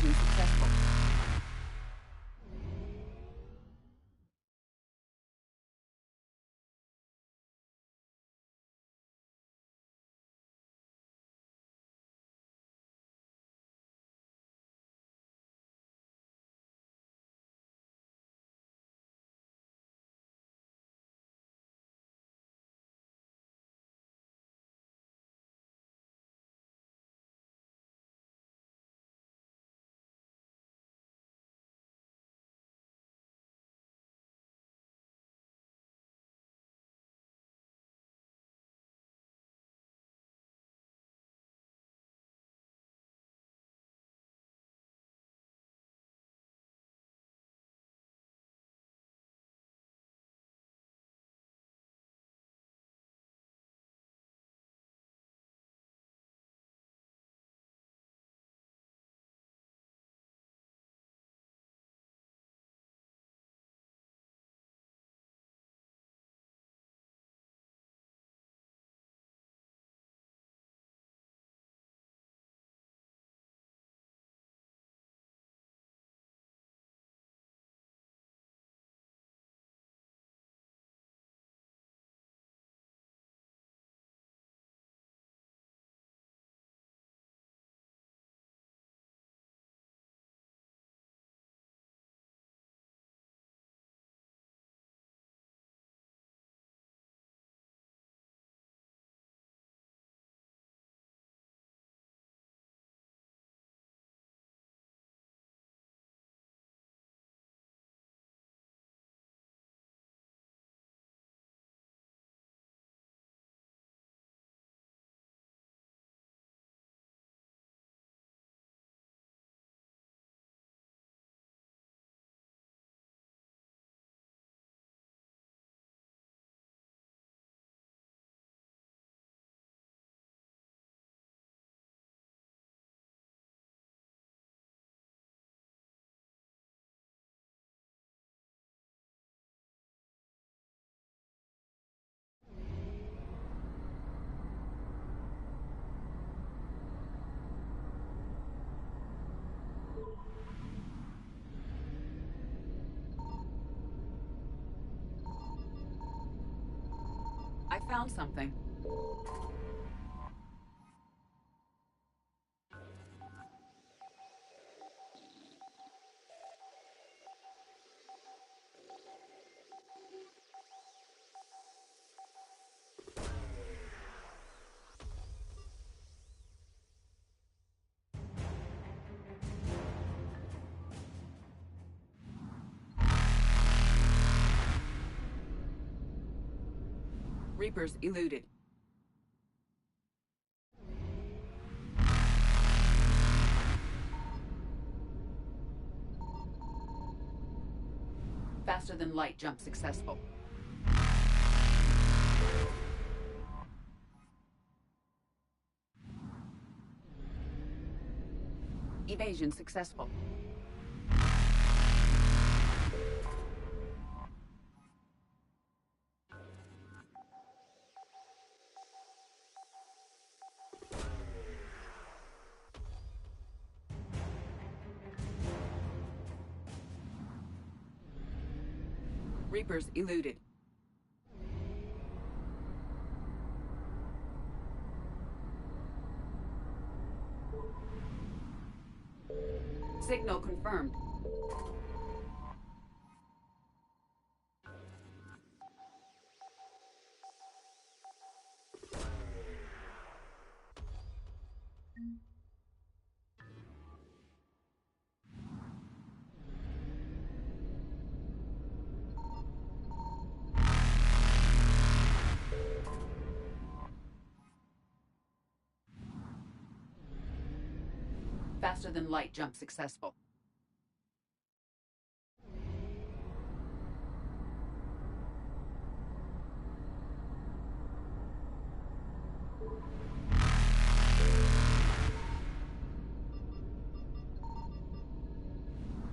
Successful. I found something. Reapers eluded. Faster than light jump successful. Evasion successful. Reapers eluded. Signal confirmed. Faster than light jump successful.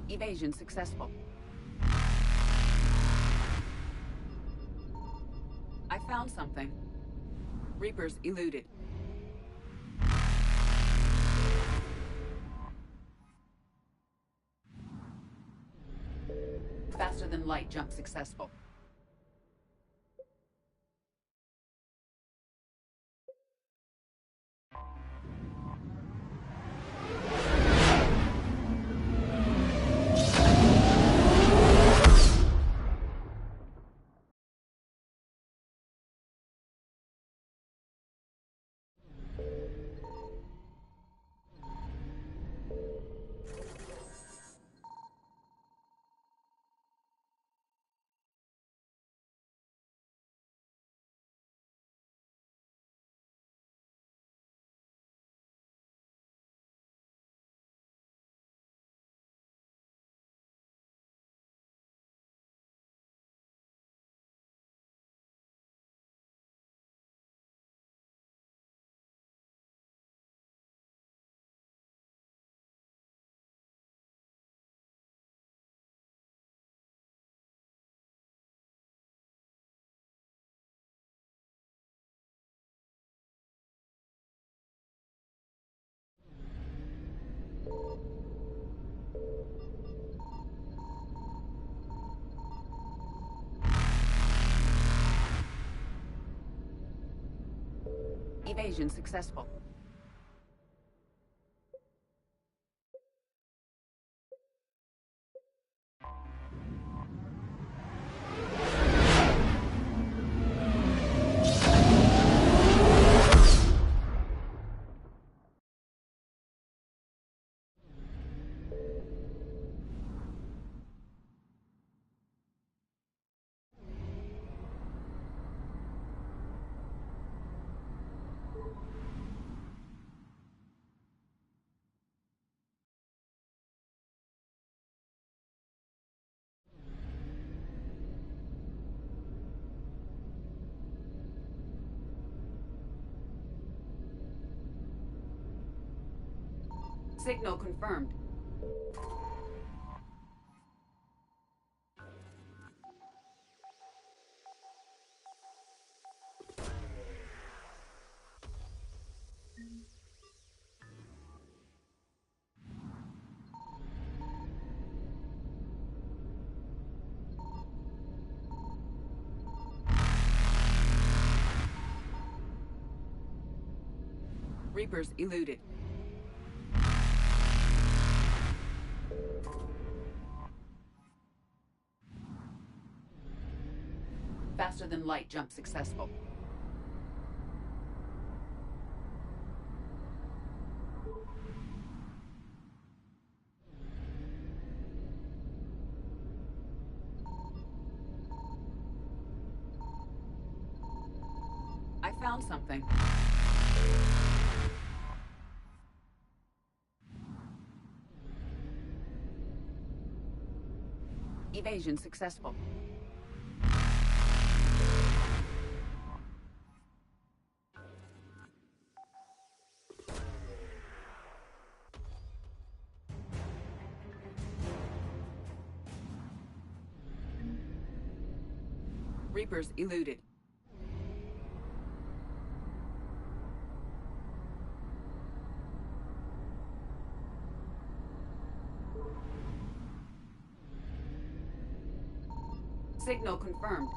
Evasion successful. I found something. Reapers eluded. Faster than light jump successful. Evasion successful. Signal confirmed. Reapers eluded. Faster than light jump successful. found something. Evasion successful. Reapers eluded. Signal confirmed.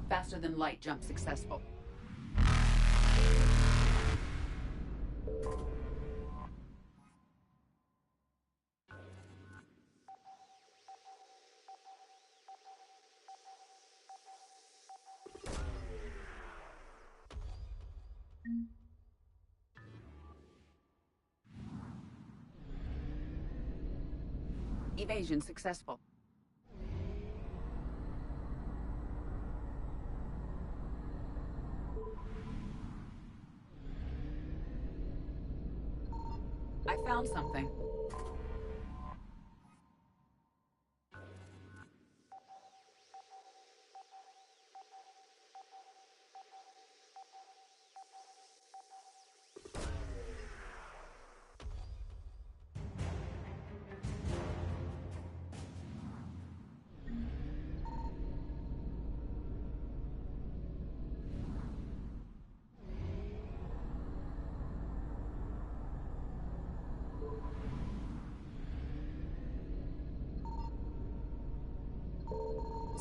Faster than light jump successful. Evasion successful. I found something.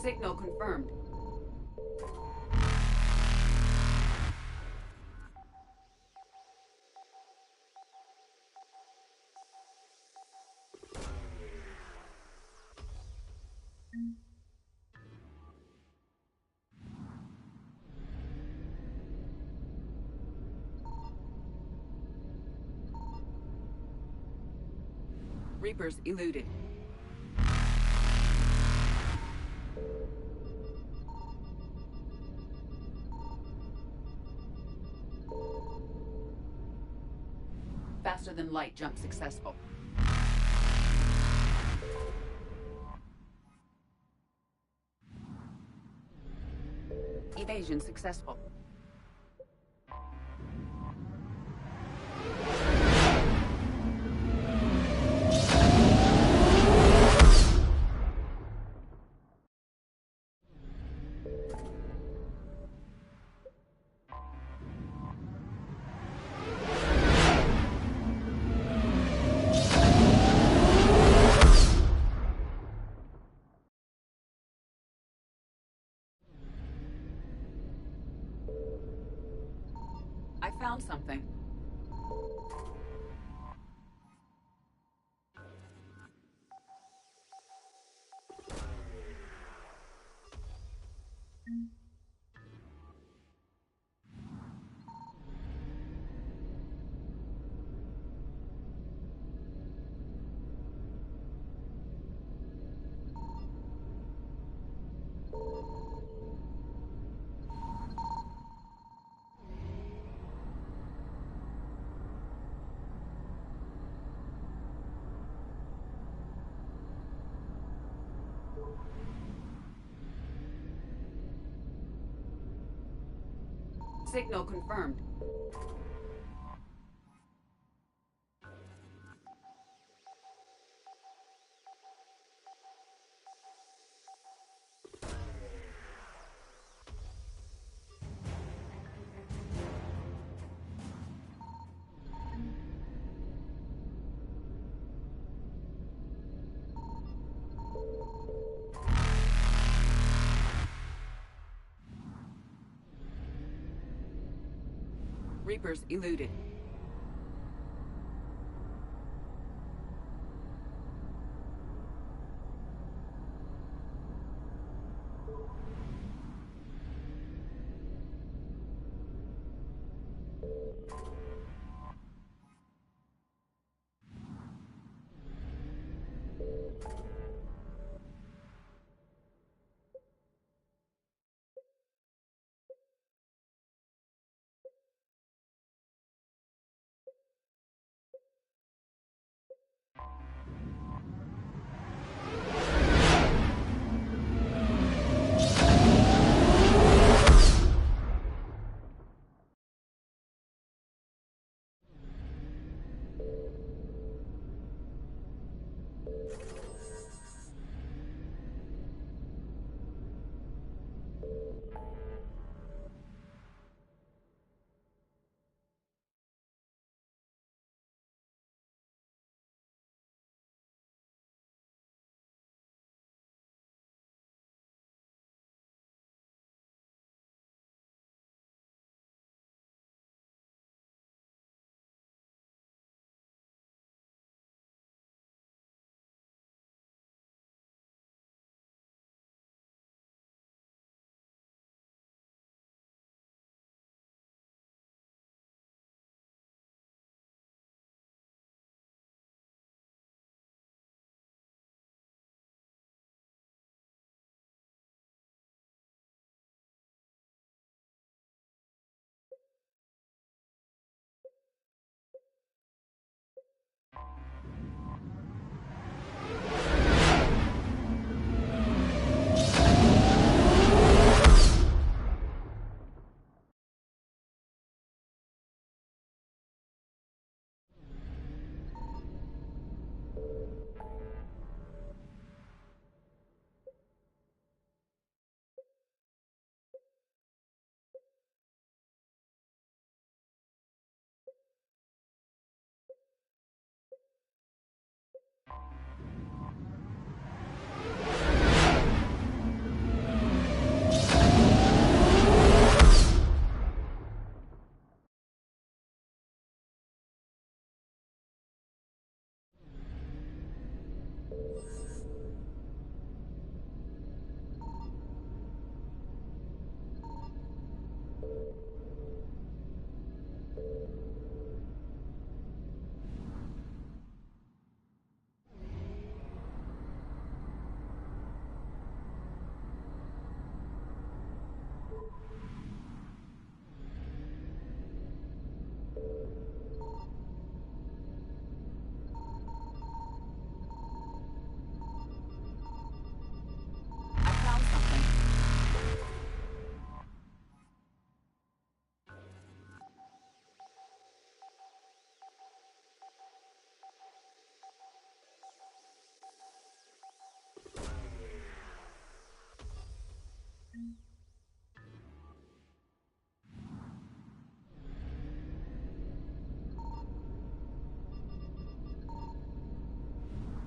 Signal confirmed. Reapers eluded. Faster than light jump successful. Evasion successful. I found something. Signal confirmed. Reapers eluded.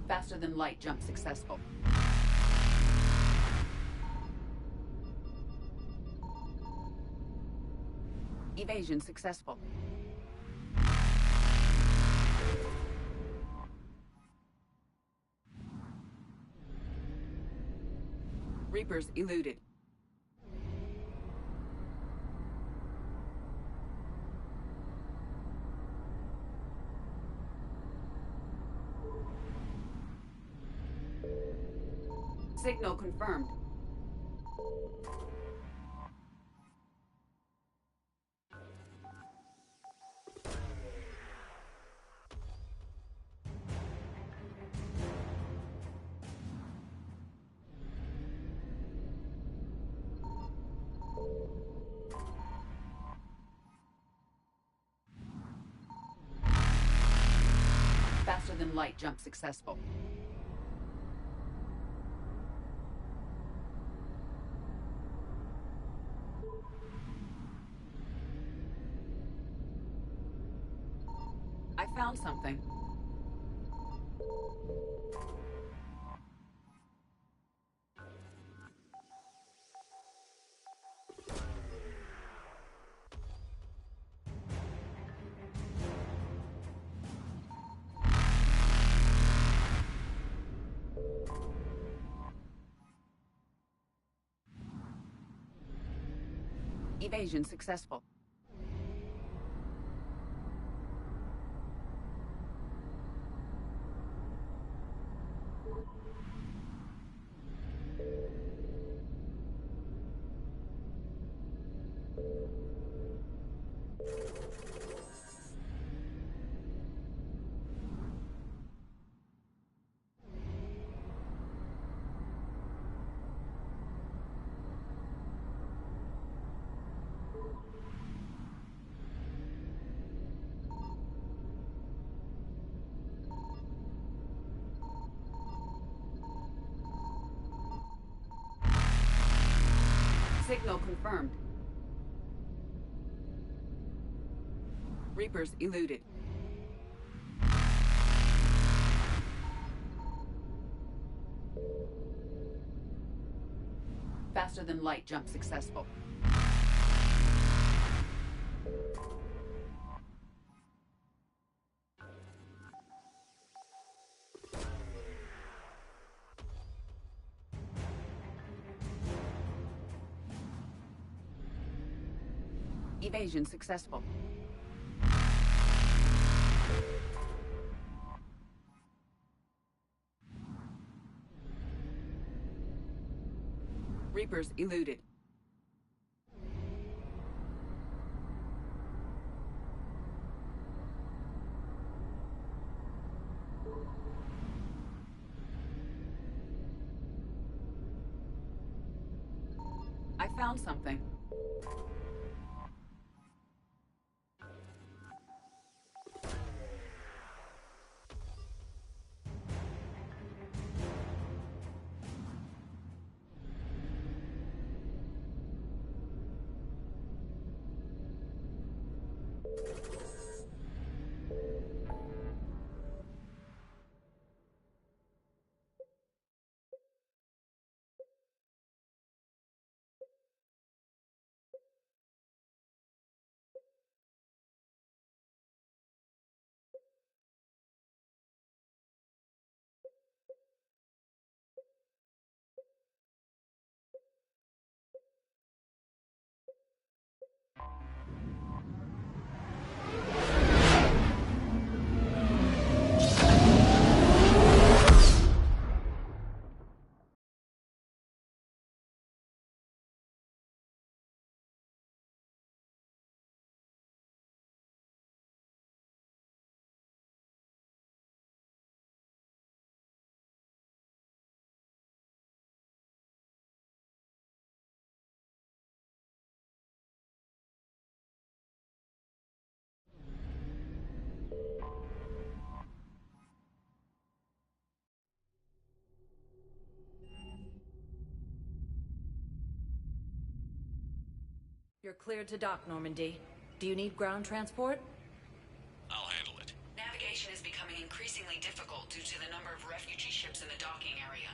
Faster than light jump successful. Evasion successful. Reapers eluded. Signal confirmed. Faster than light jump successful. I found something. Evasion successful. Signal confirmed. Reapers eluded. Faster than light jump successful. Evasion successful. Reapers eluded. I found something. You're cleared to dock, Normandy. Do you need ground transport? I'll handle it. Navigation is becoming increasingly difficult due to the number of refugee ships in the docking area.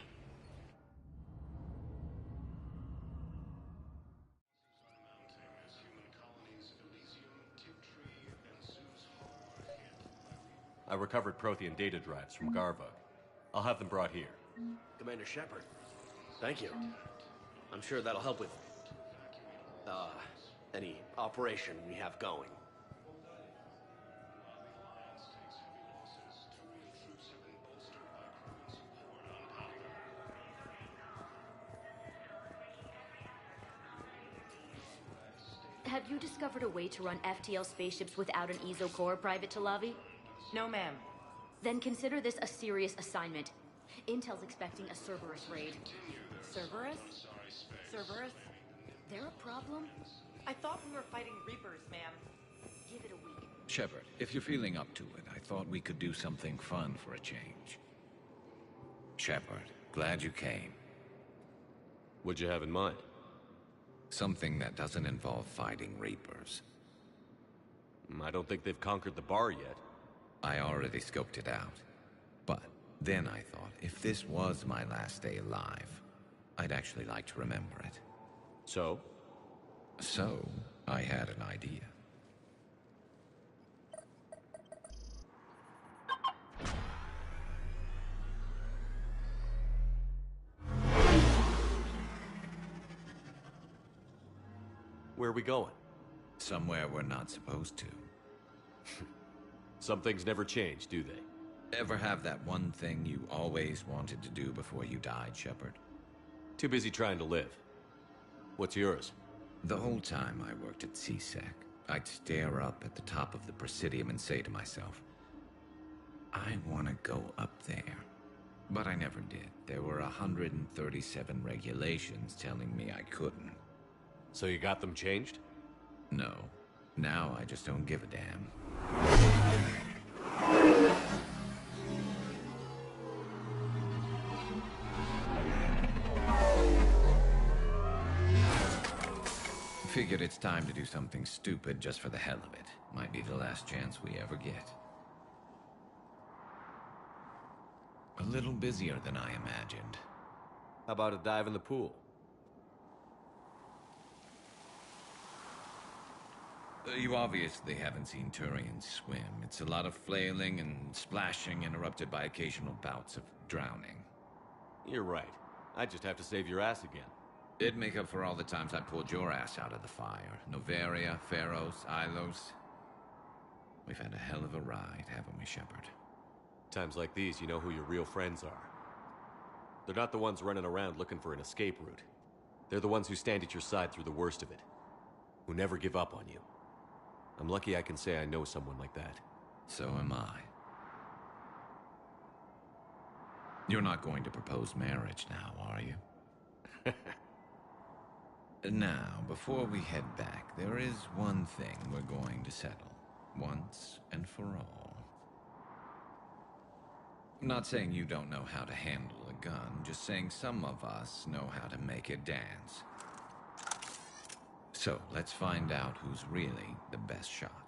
I recovered Prothean data drives from Garvug. I'll have them brought here. Commander Shepard, thank you. I'm sure that'll help with, any operation we have going. Have you discovered a way to run FTL spaceships without an ESO core, Private Talavi? No, ma'am. Then consider this a serious assignment. Intel's expecting a Cerberus raid. Cerberus? Cerberus? They're a problem? I thought we were fighting Reapers, ma'am. Give it a week. Shepard, if you're feeling up to it, I thought we could do something fun for a change. Shepard, glad you came. What'd you have in mind? Something that doesn't involve fighting Reapers. I don't think they've conquered the bar yet. I already scoped it out. But then I thought, if this was my last day alive, I'd actually like to remember it. So? So, I had an idea. Where are we going? Somewhere we're not supposed to. Some things never change, do they? Ever have that one thing you always wanted to do before you died, Shepard? Too busy trying to live. What's yours? The whole time I worked at CSEC, I'd stare up at the top of the Presidium and say to myself, I want to go up there. But I never did. There were 137 regulations telling me I couldn't. So you got them changed? No. Now I just don't give a damn. Figured it's time to do something stupid just for the hell of it. Might be the last chance we ever get. A little busier than I imagined. How about a dive in the pool? You obviously haven't seen Turians swim. It's a lot of flailing and splashing interrupted by occasional bouts of drowning. You're right. I just have to save your ass again. It'd make up for all the times I pulled your ass out of the fire. Noveria, Pharos, Ilos. We've had a hell of a ride, haven't we, Shepard? Times like these, you know who your real friends are. They're not the ones running around looking for an escape route. They're the ones who stand at your side through the worst of it. Who never give up on you. I'm lucky I can say I know someone like that. So am I. You're not going to propose marriage now, are you? Now, before we head back, there is one thing we're going to settle. Once and for all. I'm not saying you don't know how to handle a gun, just saying some of us know how to make it dance. So, let's find out who's really the best shot.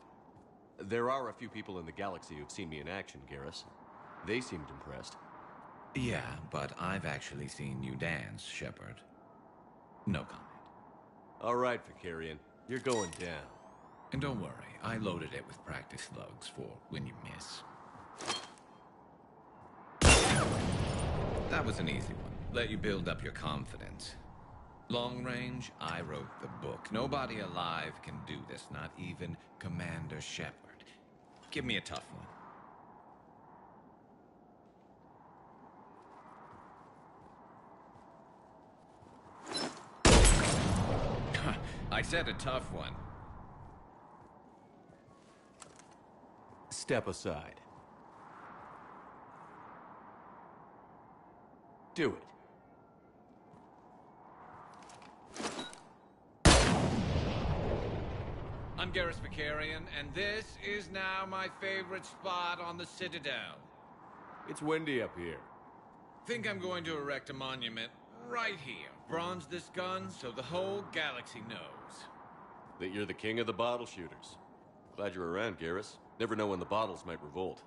There are a few people in the galaxy who've seen me in action, Garrus. They seemed impressed. Yeah, but I've actually seen you dance, Shepard. No comment. All right, Vakarian. You're going down. And don't worry, I loaded it with practice slugs for when you miss. That was an easy one. Let you build up your confidence. Long range, I wrote the book. Nobody alive can do this, not even Commander Shepard. Give me a tough one. I said a tough one. Step aside. Do it. I'm Garrus Vakarian, and this is now my favorite spot on the Citadel. It's windy up here. Think I'm going to erect a monument right here. Bronze this gun so the whole galaxy knows. That you're the king of the bottle shooters. Glad you're around, Garrus. Never know when the bottles might revolt.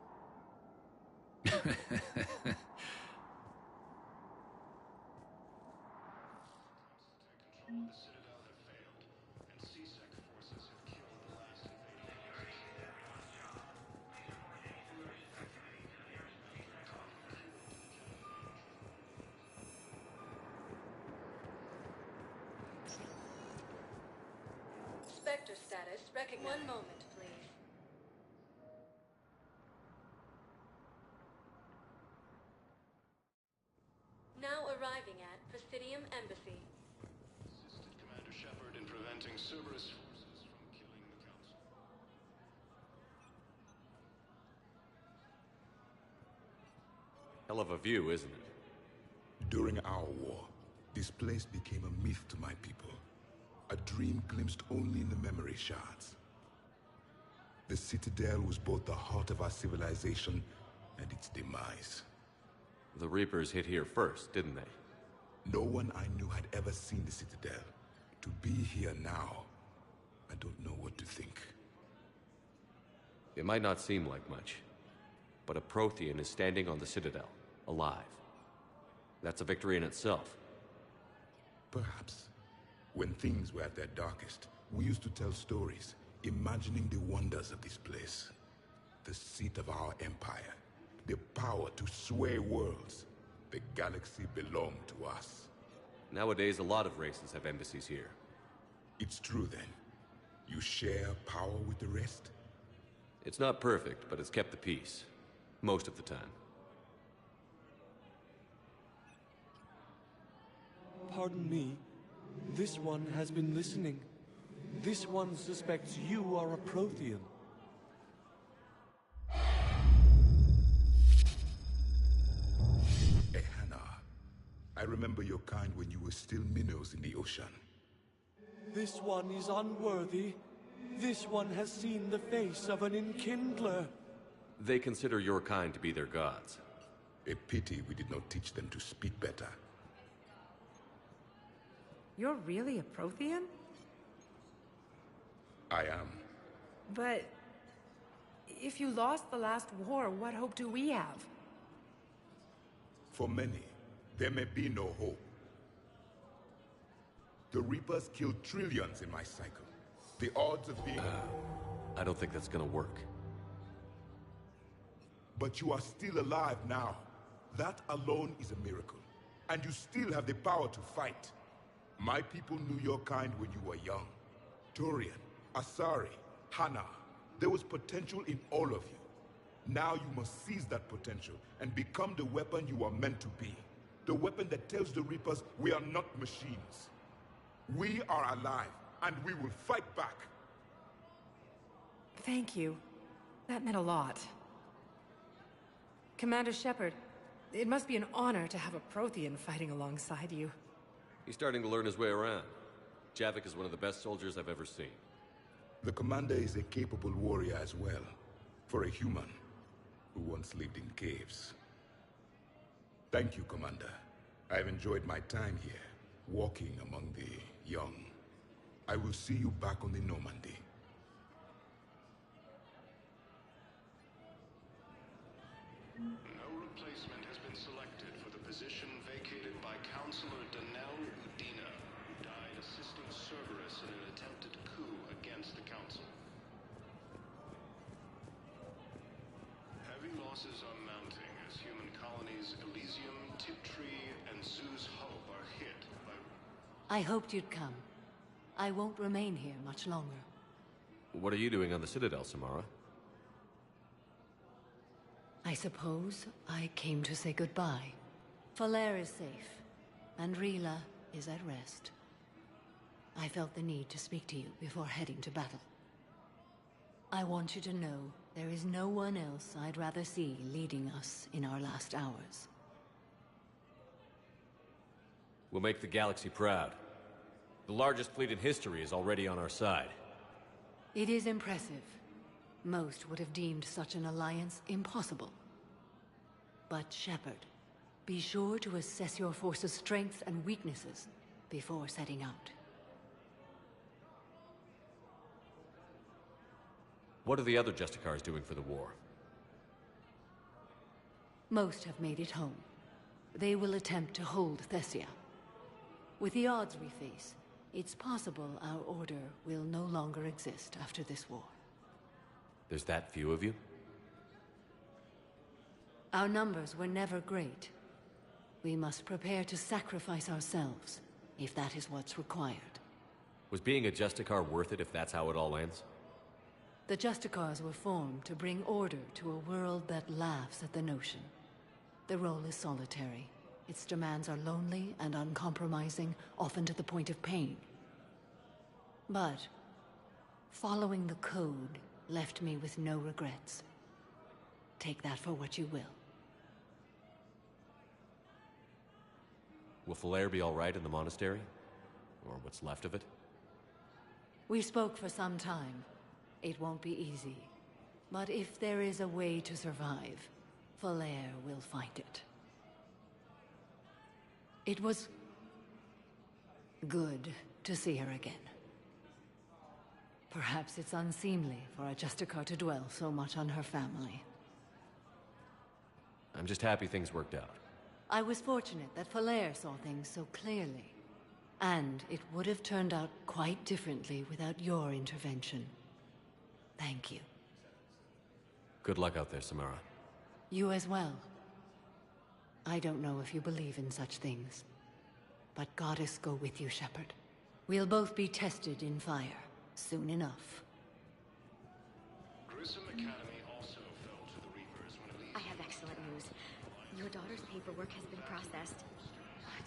Spectre status recognized. One moment, please. Now arriving at Presidium Embassy. Assisted Commander Shepard in preventing Cerberus forces from killing the Council. Hell of a view, isn't it? During our war, this place became a myth to my people. A dream glimpsed only in the memory shards. The Citadel was both the heart of our civilization and its demise. The Reapers hit here first, didn't they? No one I knew had ever seen the Citadel. To be here now, I don't know what to think. It might not seem like much, but a Prothean is standing on the Citadel, alive. That's a victory in itself. Perhaps. When things were at their darkest, we used to tell stories, imagining the wonders of this place. The seat of our empire. The power to sway worlds. The galaxy belonged to us. Nowadays, a lot of races have embassies here. It's true then. You share power with the rest? It's not perfect, but it's kept the peace. Most of the time. Pardon me. This one has been listening. This one suspects you are a Prothean. Ehana, I remember your kind when you were still minnows in the ocean. This one is unworthy. This one has seen the face of an Enkindler. They consider your kind to be their gods. A pity we did not teach them to speak better. You're really a Prothean? I am. But if you lost the last war, what hope do we have? For many, there may be no hope. The Reapers killed trillions in my cycle. The odds of being... I don't think that's gonna work. But you are still alive now. That alone is a miracle. And you still have the power to fight. My people knew your kind when you were young. Turian, Asari, Hana. There was potential in all of you. Now you must seize that potential and become the weapon you are meant to be. The weapon that tells the Reapers we are not machines. We are alive, and we will fight back. Thank you. That meant a lot. Commander Shepard, it must be an honor to have a Prothean fighting alongside you. He's starting to learn his way around. Javik is one of the best soldiers I've ever seen. The commander is a capable warrior as well, for a human who once lived in caves. Thank you, Commander. I've enjoyed my time here, walking among the young. I will see you back on the Normandy. No replacement has been selected for the position vacated by Counselor Danell Udina, who died assisting Cerberus in an attempted coup against the Council. Heavy losses are mounting as human colonies Elysium, Tiptree, and Zoo's Hope are hit by... I hoped you'd come. I won't remain here much longer. What are you doing on the Citadel, Samara? I suppose I came to say goodbye. Falere is safe, and Rila is at rest. I felt the need to speak to you before heading to battle. I want you to know there is no one else I'd rather see leading us in our last hours. We'll make the galaxy proud. The largest fleet in history is already on our side. It is impressive. Most would have deemed such an alliance impossible. But Shepard, be sure to assess your force's strengths and weaknesses before setting out. What are the other Justicars doing for the war? Most have made it home. They will attempt to hold Thessia. With the odds we face, it's possible our order will no longer exist after this war. There's that few of you? Our numbers were never great. We must prepare to sacrifice ourselves, if that is what's required. Was being a Justicar worth it if that's how it all ends? The Justicars were formed to bring order to a world that laughs at the notion. The role is solitary. Its demands are lonely and uncompromising, often to the point of pain. But following the code left me with no regrets. Take that for what you will. Will Falere be all right in the monastery? Or what's left of it? We spoke for some time. It won't be easy. But if there is a way to survive, Falere will find it. It was good to see her again. Perhaps it's unseemly for a Justicar to dwell so much on her family. I'm just happy things worked out. I was fortunate that Falere saw things so clearly. And it would have turned out quite differently without your intervention. Thank you. Good luck out there, Samara. You as well. I don't know if you believe in such things, but Goddess go with you, Shepard. We'll both be tested in fire, soon enough. Grissom Academy also fell to the Reapers when Elise... I have excellent news. Your daughter's paperwork has been processed. What?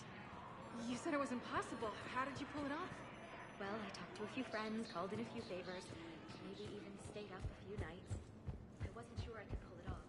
You said it was impossible. How did you pull it off? Well, I talked to a few friends, called in a few favors, maybe even stayed up a few nights. I wasn't sure I could pull it off.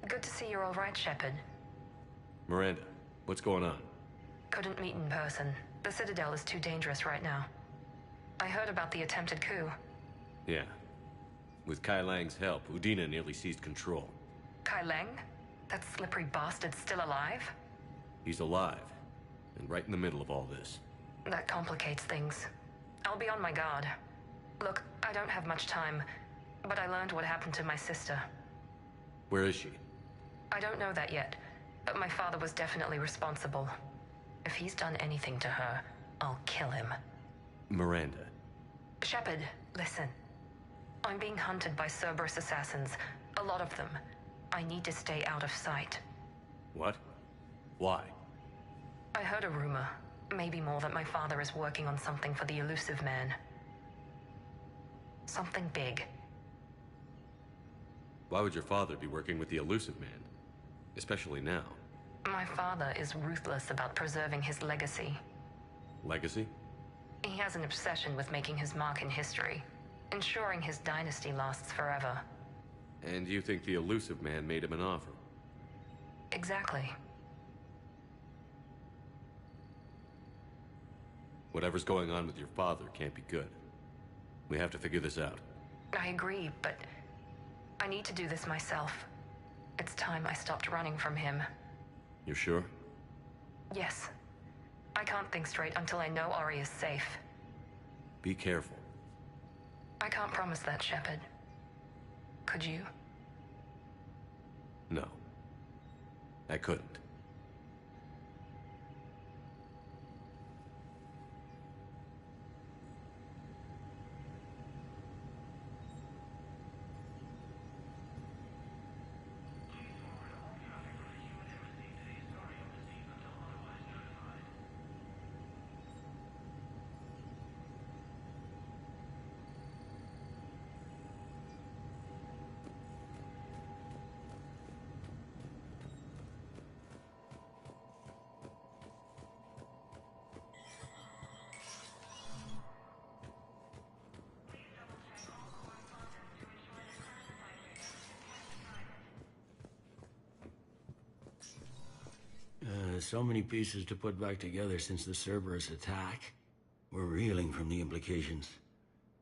Good to see you're all right, Shepard. Miranda, what's going on? Couldn't meet in person. The Citadel is too dangerous right now. I heard about the attempted coup. Yeah. With Kai Lang's help, Udina nearly seized control. Kai Leng? That slippery bastard's still alive? He's alive, and right in the middle of all this. That complicates things. I'll be on my guard. Look, I don't have much time, but I learned what happened to my sister. Where is she? I don't know that yet, but my father was definitely responsible. If he's done anything to her, I'll kill him. Miranda. Shepard, listen. I'm being hunted by Cerberus assassins. A lot of them. I need to stay out of sight. What? Why? I heard a rumor, maybe more, that my father is working on something for the Elusive Man. Something big. Why would your father be working with the Elusive Man? Especially now. My father is ruthless about preserving his legacy. Legacy? He has an obsession with making his mark in history, ensuring his dynasty lasts forever. And you think the Elusive Man made him an offer? Exactly. Whatever's going on with your father can't be good. We have to figure this out. I agree, but I need to do this myself. It's time I stopped running from him. You're sure? Yes. I can't think straight until I know Ori is safe. Be careful. I can't promise that, Shepard. Could you? No. I couldn't. So many pieces to put back together since the Cerberus attack. We're reeling from the implications.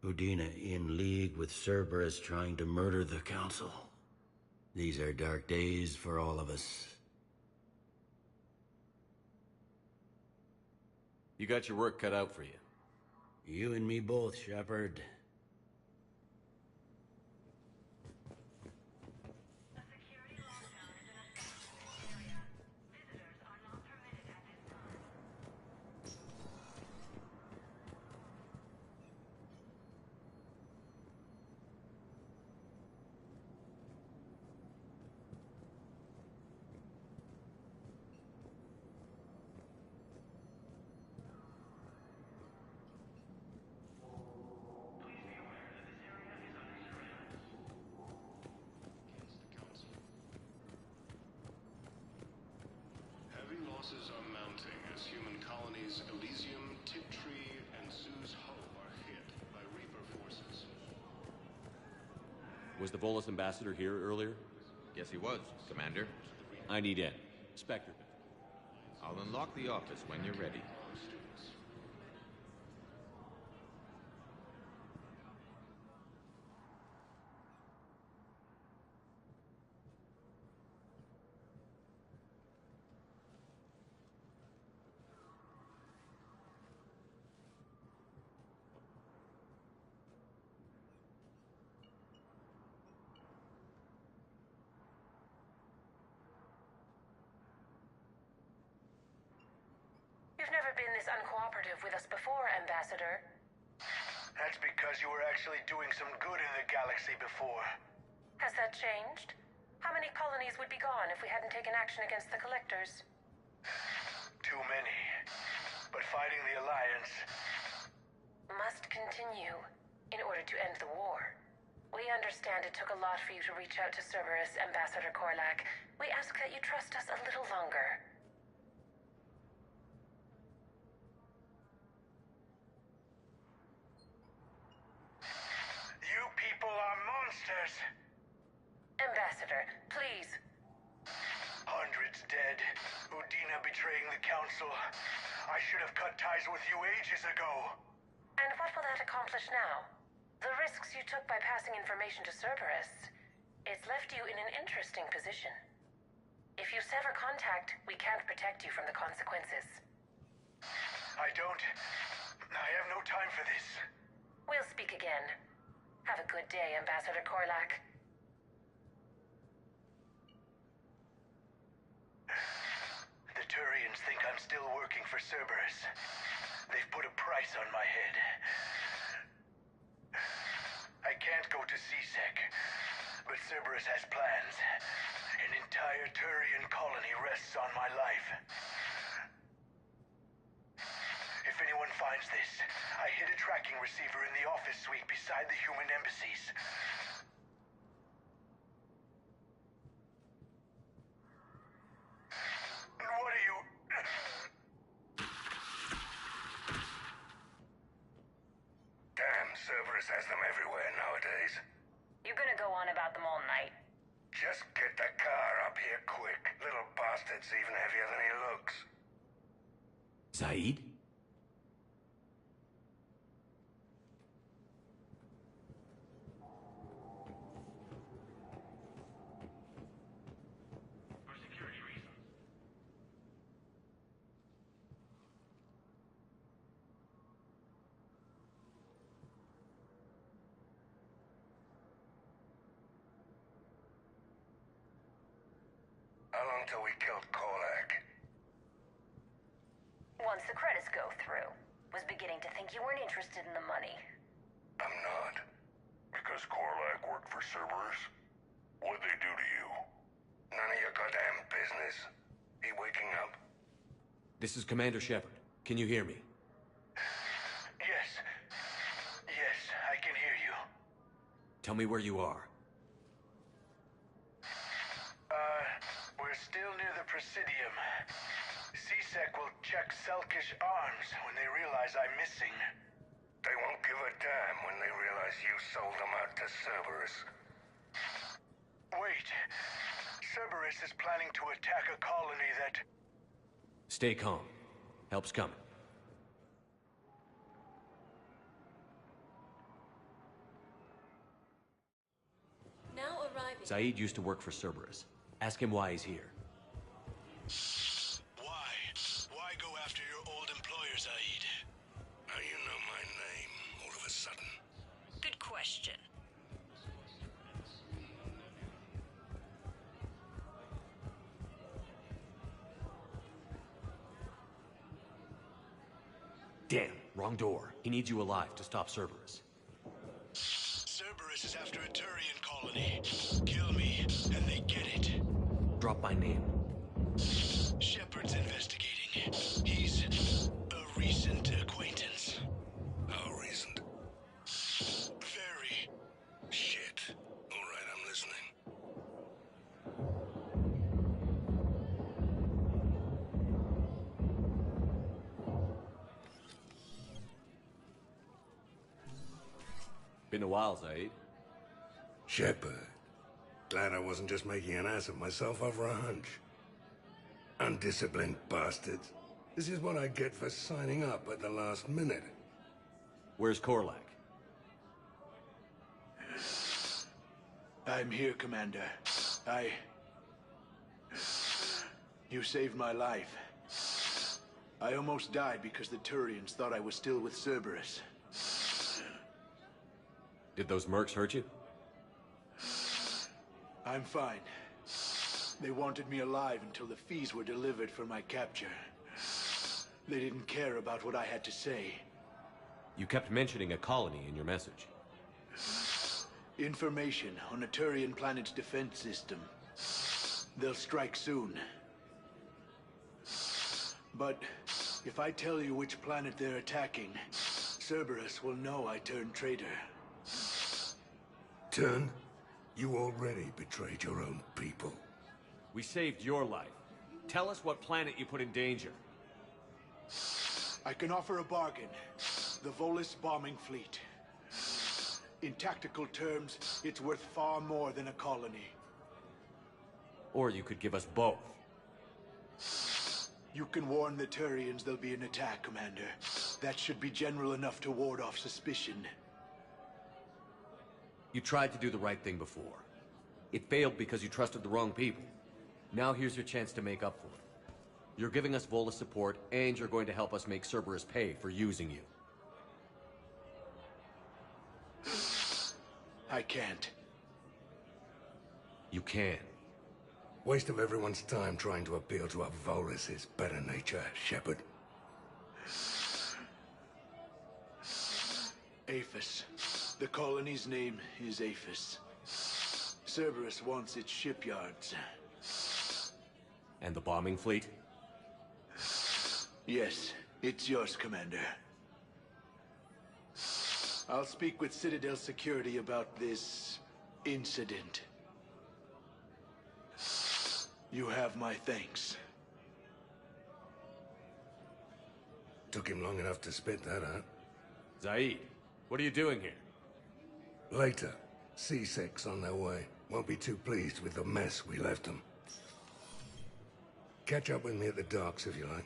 Udina in league with Cerberus trying to murder the Council. These are dark days for all of us. You got your work cut out for you. You and me both, Shepard. Heavy losses are mounting as human colonies Elysium, Tiptree, and Zeus Ho are hit by Reaper forces. Was the Volus ambassador here earlier? Yes, he was, Commander. I need in. Spectre. I'll unlock the office when you're ready. You've never been this uncooperative with us before, Ambassador. That's because you were actually doing some good in the galaxy before. Has that changed? How many colonies would be gone if we hadn't taken action against the Collectors? Too many. But fighting the Alliance... must continue in order to end the war. We understand it took a lot for you to reach out to Cerberus, Ambassador Korlak. We ask that you trust us a little longer. You people are monsters! Ambassador, please. Hundreds dead. Udina betraying the Council. I should have cut ties with you ages ago. And what will that accomplish now? The risks you took by passing information to Cerberus. It's left you in an interesting position. If you sever contact, we can't protect you from the consequences. I have no time for this. We'll speak again. Have a good day, Ambassador Korlak. The Turians think I'm still working for Cerberus. They've put a price on my head. I can't go to C-Sec, but Cerberus has plans. An entire Turian colony rests on my life. If anyone finds this, I hid a tracking receiver in the office suite beside the human embassies. What are you... Damn, Cerberus has them everywhere nowadays. You're gonna go on about them all night. Just get the car up here quick. Little bastard's even heavier than he looks. Zaid? till we killed Korlak. Once the credits go through, was beginning to think you weren't interested in the money. I'm not. Because Korlak worked for Cerberus? What'd they do to you? None of your goddamn business. He waking up? This is Commander Shepard. Can you hear me? Yes. Yes, I can hear you. Tell me where you are. We're still near the Presidium. C-Sec will check Selkish arms when they realize I'm missing. They won't give a damn when they realize you sold them out to Cerberus. Wait. Cerberus is planning to attack a colony that... Stay calm. Help's coming. Now arriving. Zaid used to work for Cerberus. Ask him why he's here. Why? Why go after your old employer, Zaid? How you know my name all of a sudden? Good question. Damn, wrong door. He needs you alive to stop Cerberus. Cerberus is after a Turian colony. Kill me, and they get it. Drop my name. Shepard's investigating. He's a recent acquaintance. How recent? Very. Shit. All right, I'm listening. Been a while, Zaid. Shepard. Glad I wasn't just making an ass of myself over a hunch. Undisciplined bastards. This is what I get for signing up at the last minute. Where's Korlak? I'm here, Commander. You saved my life. I almost died because the Turians thought I was still with Cerberus. Did those mercs hurt you? I'm fine. They wanted me alive until the fees were delivered for my capture. They didn't care about what I had to say. You kept mentioning a colony in your message. Information on a Turian planet's defense system. They'll strike soon. But if I tell you which planet they're attacking, Cerberus will know I turned traitor. Turn? You already betrayed your own people. We saved your life. Tell us what planet you put in danger. I can offer a bargain. The Volus bombing fleet. In tactical terms, it's worth far more than a colony. Or you could give us both. You can warn the Turians there'll be an attack, Commander. That should be general enough to ward off suspicion. You tried to do the right thing before. It failed because you trusted the wrong people. Now here's your chance to make up for it. You're giving us Volus support, and you're going to help us make Cerberus pay for using you. I can't. You can. Waste of everyone's time trying to appeal to a Volus' better nature, Shepard. Aphis. The colony's name is Aphis. Cerberus wants its shipyards. And the bombing fleet? Yes, it's yours, Commander. I'll speak with Citadel Security about this incident. You have my thanks. Took him long enough to spit that out. Zaid, what are you doing here? Later. C-Sec's on their way. Won't be too pleased with the mess we left them. Catch up with me at the docks if you like.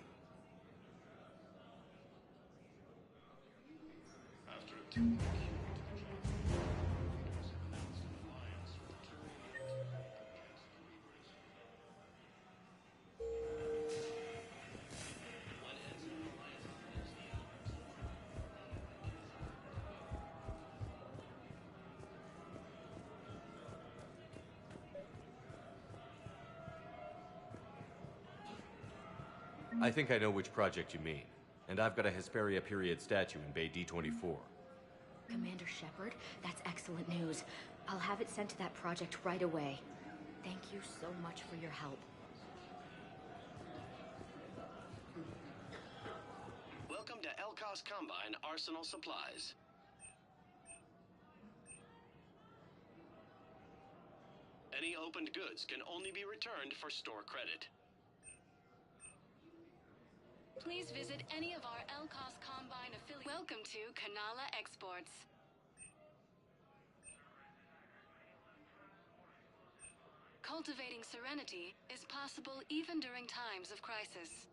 I think I know which project you mean. And I've got a Hesperia period statue in Bay D24. Commander Shepard, that's excellent news. I'll have it sent to that project right away. Thank you so much for your help. Welcome to Elkos Combine Arsenal Supplies. Any opened goods can only be returned for store credit. Please visit any of our Elkos Combine affiliates. Welcome to Kanala Exports. Cultivating serenity is possible even during times of crisis.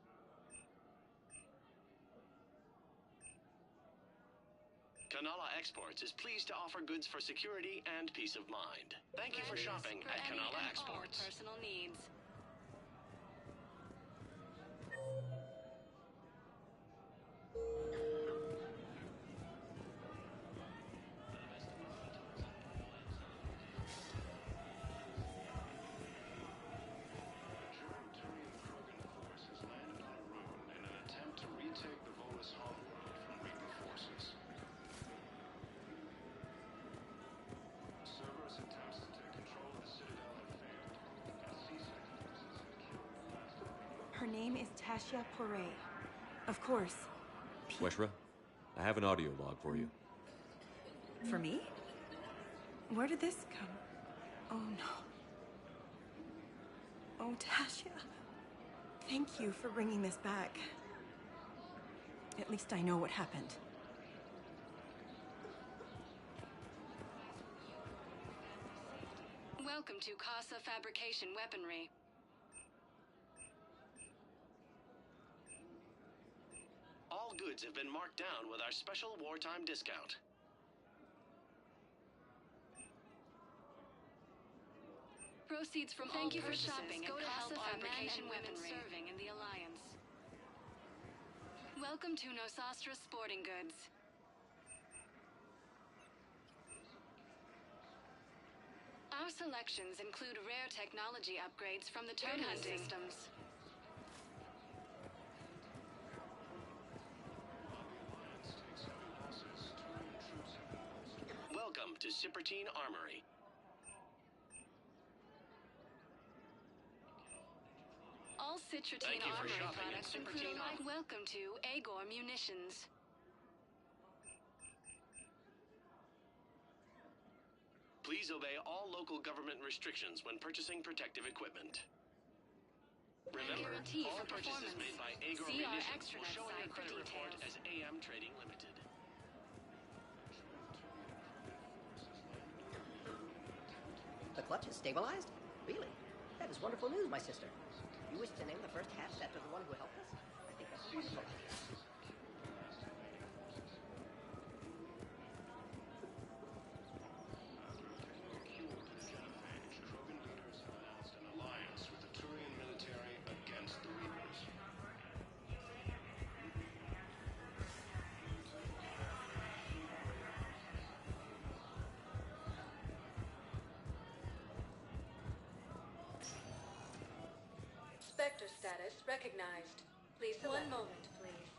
Kanala Exports is pleased to offer goods for security and peace of mind. Thank you for shopping at Kanala Exports. All personal needs. Her name is Tasha Poray. Of course. Weshra, I have an audio log for you. For me? Where did this come? Oh no. Oh, Tasha. Thank you for bringing this back. At least I know what happened. Welcome to Casa Fabrication Weaponry. All goods have been marked down with our special wartime discount. Proceeds from Thank all you for purchases shopping go at to Casa help our men Fabrication and women Weaponry. serving in the Alliance. Welcome to Nosastra Sporting Goods. Our selections include rare technology upgrades from the turn systems. Welcome to Cipertine Armory. All Citrotine Thank you for Armory shopping at products include Cipertine a light welcome to Agor Munitions. Please obey all local government restrictions when purchasing protective equipment. Remember, Guarantee all for purchases performance. made by Agor See our Munitions will extranet show on your site for credit report details. as AM Trading Limited. The clutch is stabilized? Really? That is wonderful news, my sister. You wish to name the first half after the one who helped us? I think that's a wonderful idea. Krogan leaders have announced an alliance with the Turian military against the Reapers. Spectre status recognized. Please select. One moment, please.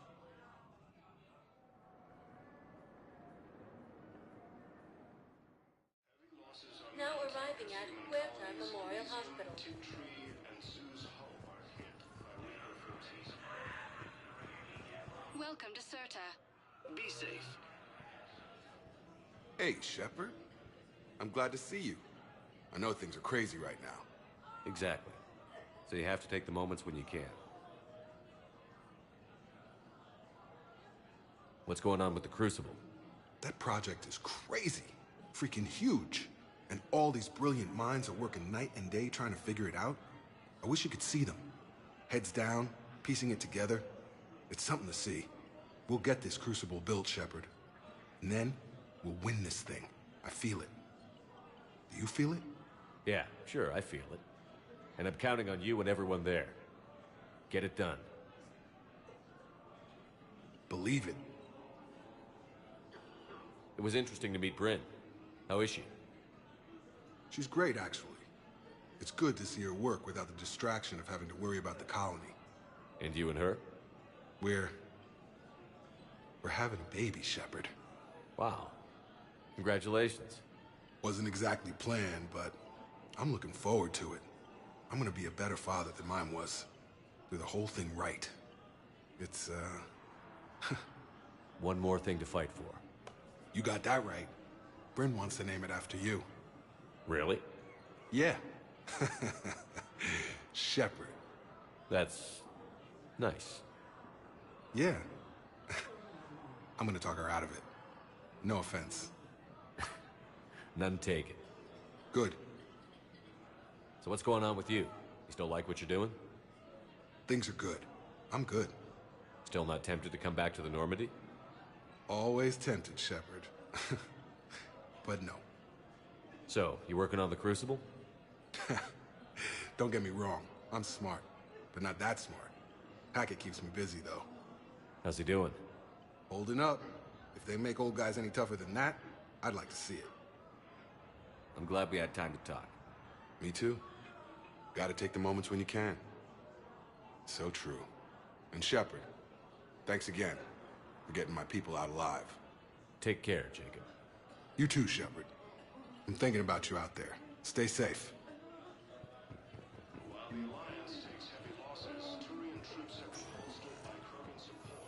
Now arriving at Huerta Memorial Hospital. Tiptree and Zeus Hope are hit by Reaper forces. Welcome to Serta. Be safe. Hey, Shepard. I'm glad to see you. I know things are crazy right now. Exactly. So you have to take the moments when you can. What's going on with the Crucible? That project is crazy. Freaking huge. And all these brilliant minds are working night and day trying to figure it out. I wish you could see them. Heads down, piecing it together. It's something to see. We'll get this Crucible built, Shepard. And then, we'll win this thing. I feel it. Do you feel it? Yeah, sure, I feel it. And I'm counting on you and everyone there. Get it done. Believe it. It was interesting to meet Bryn. How is she? She's great, actually. It's good to see her work without the distraction of having to worry about the colony. And you and her? We're having a baby, Shepard. Wow. Congratulations. Wasn't exactly planned, but I'm looking forward to it. I'm gonna be a better father than mine was. Do the whole thing right. It's, One more thing to fight for. You got that right. Bryn wants to name it after you. Really? Yeah. Shepard. That's nice. Yeah. I'm gonna talk her out of it. No offense. None taken. Good. So what's going on with you? You still like what you're doing? Things are good. I'm good. Still not tempted to come back to the Normandy? Always tempted, Shepard. But no. So, you working on the Crucible? Don't get me wrong. I'm smart, but not that smart. Hackett keeps me busy, though. How's he doing? Holding up. If they make old guys any tougher than that, I'd like to see it. I'm glad we had time to talk. Me too. Gotta take the moments when you can. So true. And Shepard, thanks again for getting my people out alive. Take care, Jacob. You too, Shepard. I'm thinking about you out there. Stay safe. While the Alliance takes heavy losses, Turian troops have been bolstered by Krogan support.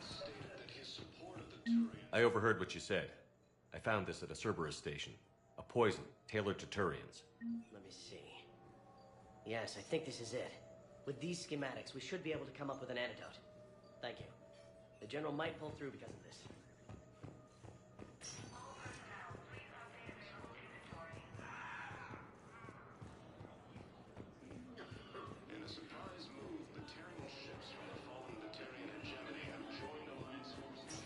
Stated that his support of the Turians... I overheard what you said. I found this at a Cerberus station. A poison tailored to Turians. Let me see. Yes, I think this is it. With these schematics, we should be able to come up with an antidote. Thank you. The General might pull through because of this. In a surprise move, the Terran ships from the fallen Batarian hegemony have joined Alliance forces.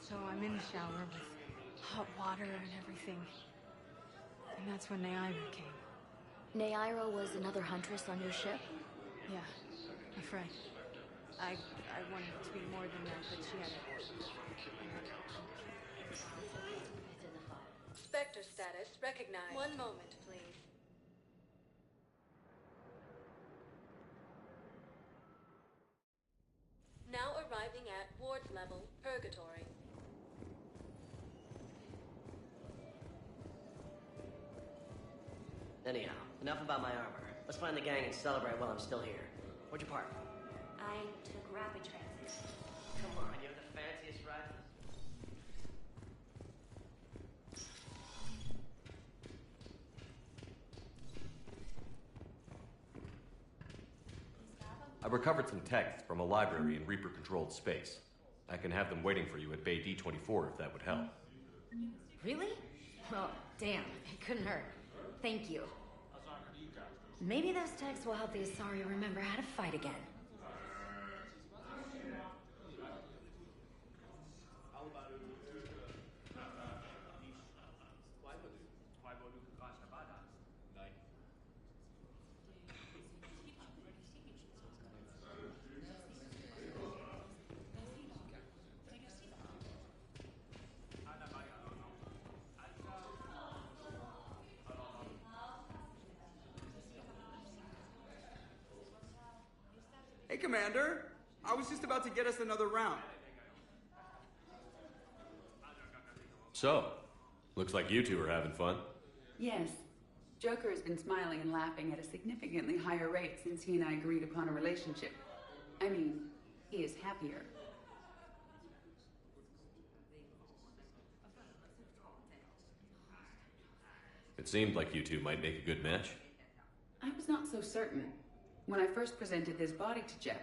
So I'm in the shower with hot water and everything. And that's when Neaira came. Neaira was another huntress on your ship? Yeah, a friend. I wanted it to be more than that, but she had it. Spectre status recognized. One moment, please. Now arriving at ward level, Purgatory. Anyhow, enough about my armor. Let's find the gang and celebrate while I'm still here. Where'd you park? I took rapid transit. Come on, you have the fanciest rifles. I recovered some texts from a library in Reaper-controlled space. I can have them waiting for you at Bay D-24 if that would help. Really? Well, damn, it couldn't hurt. Thank you. Maybe those texts will help the Asari remember how to fight again. Hey, Commander. I was just about to get us another round. So, looks like you two are having fun. Yes. Joker has been smiling and laughing at a significantly higher rate since he and I agreed upon a relationship. I mean, he is happier. It seemed like you two might make a good match. I was not so certain. When I first presented this body to Jeb,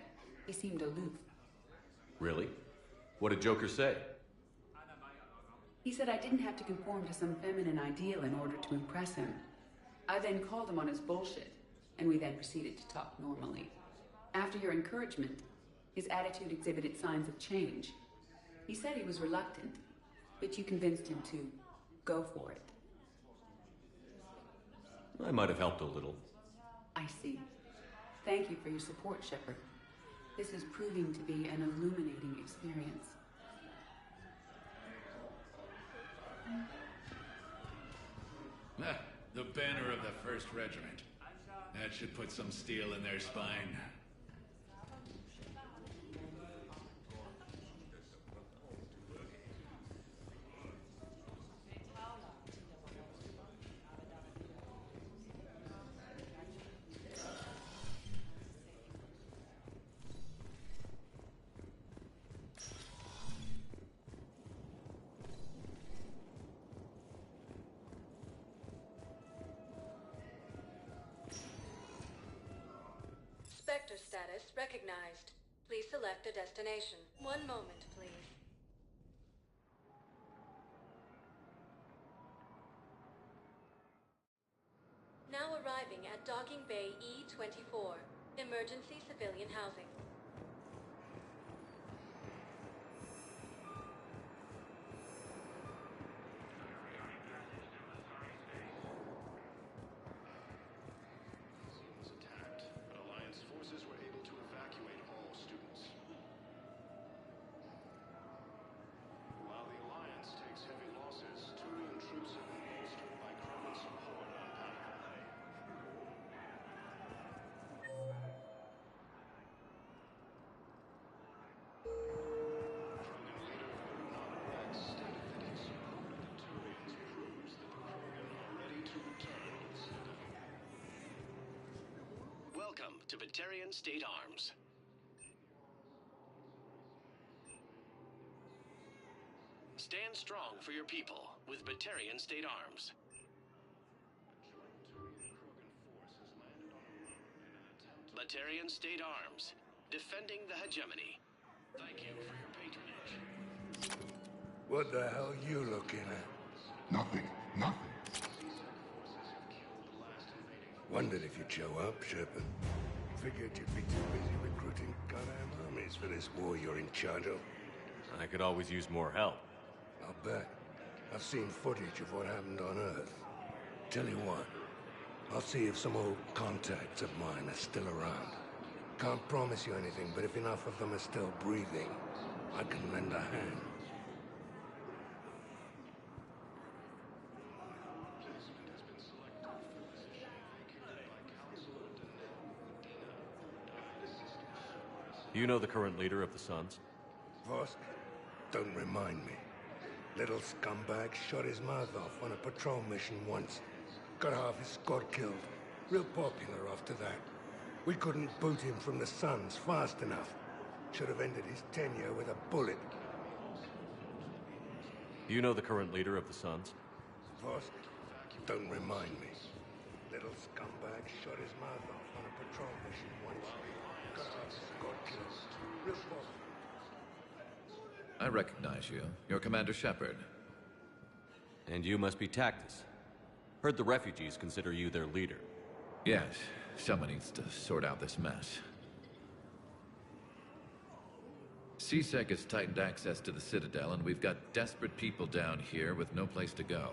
he seemed aloof. Really? What did Joker say? He said I didn't have to conform to some feminine ideal in order to impress him. I then called him on his bullshit. and we then proceeded to talk normally. After your encouragement, his attitude exhibited signs of change. He said he was reluctant, but you convinced him to go for it. I might have helped a little. I see. Thank you for your support, Shepard. This is proving to be an illuminating experience. Ah, the banner of the 1st Regiment. That should put some steel in their spine. Spectre status recognized. Please select a destination. One moment, please. Now arriving at Docking Bay E-24, emergency civilian housing. Was attacked, but Alliance forces were able to evacuate all students. While the Alliance takes heavy losses, Turian troops have been bolstered by Kremen's support on Pathfinder. Krogan leader Urdnot Rex stated that his support of the Turians proves that the Krogan are ready to return to the Citadel. Welcome to Batarian State Arms. Stand strong for your people with Batarian State Arms. Batarian State Arms, defending the hegemony. Thank you for your patronage. What the hell you looking at? Nothing. Nothing. Wondered if you'd show up, Shepard. Figured you'd be too busy recruiting goddamn armies for this war you're in charge of. I could always use more help. I'll bet. I've seen footage of what happened on Earth. Tell you what, I'll see if some old contacts of mine are still around. Can't promise you anything, but if enough of them are still breathing, I can lend a hand. You know the current leader of the Suns? Vosk? Don't remind me. Little scumbag shot his mouth off on a patrol mission once. Got half his squad killed. Real popular after that. We couldn't boot him from the Suns fast enough. Should have ended his tenure with a bullet. You know the current leader of the Suns? Vosk? Don't remind me. Little scumbag shot his mouth off on a patrol mission once. Got half his squad killed. Real popular. I recognize you. You're Commander Shepard. And you must be Tactus. Heard the refugees consider you their leader. Yes, someone needs to sort out this mess. CSEC has tightened access to the Citadel, and we've got desperate people down here with no place to go.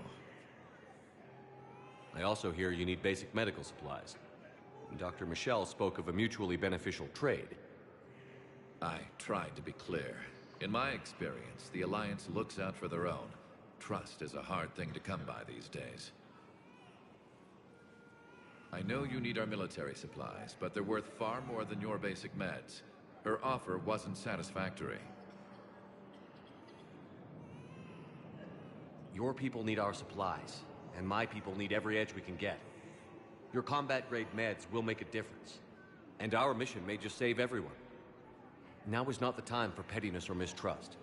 I also hear you need basic medical supplies. Dr. Michelle spoke of a mutually beneficial trade. I tried to be clear. In my experience, the Alliance looks out for their own. Trust is a hard thing to come by these days. I know you need our military supplies, but they're worth far more than your basic meds. Her offer wasn't satisfactory. Your people need our supplies, and my people need every edge we can get. Your combat-grade meds will make a difference, and our mission may just save everyone. Now is not the time for pettiness or mistrust.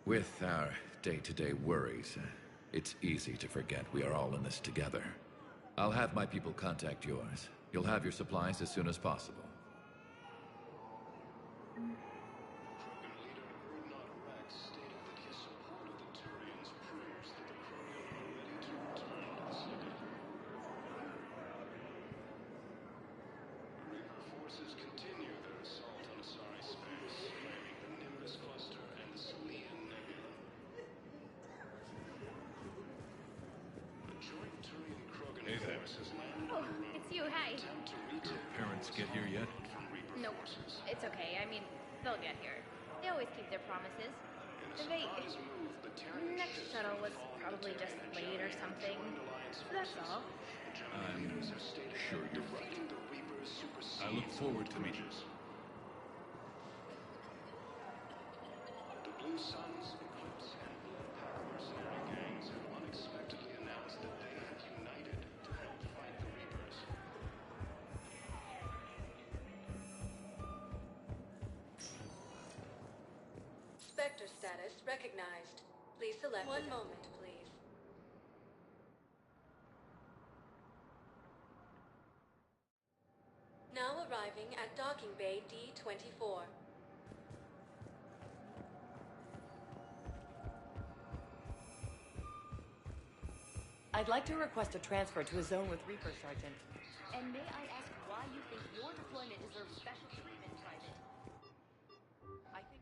With our day-to-day worries, it's easy to forget we are all in this together. I'll have my people contact yours. You'll have your supplies as soon as possible. Krogan leader Urdnot Rex stated that his support of the Turians proves that the Krogan are ready to return to the Citadel. Reapers get here yet? Nope. It's okay. I mean, they'll get here. They always keep their promises. Next shuttle was probably just late or something. That's all. I'm sure you're right. I look forward to meeting you. The Blue Suns, Eclipse, and Blue Pack mercenary gangs have unexpectedly announced that they have united to help fight the Reapers. Spectre status recognized. Please select one moment, please. Now arriving at Docking Bay D-24. I'd like to request a transfer to a zone with Reaper, Sergeant. And may I ask why you think your deployment deserves special treatment, Private? I think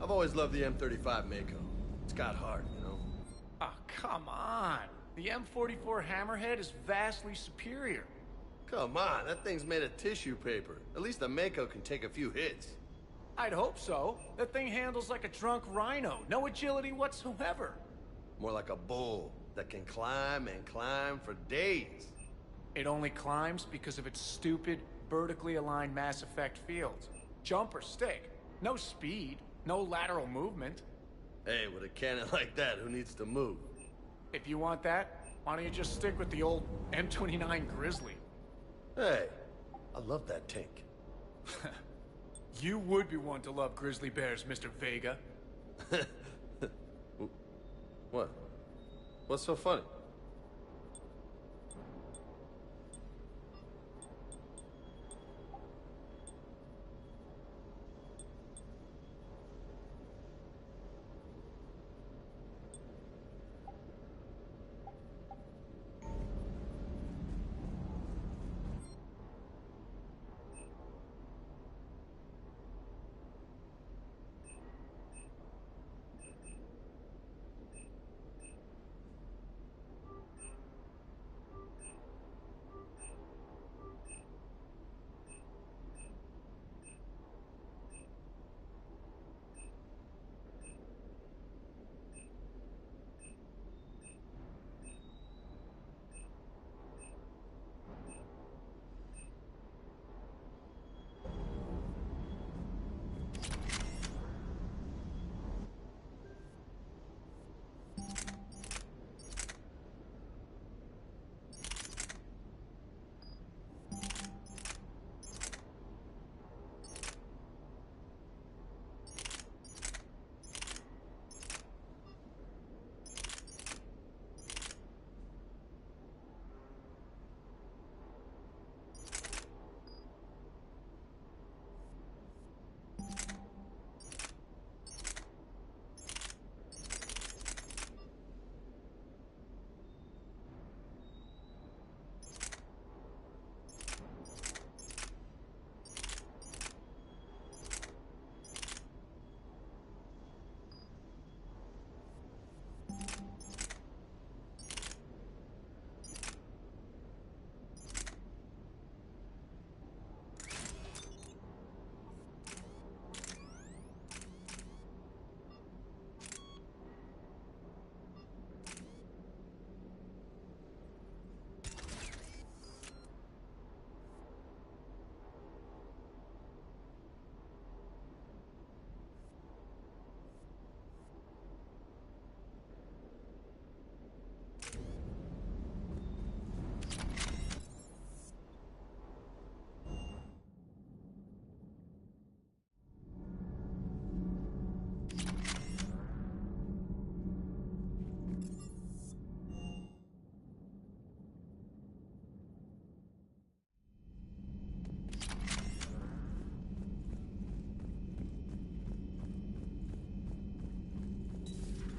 I've always loved the M35 Mako. It's got heart, you know? Oh, come on. The M44 Hammerhead is vastly superior. Come on, that thing's made of tissue paper. At least the Mako can take a few hits. I'd hope so. That thing handles like a drunk rhino. No agility whatsoever. More like a bull that can climb and climb for days. It only climbs because of its stupid, vertically aligned Mass Effect fields. Jump or stick. No speed. No lateral movement. Hey, with a cannon like that, who needs to move? If you want that, why don't you just stick with the old M29 Grizzly? Hey, I love that tank. You would be one to love grizzly bears, Mr. Vega. What? What's so funny?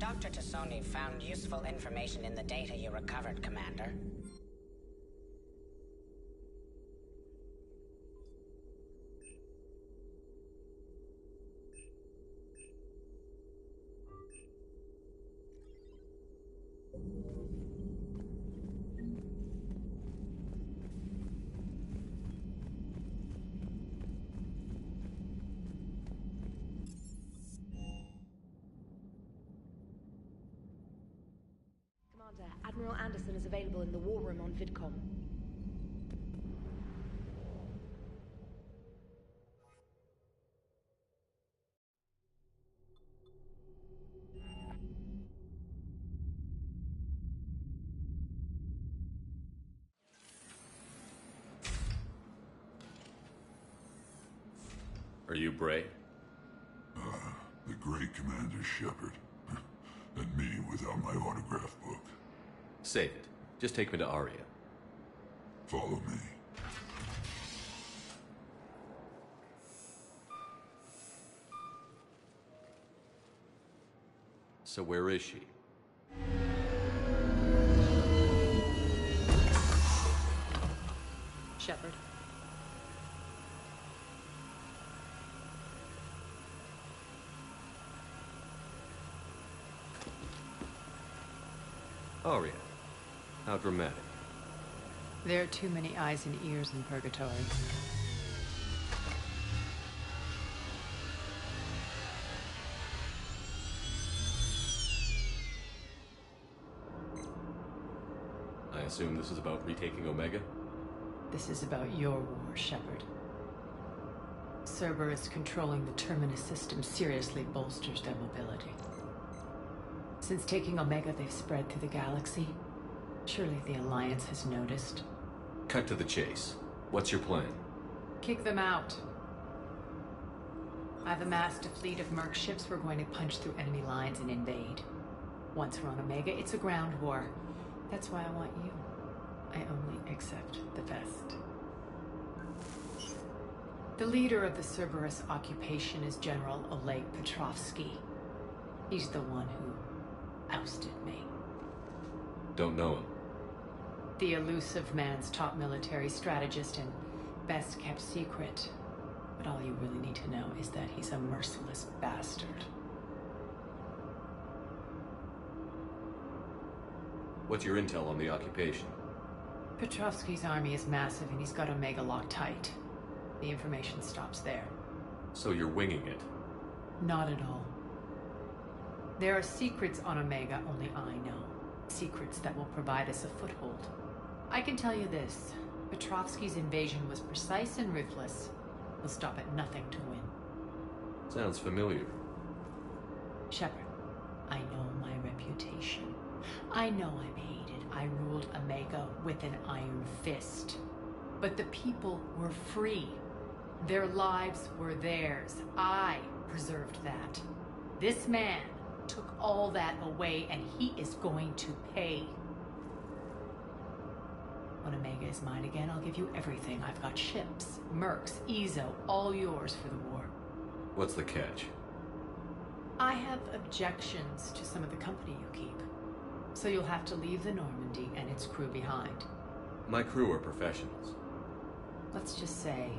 Dr. Tassoni found useful information in the data you recovered, Commander. Admiral Anderson is available in the war room on VidCom. Are you Bray? The great Commander Shepard. And me without my autograph book. Save it. Just take me to Aria. Follow me. So where is she? Shepard. Aria. How dramatic. There are too many eyes and ears in Purgatory. I assume this is about retaking Omega? This is about your war, Shepard. Cerberus controlling the Terminus system seriously bolsters their mobility. Since taking Omega, they've spread through the galaxy. Surely the Alliance has noticed. Cut to the chase. What's your plan? Kick them out. I've amassed a fleet of merc ships. We're going to punch through enemy lines and invade. Once we're on Omega, it's a ground war. That's why I want you. I only accept the best. The leader of the Cerberus occupation is General Oleg Petrovsky. He's the one who ousted me. Don't know him. The elusive man's top military strategist and best kept secret. But all you really need to know is that he's a merciless bastard. What's your intel on the occupation? Petrovsky's army is massive and he's got Omega locked tight. The information stops there. So you're winging it? Not at all. There are secrets on Omega only I know. Secrets that will provide us a foothold. I can tell you this. Petrovsky's invasion was precise and ruthless. He'll stop at nothing to win. Sounds familiar. Shepard, I know my reputation. I know I'm hated. I ruled Omega with an iron fist. But the people were free. Their lives were theirs. I preserved that. This man took all that away, and he is going to pay. When Omega is mine again, I'll give you everything. I've got ships, mercs, Ezo, all yours for the war. What's the catch? I have objections to some of the company you keep. So you'll have to leave the Normandy and its crew behind. My crew are professionals. Let's just say,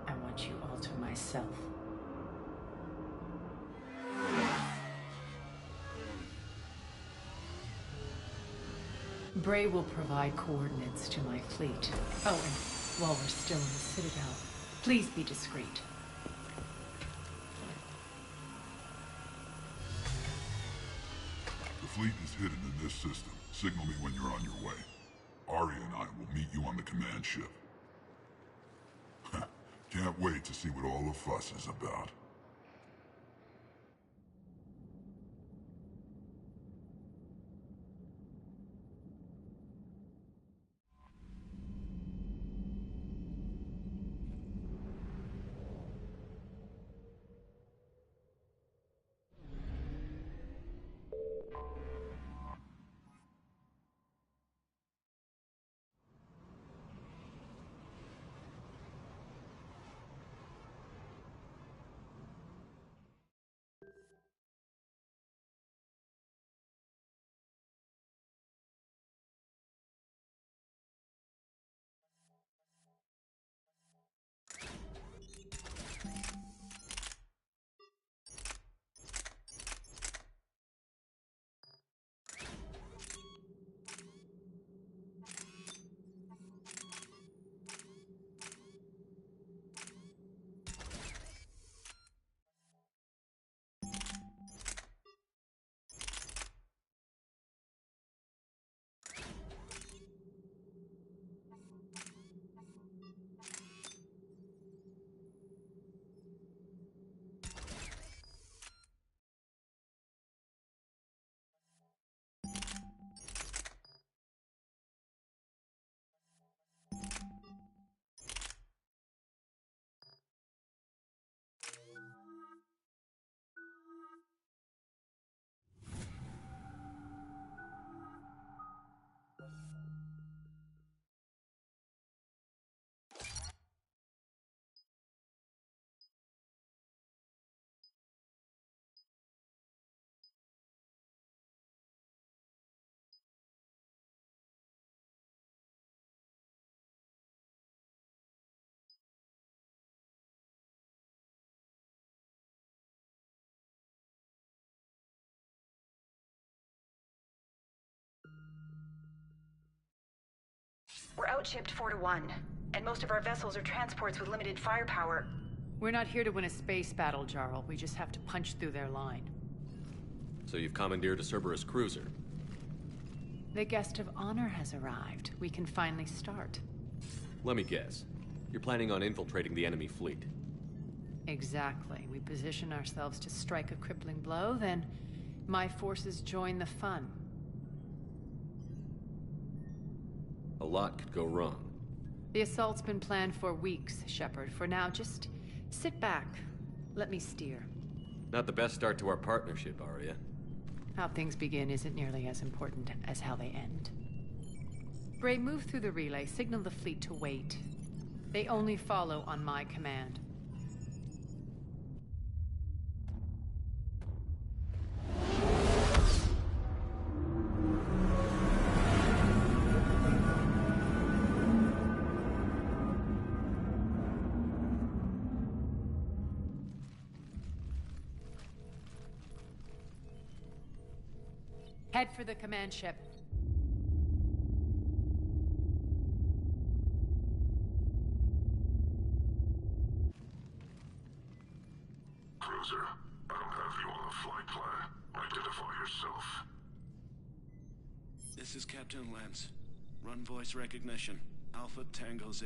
I want you all to myself. Bray will provide coordinates to my fleet. Oh, and while we're still in the Citadel, please be discreet. The fleet is hidden in this system. Signal me when you're on your way. Aria and I will meet you on the command ship. Can't wait to see what all the fuss is about. We're outshipped 4-1, and most of our vessels are transports with limited firepower. We're not here to win a space battle, Jarl. We just have to punch through their line. So you've commandeered a Cerberus cruiser? The guest of honor has arrived. We can finally start. Let me guess. You're planning on infiltrating the enemy fleet? Exactly. We position ourselves to strike a crippling blow, then my forces join the fun. A lot could go wrong. The assault's been planned for weeks, Shepard. For now, just sit back. Let me steer. Not the best start to our partnership, Aria. How things begin isn't nearly as important as how they end. Bray, move through the relay. Signal the fleet to wait. They only follow on my command. Head for the command ship. Cruiser, I don't have you on the flight plan. Identify yourself. This is Captain Lance. Run voice recognition. Alpha Tango Z.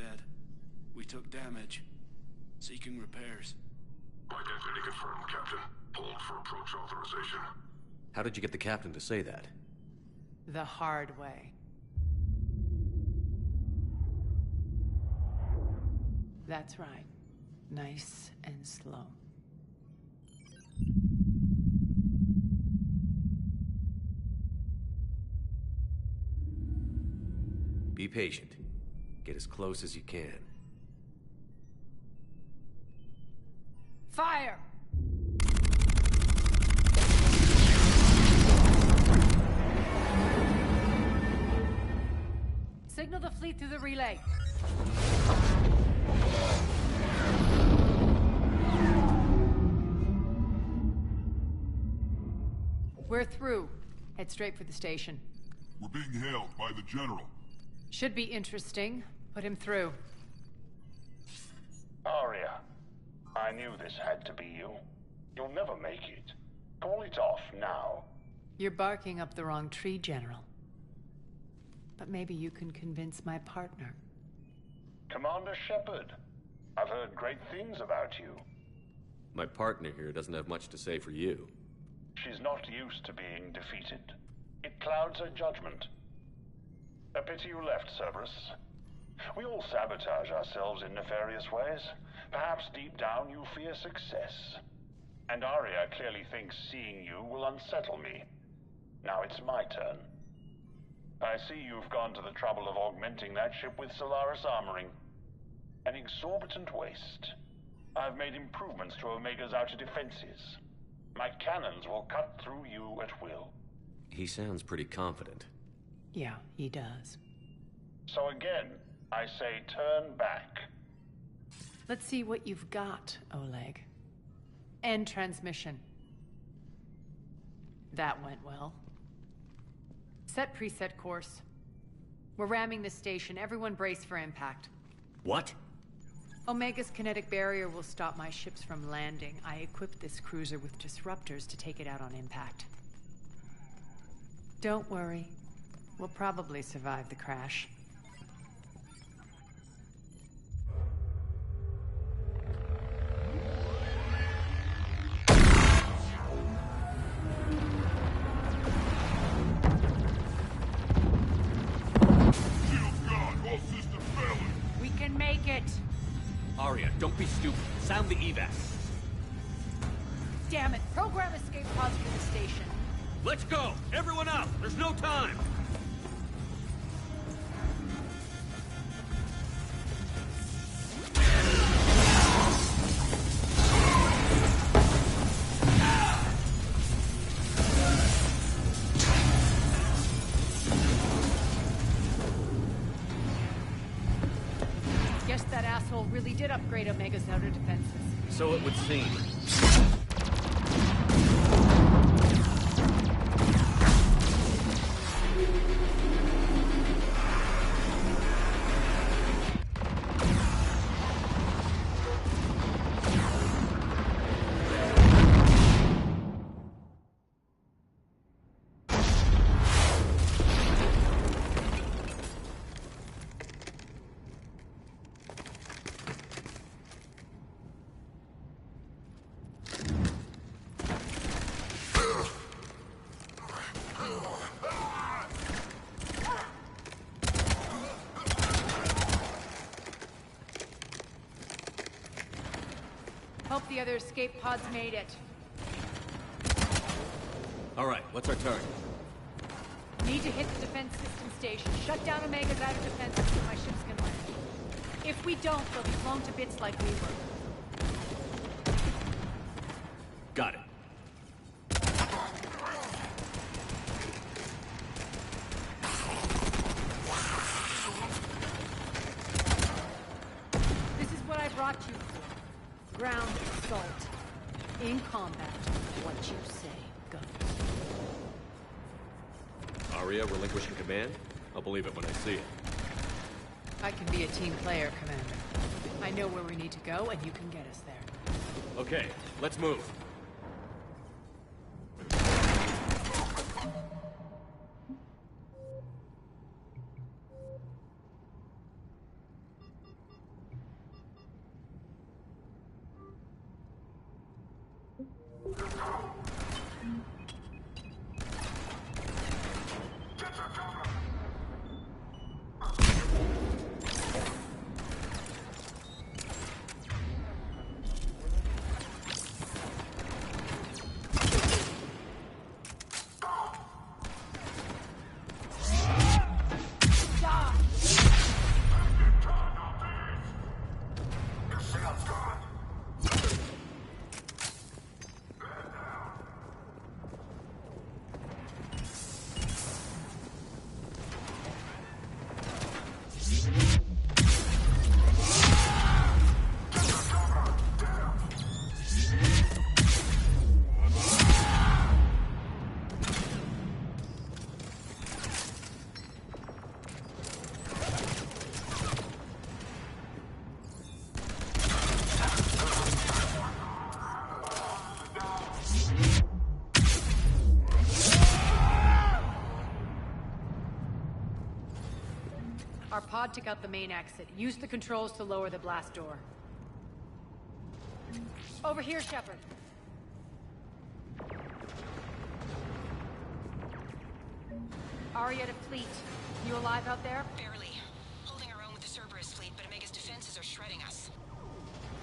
We took damage. Seeking repairs. Identity confirmed, Captain. Hold for approach authorization. How did you get the captain to say that? The hard way. That's right. Nice and slow. Be patient. Get as close as you can. Fire! Signal the fleet through the relay. We're through. Head straight for the station. We're being hailed by the General. Should be interesting. Put him through. Aria, I knew this had to be you. You'll never make it. Call it off now. You're barking up the wrong tree, General. But maybe you can convince my partner. Commander Shepard, I've heard great things about you. My partner here doesn't have much to say for you. She's not used to being defeated. It clouds her judgment. A pity you left, Cerberus. We all sabotage ourselves in nefarious ways. Perhaps deep down you fear success. And Aria clearly thinks seeing you will unsettle me. Now it's my turn. I see you've gone to the trouble of augmenting that ship with Solaris armoring. An exorbitant waste. I've made improvements to Omega's outer defenses. My cannons will cut through you at will. He sounds pretty confident. Yeah, he does. So again, I say turn back. Let's see what you've got, Oleg. End transmission. That went well. Set preset course. We're ramming the station. Everyone brace for impact. What? Omega's kinetic barrier will stop my ships from landing. I equipped this cruiser with disruptors to take it out on impact. Don't worry. We'll probably survive the crash. We can make it! Aria, don't be stupid. Sound the evac. Damn it! Program escape pods for the station. Let's go! Everyone up! There's no time! Guess that asshole really did upgrade Omega's outer defenses. So it would seem. Hope the other escape pods made it. All right, what's our target? Need to hit the defense system station. Shut down Omega's outer defenses so my ships can land. If we don't, they'll be blown to bits like we were. Got it. This is what I brought you for. Ground assault. In combat, what you say goes. Aria relinquishing command? I'll believe it when I see it. I can be a team player, Commander. I know where we need to go, and you can get us there. Okay, let's move. Our pod took out the main exit. Use the controls to lower the blast door. Over here, Shepard. Aria to fleet. You alive out there? Barely. Holding our own with the Cerberus fleet, but Omega's defenses are shredding us.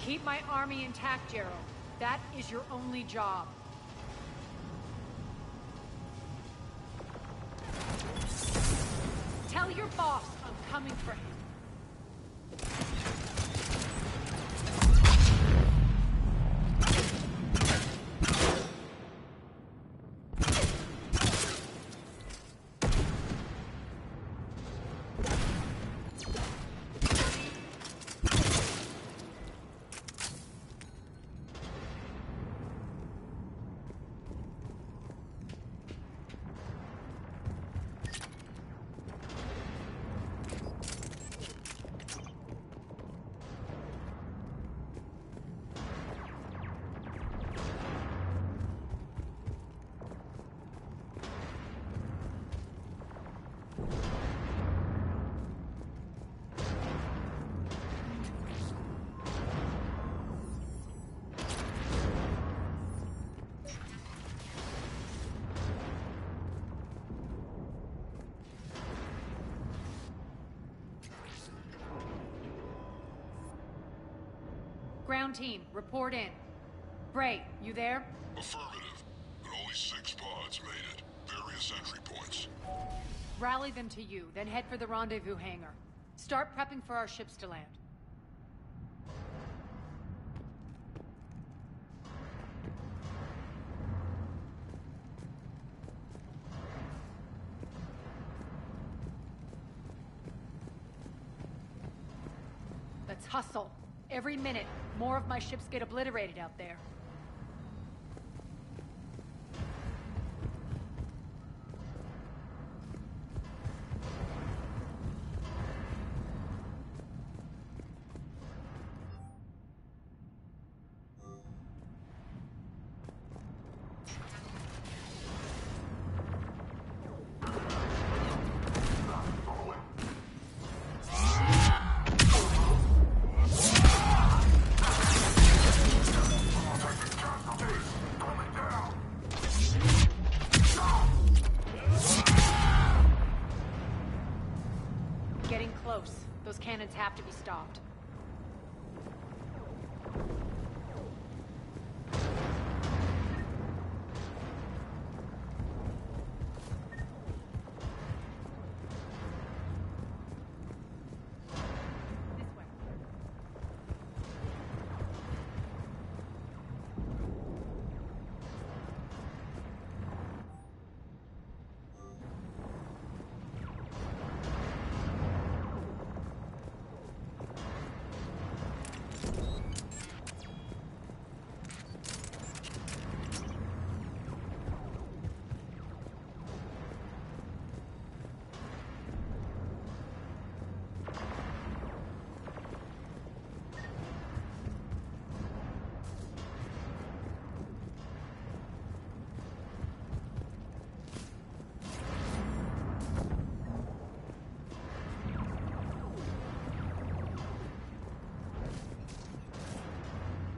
Keep my army intact, Gerald. That is your only job. Tell your boss I'm coming for him. Ground team, report in. Bray, you there? Affirmative, but only 6 pods made it. Various entry points. Rally them to you, then head for the rendezvous hangar. Start prepping for our ships to land. Let's hustle. Every minute, more of my ships get obliterated out there. Getting close. Those cannons have to be stopped.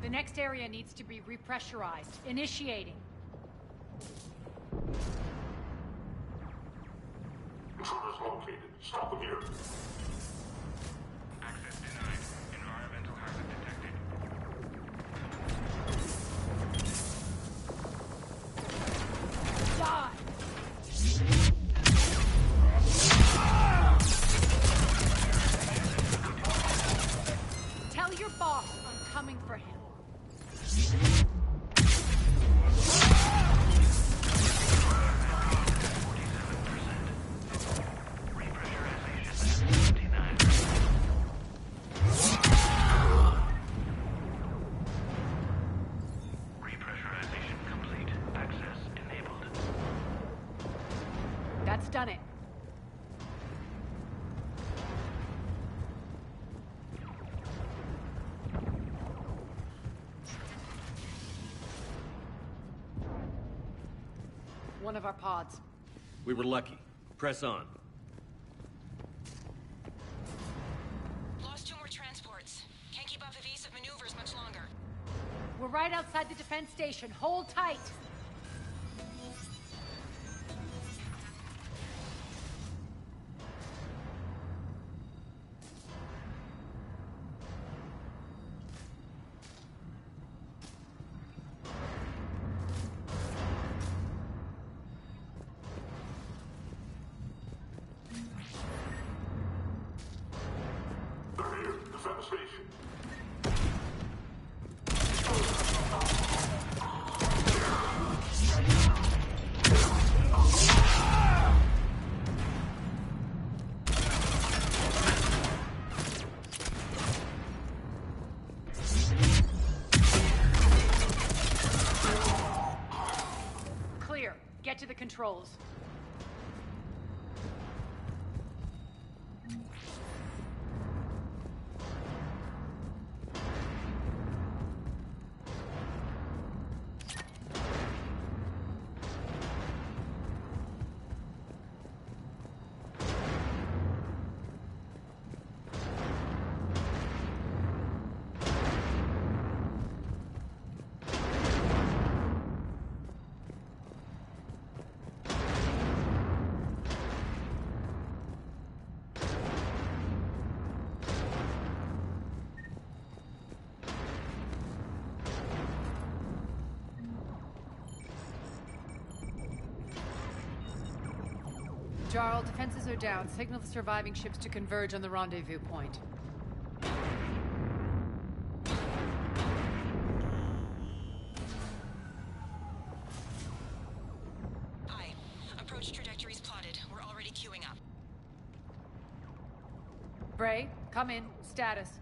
The next area needs to be repressurized. Initiating. Intruders located. Stop them here. Access denied. Environmental hazard detected. Die! Tell your boss I'm coming for him. Repressurization complete. Access enabled. That's done it. One of our pods. We were lucky. Press on. Lost 2 more transports. Can't keep up evasive maneuvers much longer. We're right outside the defense station. Hold tight. They're here. Defend the station. Clear. Get to the controls. Jarl, defenses are down. Signal the surviving ships to converge on the rendezvous point. Aye. Approach trajectories plotted. We're already queuing up. Bray, come in. Status.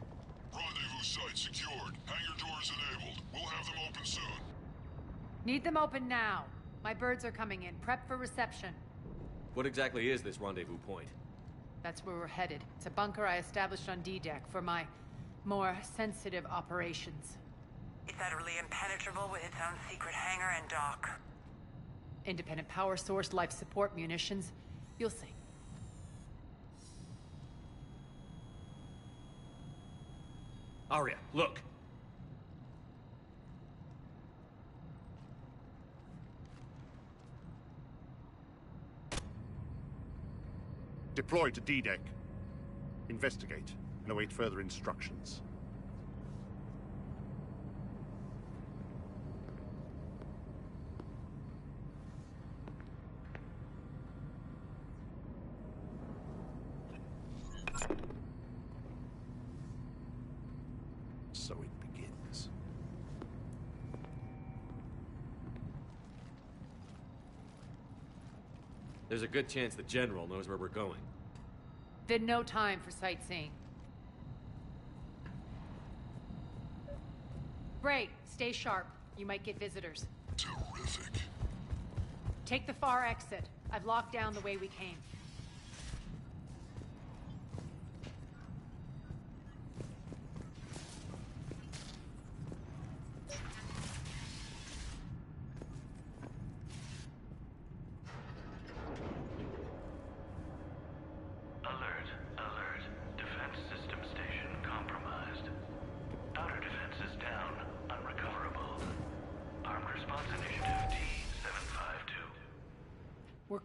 Rendezvous site secured. Hangar doors enabled. We'll have them open soon. Need them open now. My birds are coming in. Prep for reception. What exactly is this rendezvous point? That's where we're headed. It's a bunker I established on D-Deck for my more sensitive operations. Is that really impenetrable with its own secret hangar and dock? Independent power source, life support, munitions. You'll see. Arya, look! Deploy to D-Deck. Investigate and await further instructions. So it begins. There's a good chance the General knows where we're going. Then no time for sightseeing. Bray, stay sharp. You might get visitors. Terrific. Take the far exit. I've locked down the way we came. Defense system station compromised. Outer defenses down.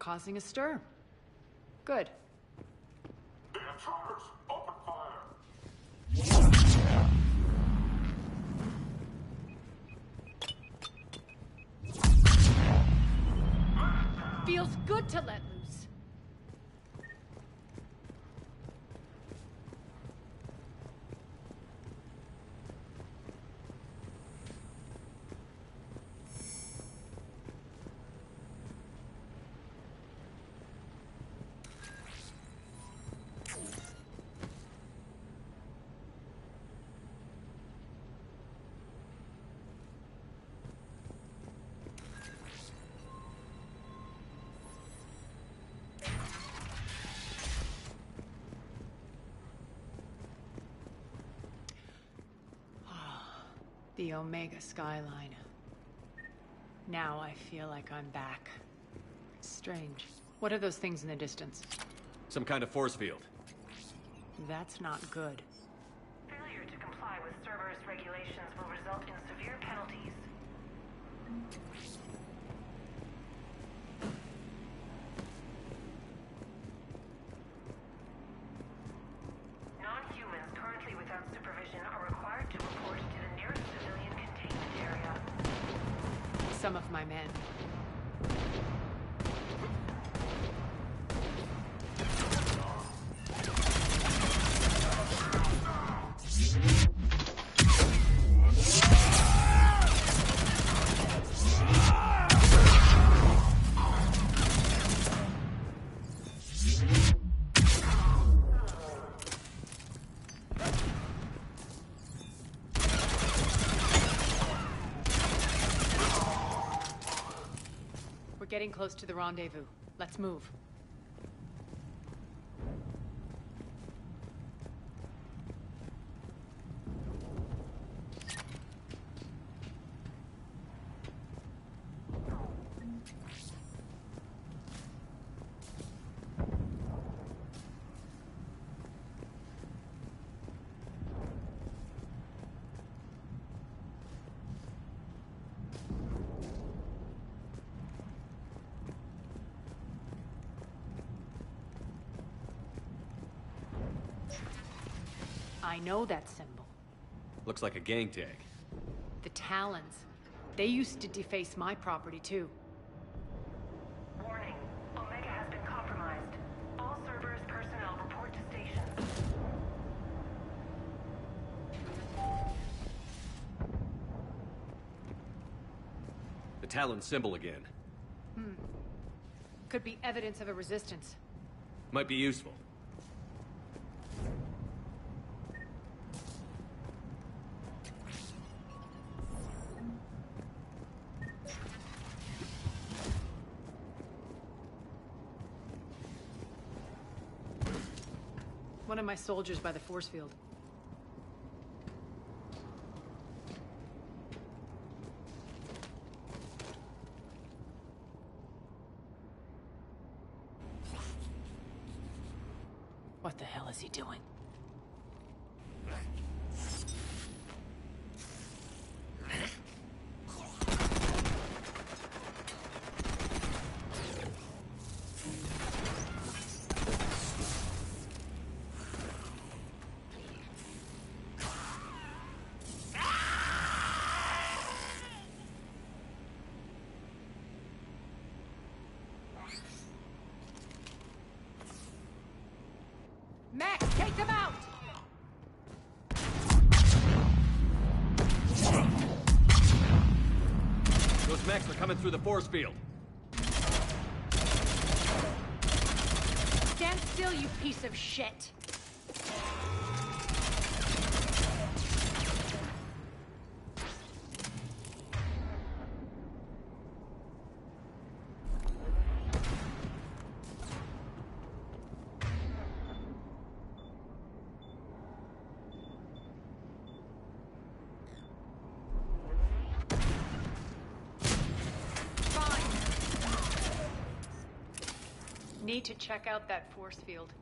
causing a stir. Good. The intruders! Open fire! Feels good to let loose. The Omega skyline. Now I feel like I'm back. Strange. What are those things in the distance? Some kind of force field. That's not good. Failure to comply with Cerberus regulations will result in severe penalties. Non-humans currently without supervision are required to report to the nearest civilian containment area. Some of my men. We're getting close to the rendezvous. Let's move. I know that symbol. Looks like a gang tag. The Talons. They used to deface my property, too. Warning. Omega has been compromised. All Cerberus personnel report to stations. The Talon symbol again. Could be evidence of a resistance. Might be useful. One of my soldiers by the force field. What the hell is he doing? Max, take them out! Those mechs are coming through the force field. Stand still, you piece of shit! Need to check out that force field.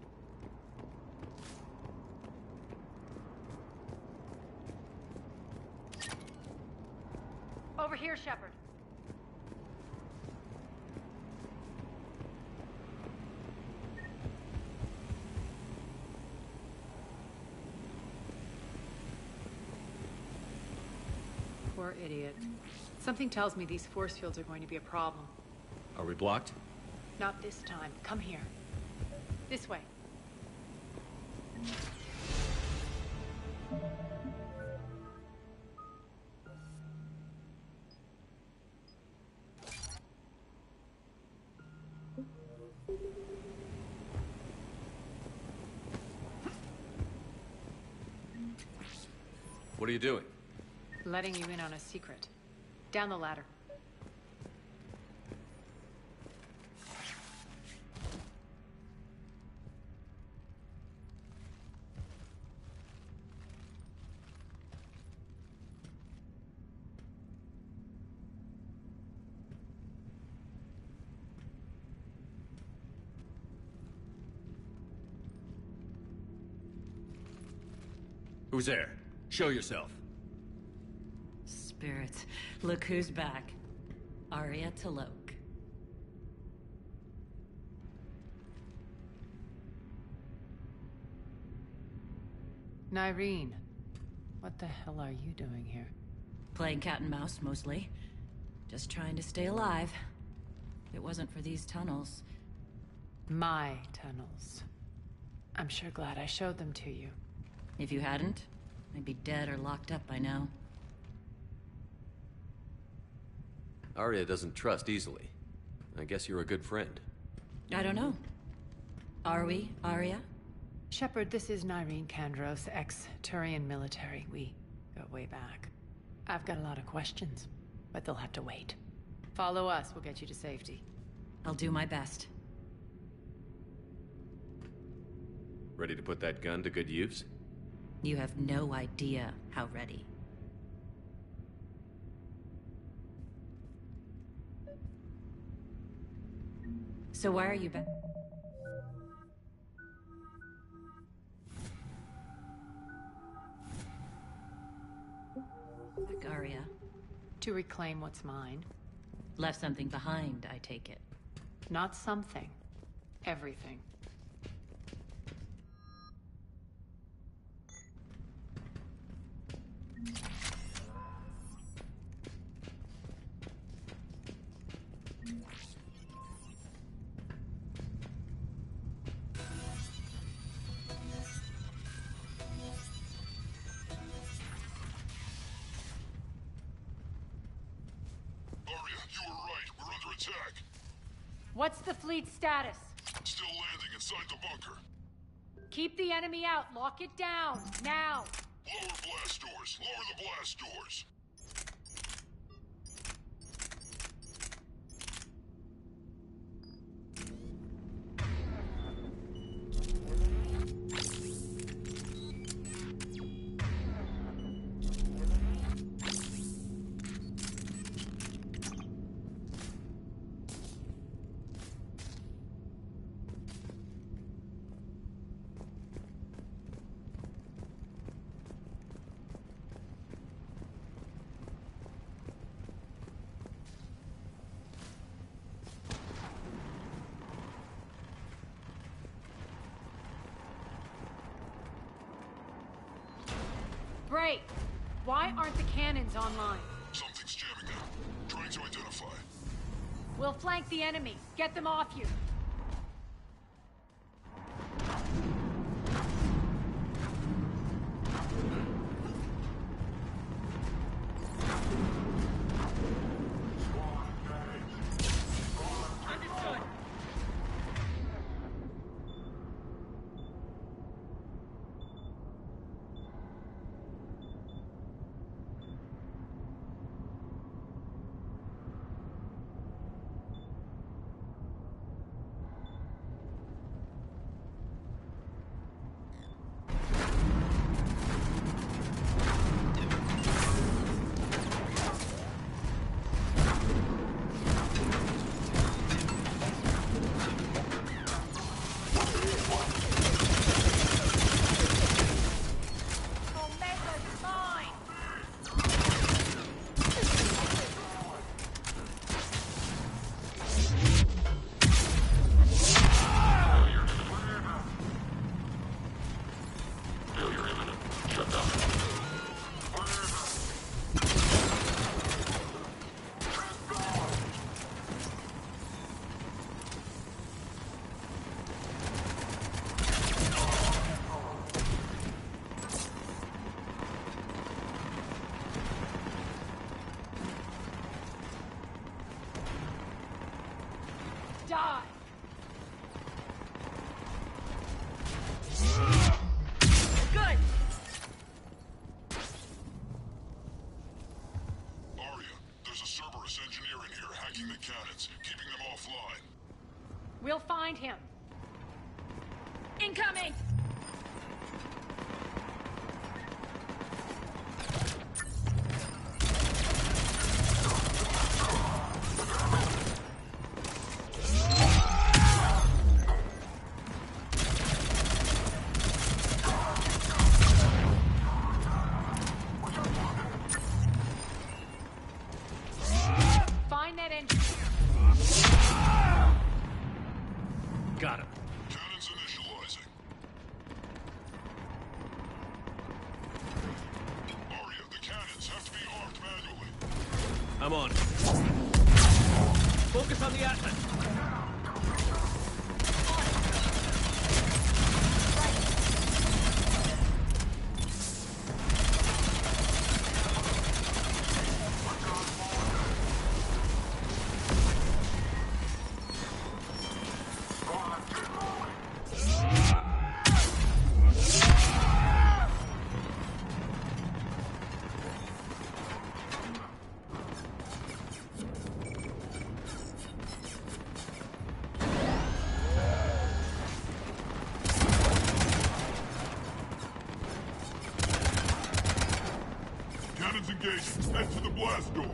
Over here, Shepard. Poor idiot. Something tells me these force fields are going to be a problem. Are we blocked? Not this time. Come here. This way. What are you doing? Letting you in on a secret. Down the ladder. Who's there? Show yourself. Spirits, look who's back. Arya T'Loak. Nyreen, what the hell are you doing here? Playing cat and mouse, mostly. Just trying to stay alive. If it wasn't for these tunnels... My tunnels. I'm sure glad I showed them to you. If you hadn't, I'd be dead or locked up by now. Arya doesn't trust easily. I guess you're a good friend. I don't know. Are we, Arya? Shepard, this is Nyreen Kandros, ex-Turian military. We go way back. I've got a lot of questions, but they'll have to wait. Follow us, we'll get you to safety. I'll do my best. Ready to put that gun to good use? You have no idea how ready. So why are you back? Arya. To reclaim what's mine. Left something behind, I take it. Not something. Everything. What's the fleet status? Still landing inside the bunker. Keep the enemy out. Lock it down. Now. Lower blast doors. Lower the blast doors. Great. Why aren't the cannons online? Something's jamming them. Trying to identify. We'll flank the enemy. Get them off you. God! Good! Arya, there's a Cerberus engineer in here hacking the cannons, keeping them offline. We'll find him. Incoming! Find that engineer. Got him. Cannons initializing. Arya, the cannons have to be armed manually. I'm on it. Focus on the Atlas. Cannons engaged. Head to the blast door.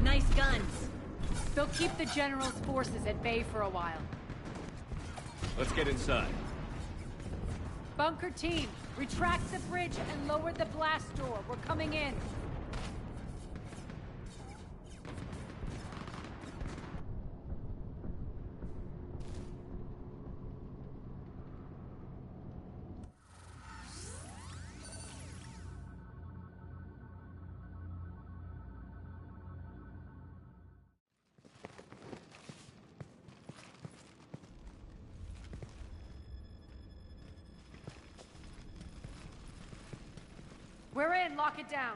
Nice guns. They'll keep the General's forces at bay for a while. Let's get inside. Bunker team, retract the bridge and lower the blast door. We're coming in. We're in. Lock it down.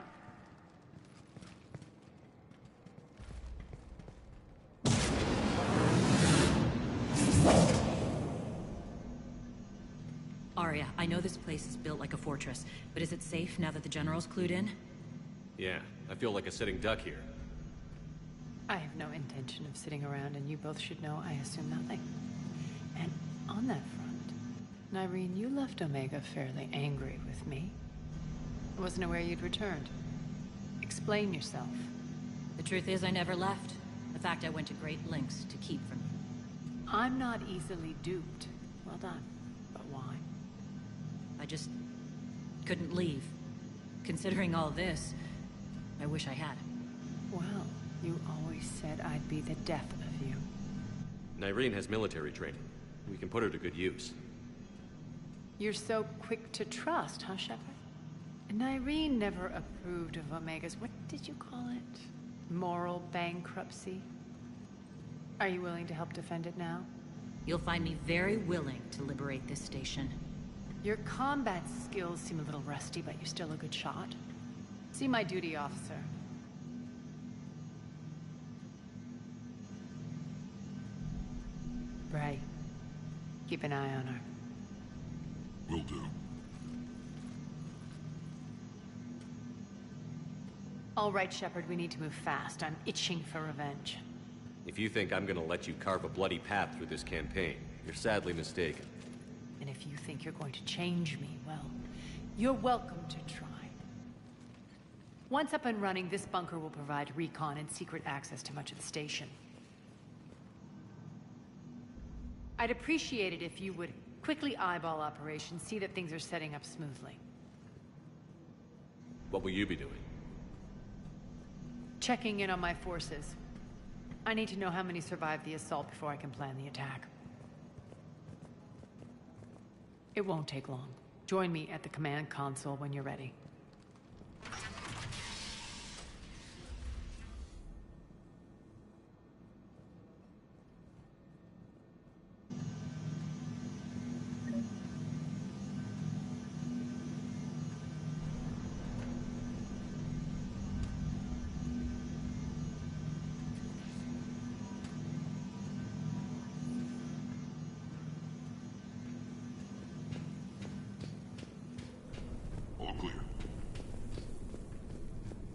Arya, I know this place is built like a fortress, but is it safe now that the General's clued in? Yeah, I feel like a sitting duck here. I have no intention of sitting around, and you both should know I assume nothing. And on that front, Nyreen, you left Omega fairly angry with me. I wasn't aware you'd returned. Explain yourself. The truth is, I never left. In fact, I went to great lengths to keep from you. I'm not easily duped. Well done. But why? I just couldn't leave. Considering all this, I wish I had. Well, you always said I'd be the death of you. Nyreen has military training. We can put her to good use. You're so quick to trust, huh, Shepard? Nyreen never approved of Omega's, what did you call it? Moral bankruptcy? Are you willing to help defend it now? You'll find me very willing to liberate this station. Your combat skills seem a little rusty, but you're still a good shot. See my duty officer. Bray, keep an eye on her. Will do. All right, Shepard, we need to move fast. I'm itching for revenge. If you think I'm gonna let you carve a bloody path through this campaign, you're sadly mistaken. And if you think you're going to change me, well, you're welcome to try. Once up and running, this bunker will provide recon and secret access to much of the station. I'd appreciate it if you would quickly eyeball operations, see that things are setting up smoothly. What will you be doing? Checking in on my forces. I need to know how many survived the assault before I can plan the attack. It won't take long. Join me at the command console when you're ready. All clear.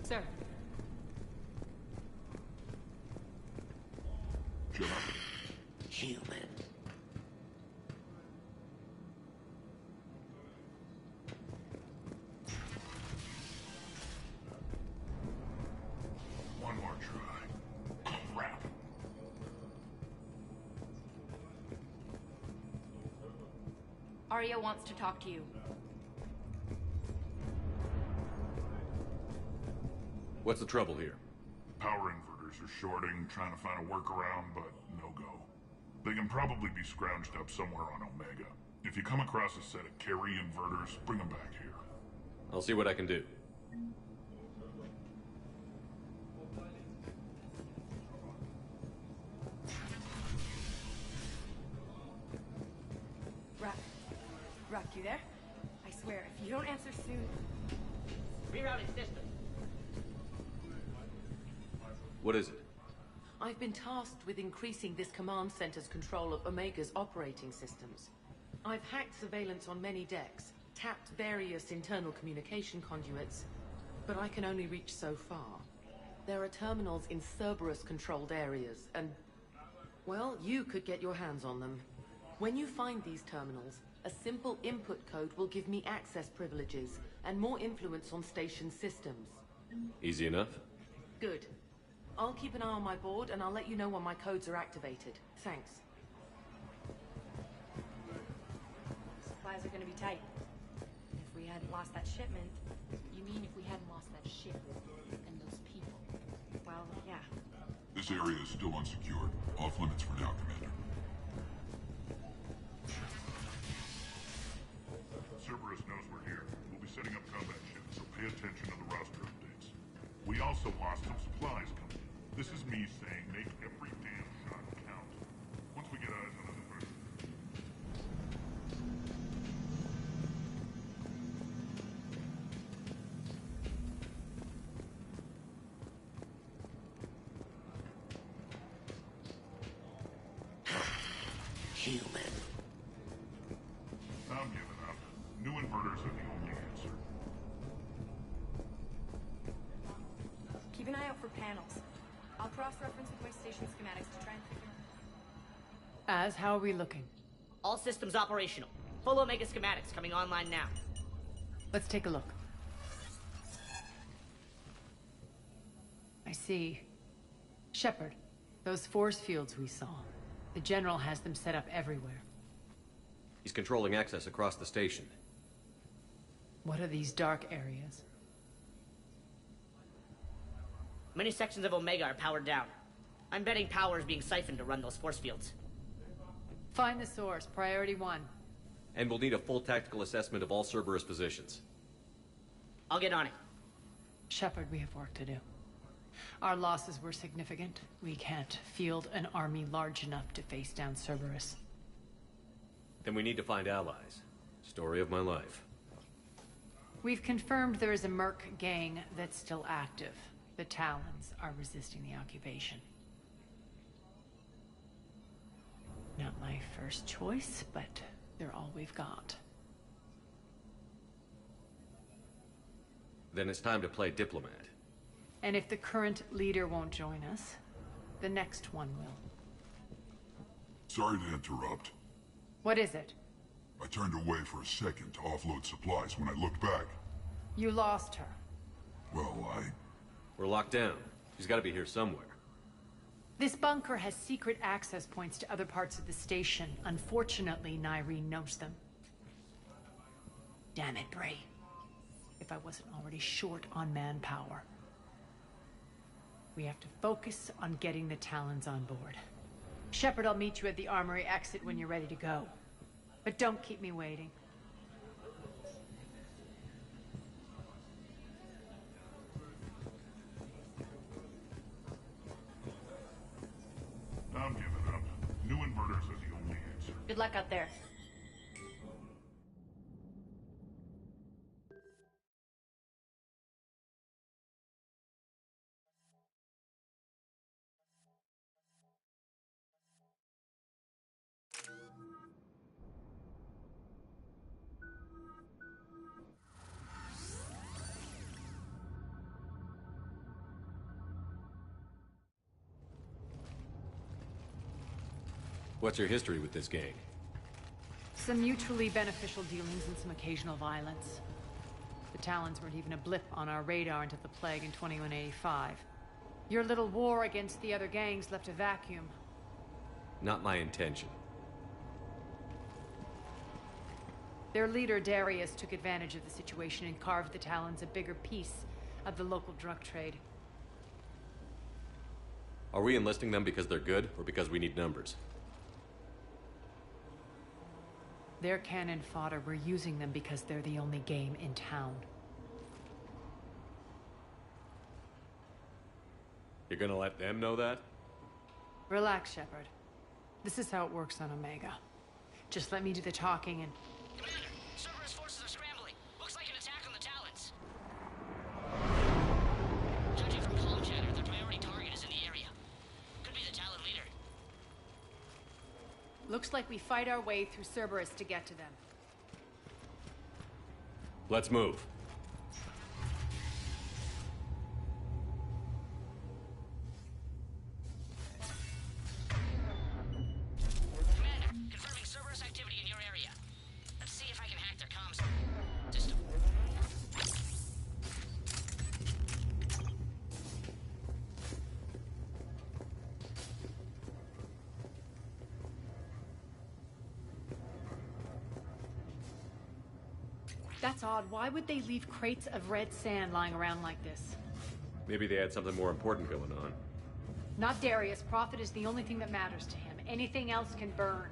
Sir. Shut up. Human. One more try. Crap. Arya wants to talk to you. What's the trouble here? Power inverters are shorting, trying to find a workaround, but no go. They can probably be scrounged up somewhere on Omega. If you come across a set of carry inverters, bring them back here. I'll see what I can do. Rock, you there? I swear, if you don't answer soon... Rerouting system. What is it? I've been tasked with increasing this command center's control of Omega's operating systems. I've hacked surveillance on many decks, tapped various internal communication conduits, but I can only reach so far. There are terminals in Cerberus-controlled areas, and... well, you could get your hands on them. When you find these terminals, a simple input code will give me access privileges and more influence on station systems. Easy enough? Good. I'll keep an eye on my board, and I'll let you know when my codes are activated. Thanks. Supplies are gonna be tight. If we hadn't lost that shipment... You mean if we hadn't lost that ship and those people? Well, yeah. This area is still unsecured. Off limits for now, Commander. Cerberus knows we're here. We'll be setting up combat ships, so pay attention to the roster updates. We also lost some supplies coming in. This is me saying make every damn shot count. Once we get eyes on other person. Human. I'm giving up. New inverters are the only answer. Keep an eye out for panels. I'll cross-reference with my station schematics to try and figure out... How are we looking? All systems operational. Full Omega schematics coming online now. Let's take a look. I see. Shepard, those force fields we saw. The General has them set up everywhere. He's controlling access across the station. What are these dark areas? Many sections of Omega are powered down. I'm betting power is being siphoned to run those force fields. Find the source, priority 1. And we'll need a full tactical assessment of all Cerberus positions. I'll get on it. Shepard, we have work to do. Our losses were significant. We can't field an army large enough to face down Cerberus. Then we need to find allies. Story of my life. We've confirmed there is a Merc gang that's still active. The Talons are resisting the occupation. Not my first choice, but they're all we've got. Then it's time to play diplomat. And if the current leader won't join us, the next one will. Sorry to interrupt. What is it? I turned away for a second to offload supplies. When I looked back, You lost her. Well, why? We're locked down. She's gotta be here somewhere. This bunker has secret access points to other parts of the station. Unfortunately, Nyreen knows them. Damn it, Bray. If I wasn't already short on manpower. We have to focus on getting the Talons on board. Shepard, I'll meet you at the armory exit when you're ready to go. But don't keep me waiting. I'm giving up. New inverters are the only answer. Good luck out there. What's your history with this gang? Some mutually beneficial dealings and some occasional violence. The Talons weren't even a blip on our radar until the plague in 2185. Your little war against the other gangs left a vacuum. Not my intention. Their leader, Darius, took advantage of the situation and carved the Talons a bigger piece of the local drug trade. Are we enlisting them because they're good, or because we need numbers? They're cannon fodder. We're using them because they're the only game in town. You're gonna let them know that? Relax, Shepard. This is how it works on Omega. Just let me do the talking and... Commander, Cerberus forces are scrambling. Looks like an attack on the Talons. Judging from comm chatter, their priority target is in the area. Could be the Talon leader. Looks like we fight our way through Cerberus to get to them. Let's move. Commander, confirming Cerberus activity in your area. Let's see if I can hack their comms system. That's odd. Why would they leave crates of red sand lying around like this? Maybe they had something more important going on. Not Darius. Profit is the only thing that matters to him. Anything else can burn.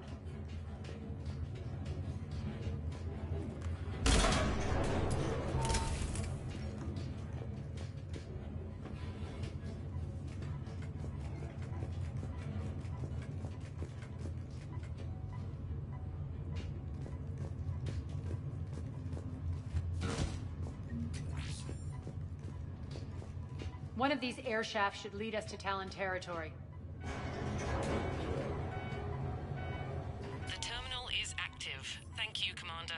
One of these air shafts should lead us to Talon territory. The terminal is active. Thank you, Commander.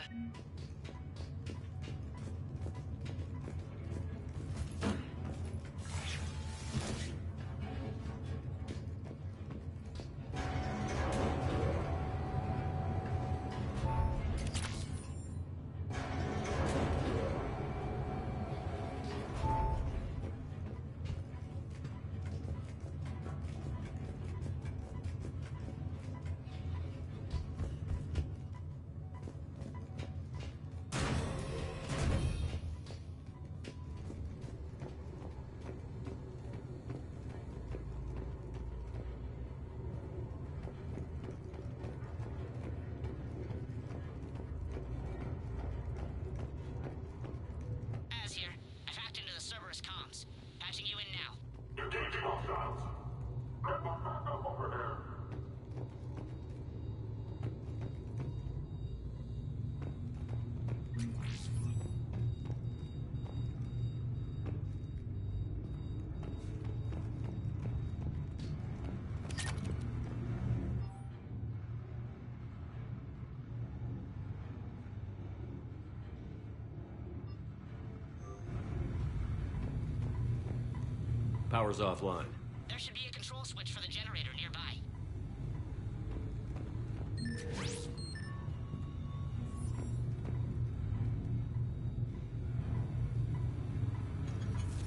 Az here. I've hacked into the Cerberus comms. Patching you in now. Engaging hostiles. Get my backup over here. Power's offline. There should be a control switch for the generator nearby.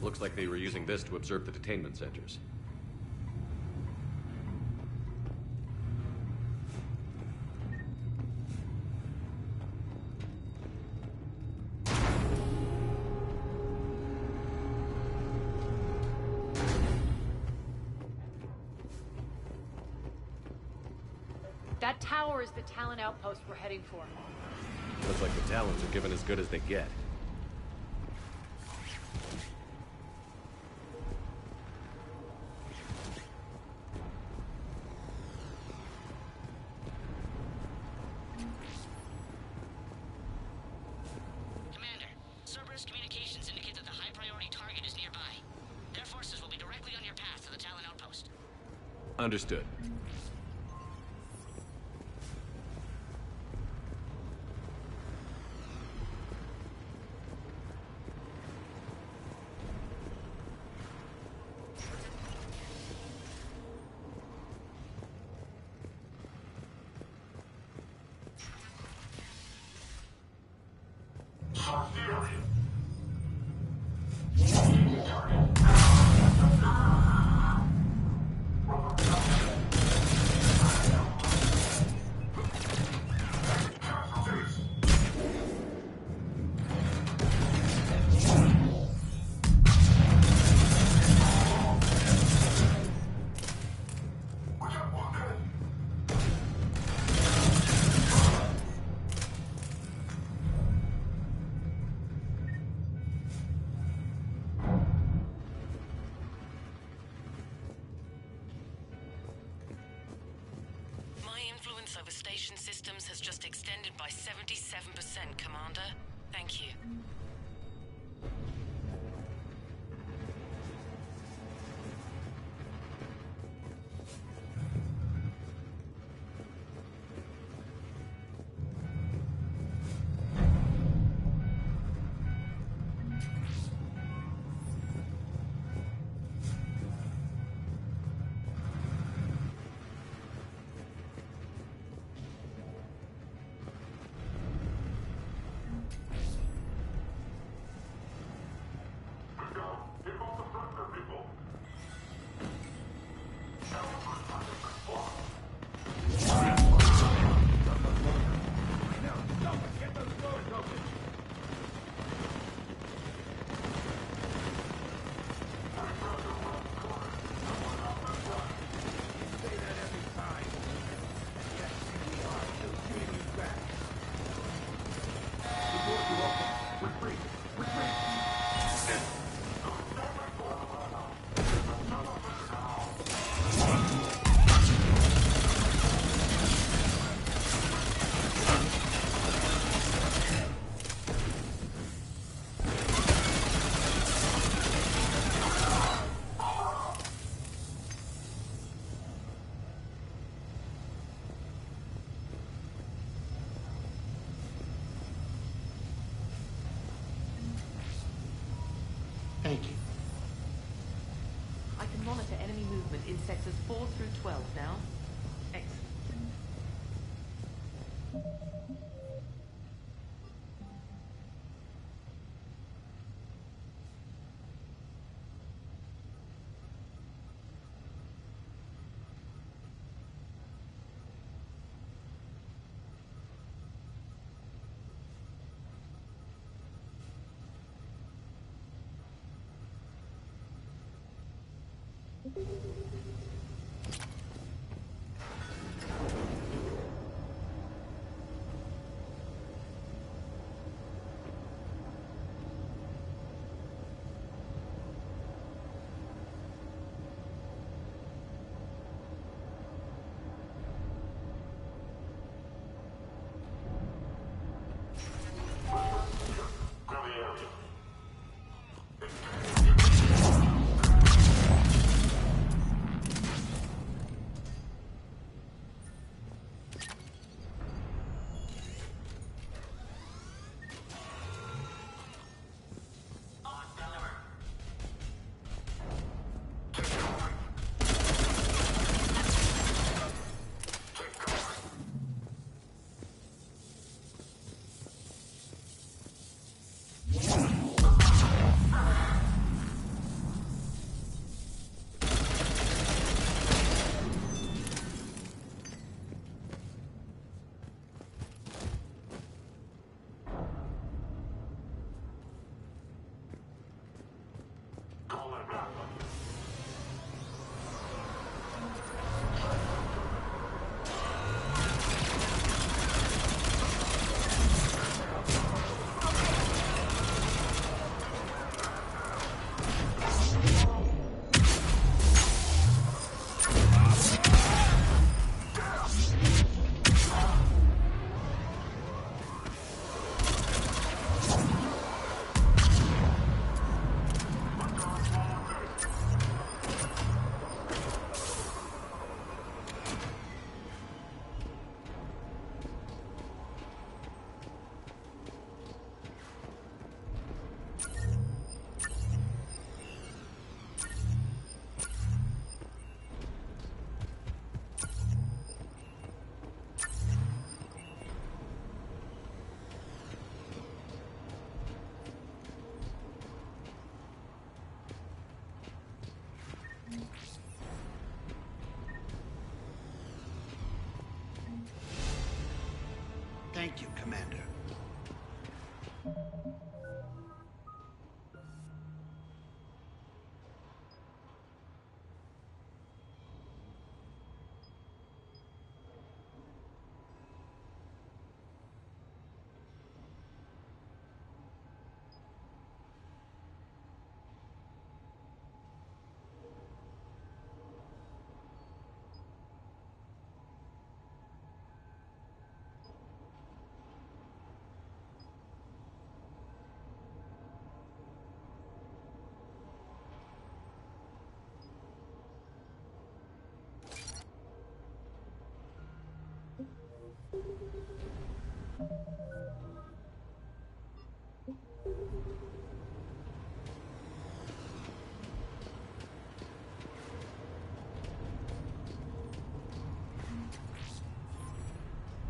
Looks like they were using this to observe the detainment centers. That tower is the Talon outpost we're heading for. Looks like the Talons are given as good as they get. Commander, Cerberus communications indicate that the high-priority target is nearby. Their forces will be directly on your path to the Talon outpost. Understood. Over station systems has just extended by 77%, Commander. Thank you. Thank you. I can monitor enemy movement in sectors 4 through 12 now. Excellent.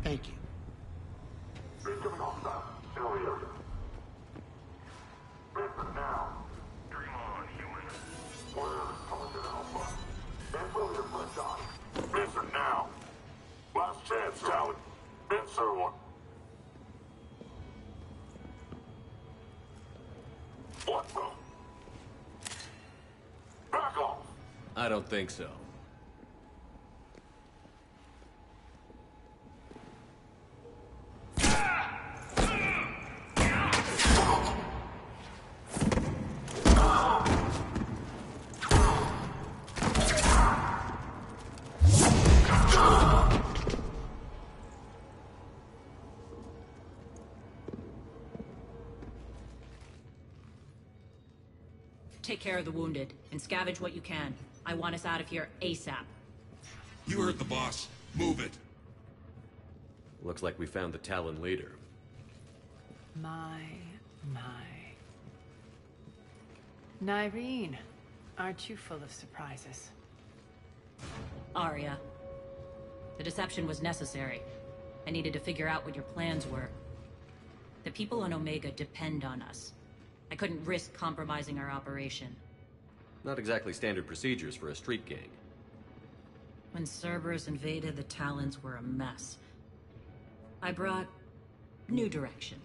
Thank you. Incoming hostile. Area. Benson now. Dream on, human. Where is Target Alpha? Answer your friend die. Benson now. Last chance, Talon. Answer one. What the? Back off! I don't think so. Take care of the wounded, and scavenge what you can. I want us out of here ASAP. You heard the boss. Move it. Looks like we found the Talon leader. My. Nyreen, aren't you full of surprises? Arya. The deception was necessary. I needed to figure out what your plans were. The people on Omega depend on us. I couldn't risk compromising our operation. Not exactly standard procedures for a street gang. When Cerberus invaded, the Talons were a mess. I brought new direction.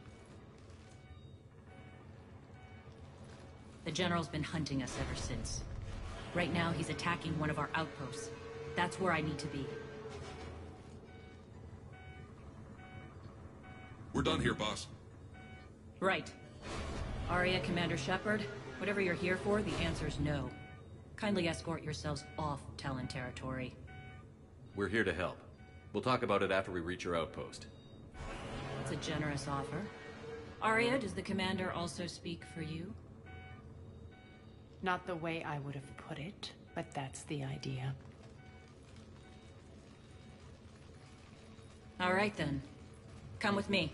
The General's been hunting us ever since. Right now, he's attacking one of our outposts. That's where I need to be. We're done here, boss. Right. Arya, Commander Shepard, whatever you're here for, the answer's no. Kindly escort yourselves off Talon territory. We're here to help. We'll talk about it after we reach your outpost. It's a generous offer. Arya, does the Commander also speak for you? Not the way I would have put it, but that's the idea. All right, then. Come with me.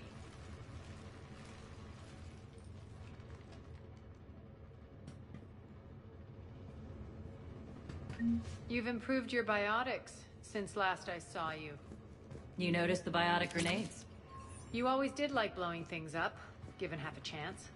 You've improved your biotics since last I saw you. You noticed the biotic grenades? You always did like blowing things up, given half a chance.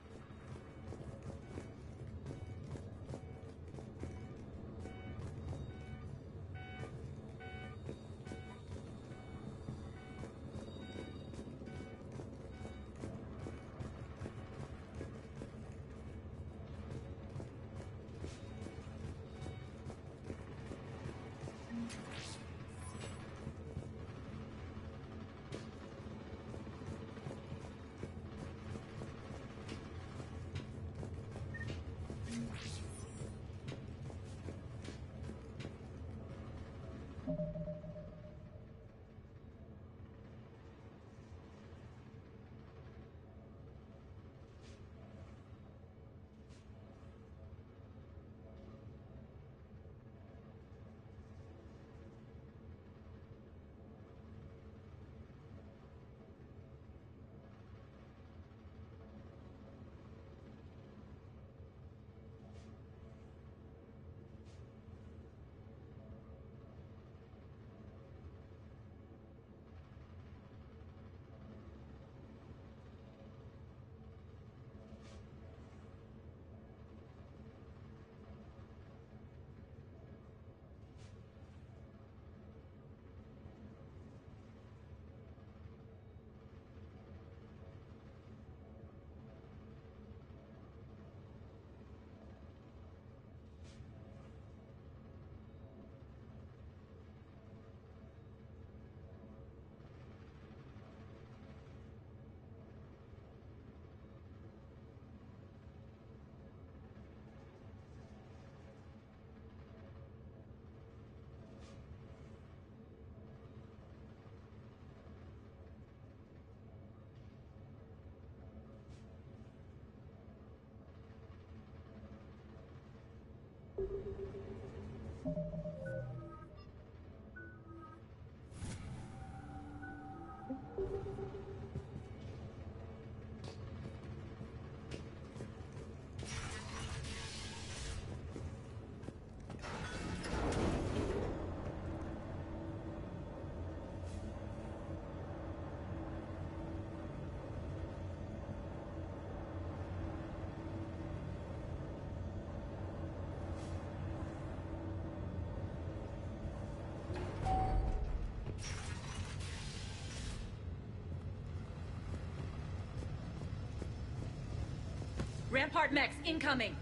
Rampart mechs incoming!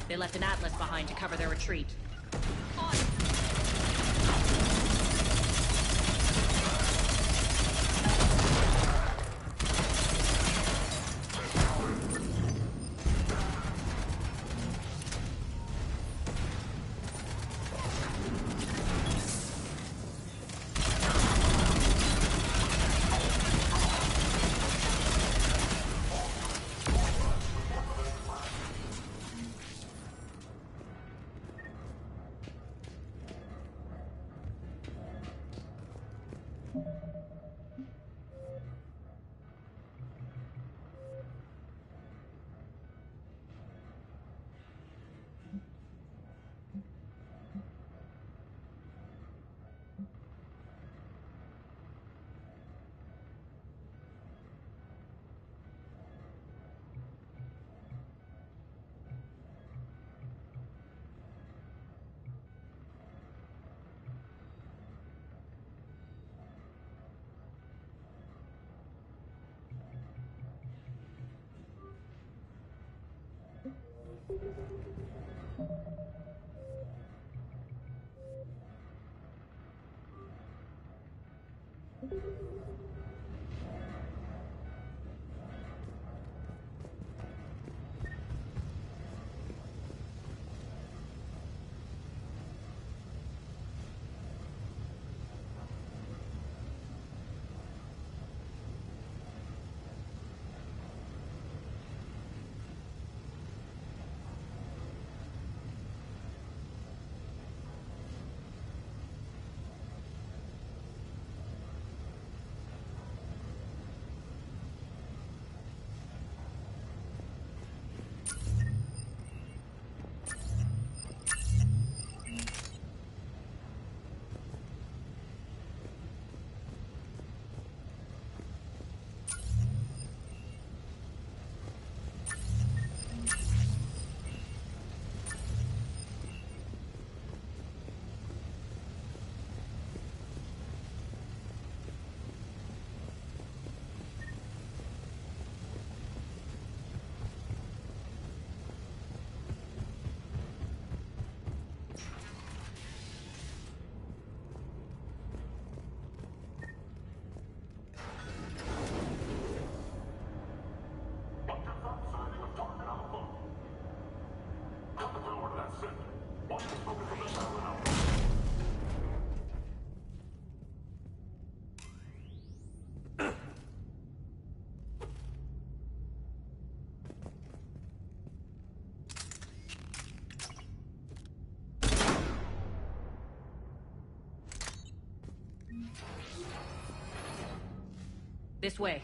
They left an Atlas behind to cover their retreat. This way.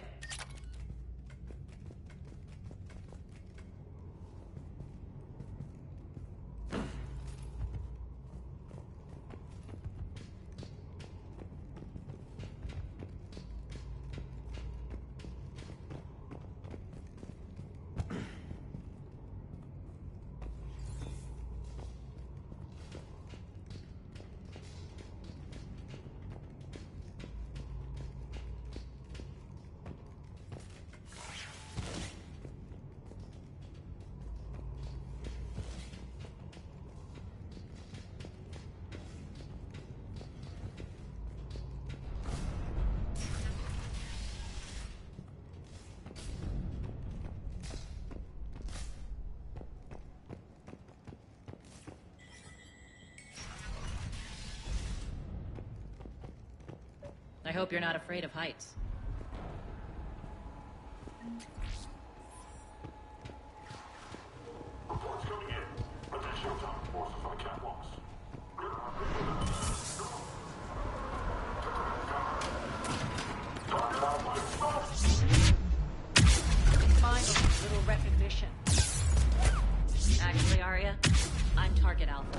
I hope you're not afraid of heights. Reports coming in. Additional time forces on the catwalks. Finally, little recognition. Actually, Arya, I'm Target Alpha.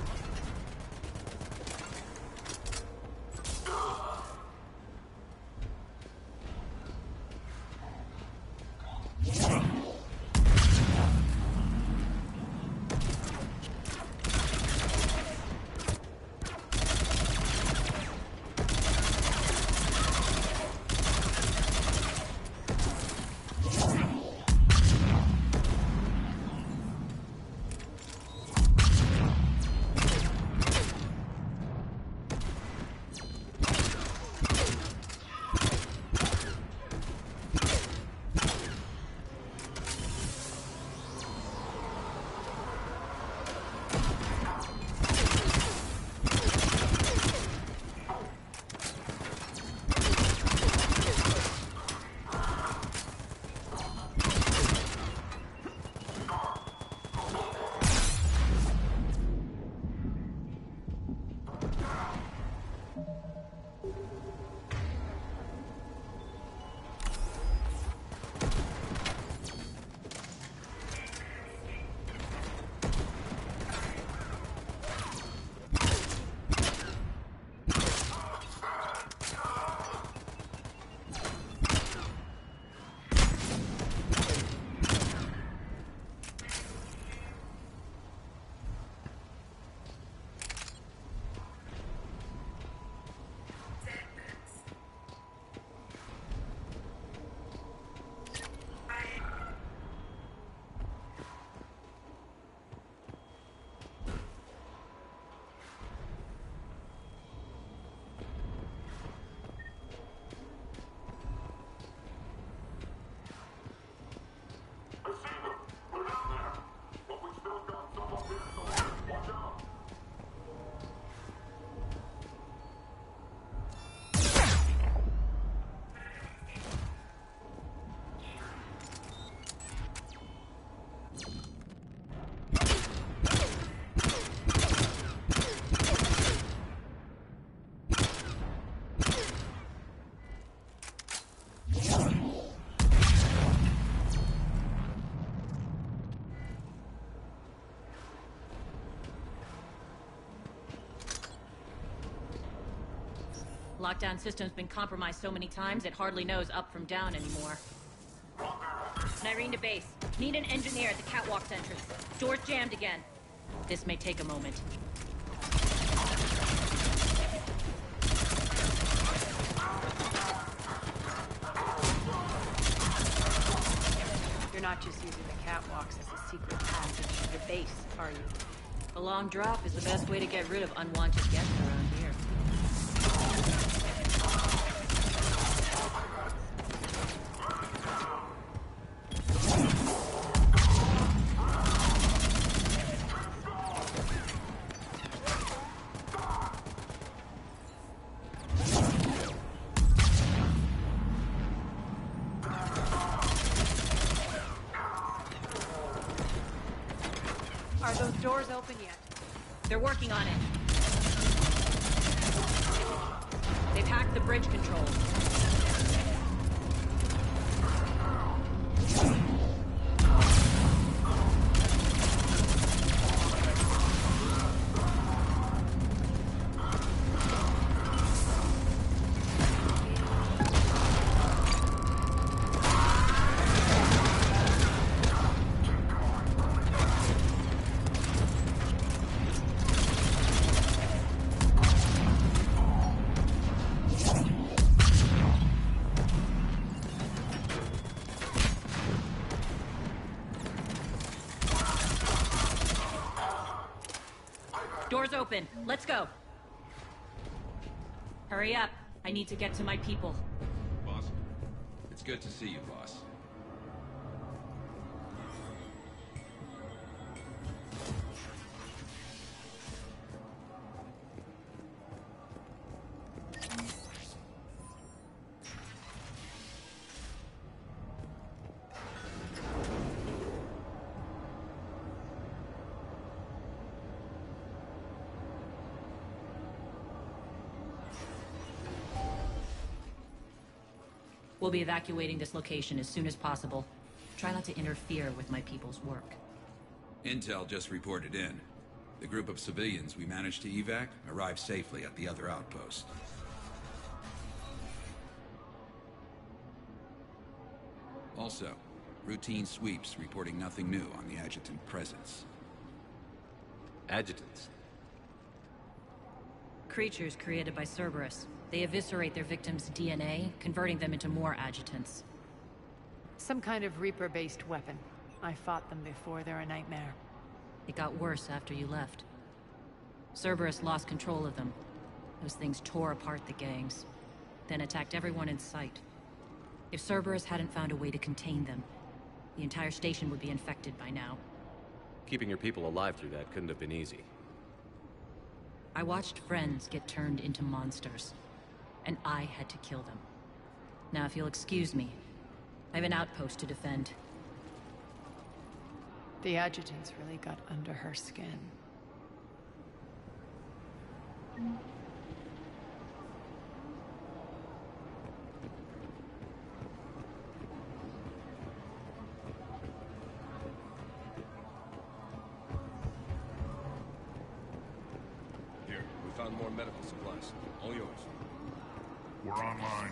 Lockdown system's been compromised so many times it hardly knows up from down anymore. Nyreen to base. Need an engineer at the catwalk's entrance. Door's jammed again. This may take a moment. You're not just using the catwalks as a secret passage to the base, are you? A long drop is the best way to get rid of unwanted guests around here. Are those doors open yet? They're working on it. They've hacked the bridge controls. Door's open. Let's go. Hurry up. I need to get to my people. Boss, it's good to see you, boss. We'll be evacuating this location as soon as possible. Try not to interfere with my people's work. Intel just reported in. The group of civilians we managed to evac arrived safely at the other outpost. Also, routine sweeps reporting nothing new on the adjutant presence. Adjutants? Creatures created by Cerberus. They eviscerate their victims' DNA, converting them into more adjutants. Some kind of Reaper-based weapon. I fought them before, they're a nightmare. It got worse after you left. Cerberus lost control of them. Those things tore apart the gangs, then attacked everyone in sight. If Cerberus hadn't found a way to contain them, the entire station would be infected by now. Keeping your people alive through that couldn't have been easy. I watched friends get turned into monsters, and I had to kill them. Now, if you'll excuse me, I have an outpost to defend. The adjutants really got under her skin. Here, we found more medical supplies. All yours. We're online.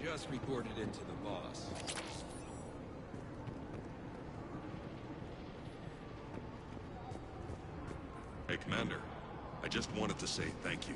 Just reported into the boss. Hey, Commander. I just wanted to say thank you.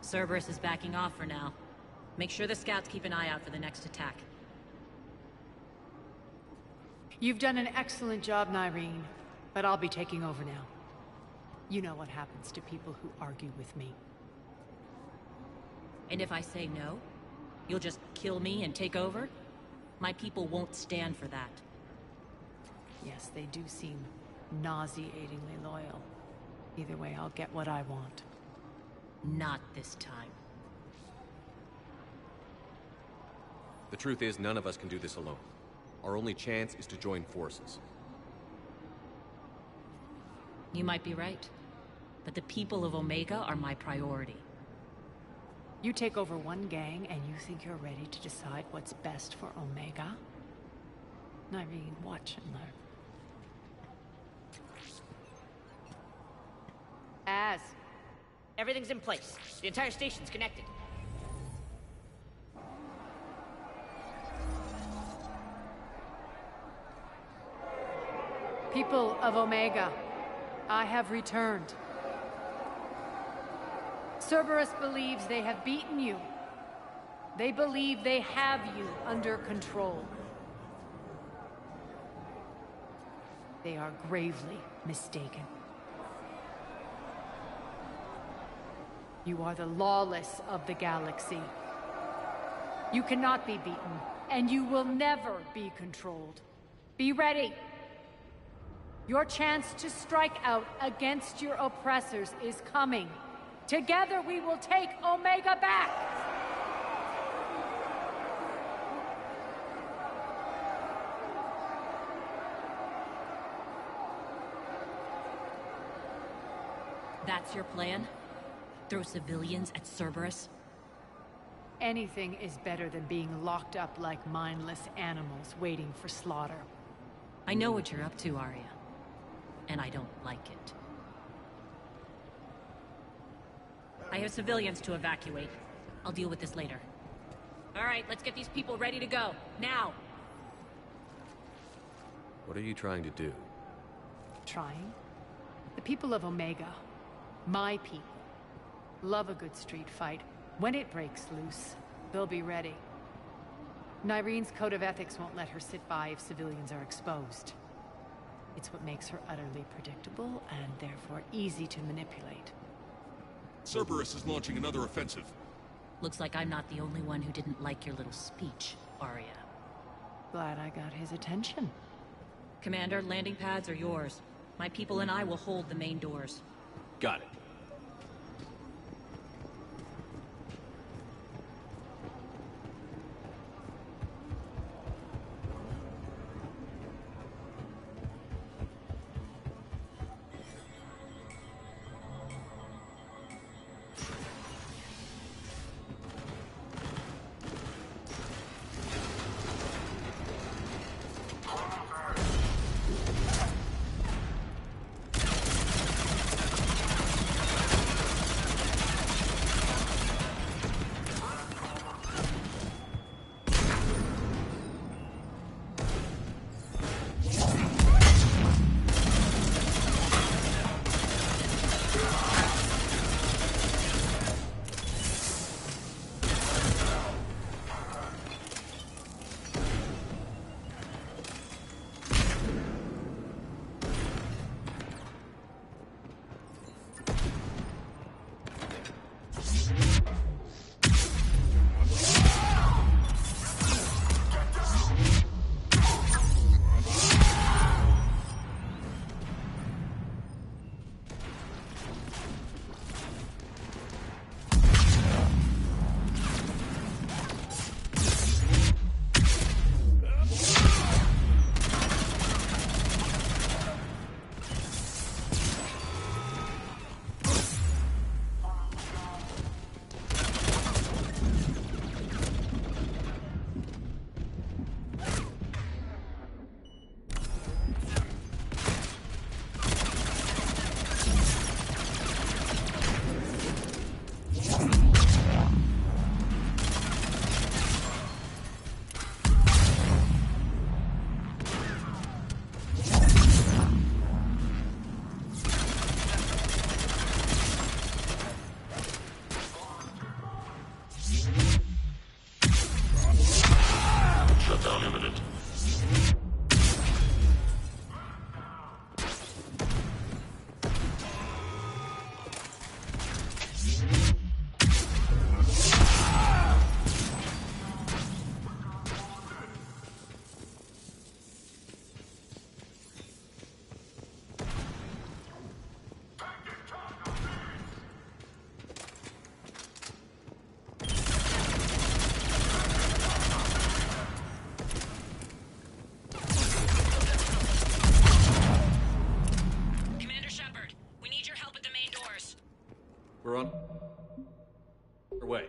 Cerberus is backing off for now. Make sure the scouts keep an eye out for the next attack. You've done an excellent job, Nyreen, but I'll be taking over now. You know what happens to people who argue with me. And if I say no, you'll just kill me and take over? My people won't stand for that. Yes, they do seem nauseatingly loyal. Either way, I'll get what I want. Not this time. The truth is, none of us can do this alone. Our only chance is to join forces. You might be right. But the people of Omega are my priority. You take over one gang and you think you're ready to decide what's best for Omega? Nyreen, watch and learn. Everything's in place. The entire station's connected. People of Omega, I have returned. Cerberus believes they have beaten you. They believe they have you under control. They are gravely mistaken. You are the lawless of the galaxy. You cannot be beaten, and you will never be controlled. Be ready. Your chance to strike out against your oppressors is coming. Together we will take Omega back! That's your plan? Throw civilians at Cerberus? Anything is better than being locked up like mindless animals waiting for slaughter. I know what you're up to, Arya. And I don't like it. I have civilians to evacuate. I'll deal with this later. All right, let's get these people ready to go. Now! What are you trying to do? Trying? The people of Omega, my people, love a good street fight. When it breaks loose, they'll be ready. Nyreen's code of ethics won't let her sit by if civilians are exposed. It's what makes her utterly predictable and therefore easy to manipulate. Cerberus is launching another offensive. Looks like I'm not the only one who didn't like your little speech, Arya. Glad I got his attention. Commander, landing pads are yours. My people and I will hold the main doors. Got it. We're on our way.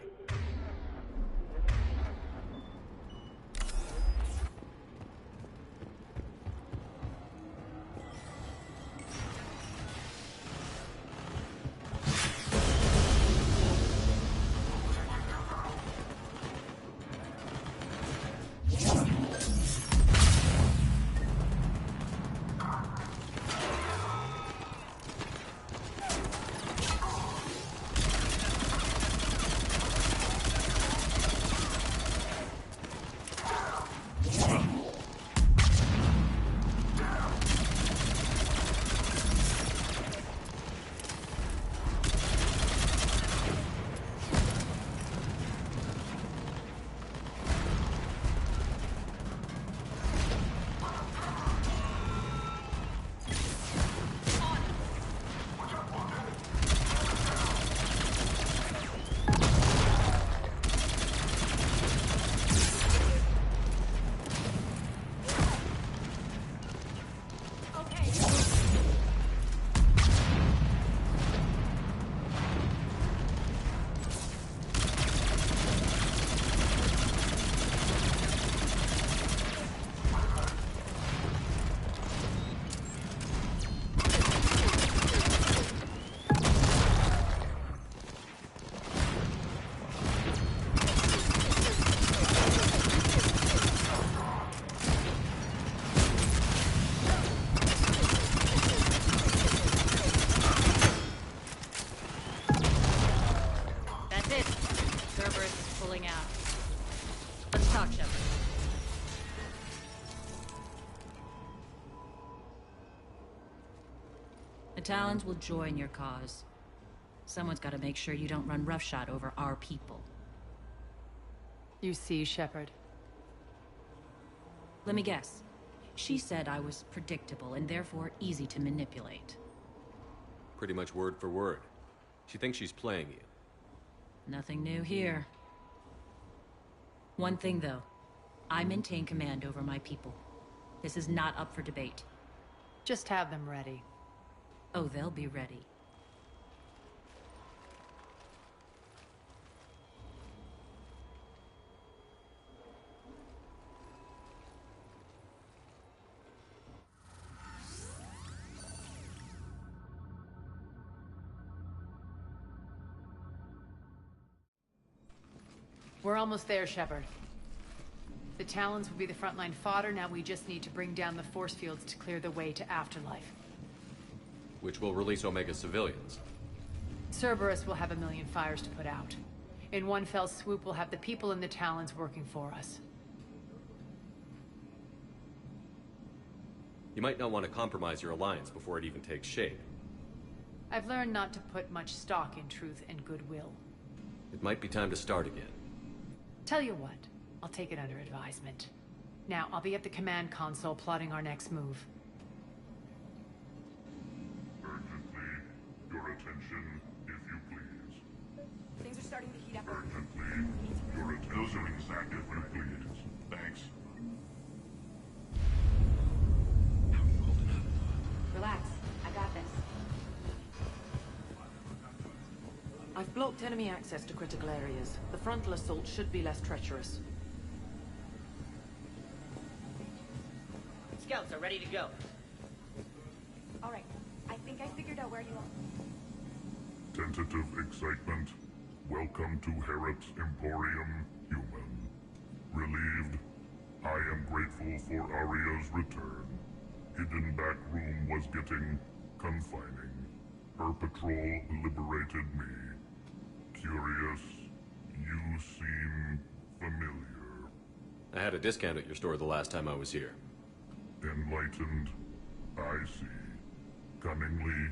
The Talons will join your cause. Someone's got to make sure you don't run roughshod over our people. You see, Shepard? Let me guess. She said I was predictable and therefore easy to manipulate. Pretty much word for word. She thinks she's playing you. Nothing new here. One thing, though. I maintain command over my people. This is not up for debate. Just have them ready. Oh, they'll be ready. We're almost there, Shepard. The Talons will be the frontline fodder. Now we just need to bring down the force fields to clear the way to Afterlife. Which will release Omega civilians. Cerberus will have 1 million fires to put out. In one fell swoop, we'll have the people in the Talons working for us. You might not want to compromise your alliance before it even takes shape. I've learned not to put much stock in truth and goodwill. It might be time to start again. Tell you what, I'll take it under advisement. Now, I'll be at the command console plotting our next move. Your attention, if you please. Things are starting to heat up. Urgently, your attention. Those are exactly what I please. Thanks. Relax. I got this. I've blocked enemy access to critical areas. The frontal assault should be less treacherous. Scouts are ready to go. All right. I think I figured out where you are. Tentative excitement. Welcome to Harrop's Emporium, human. Relieved. I am grateful for Aria's return. Hidden back room was getting confining. Her patrol liberated me. Curious. You seem familiar. I had a discount at your store the last time I was here. Enlightened. I see. Cunningly,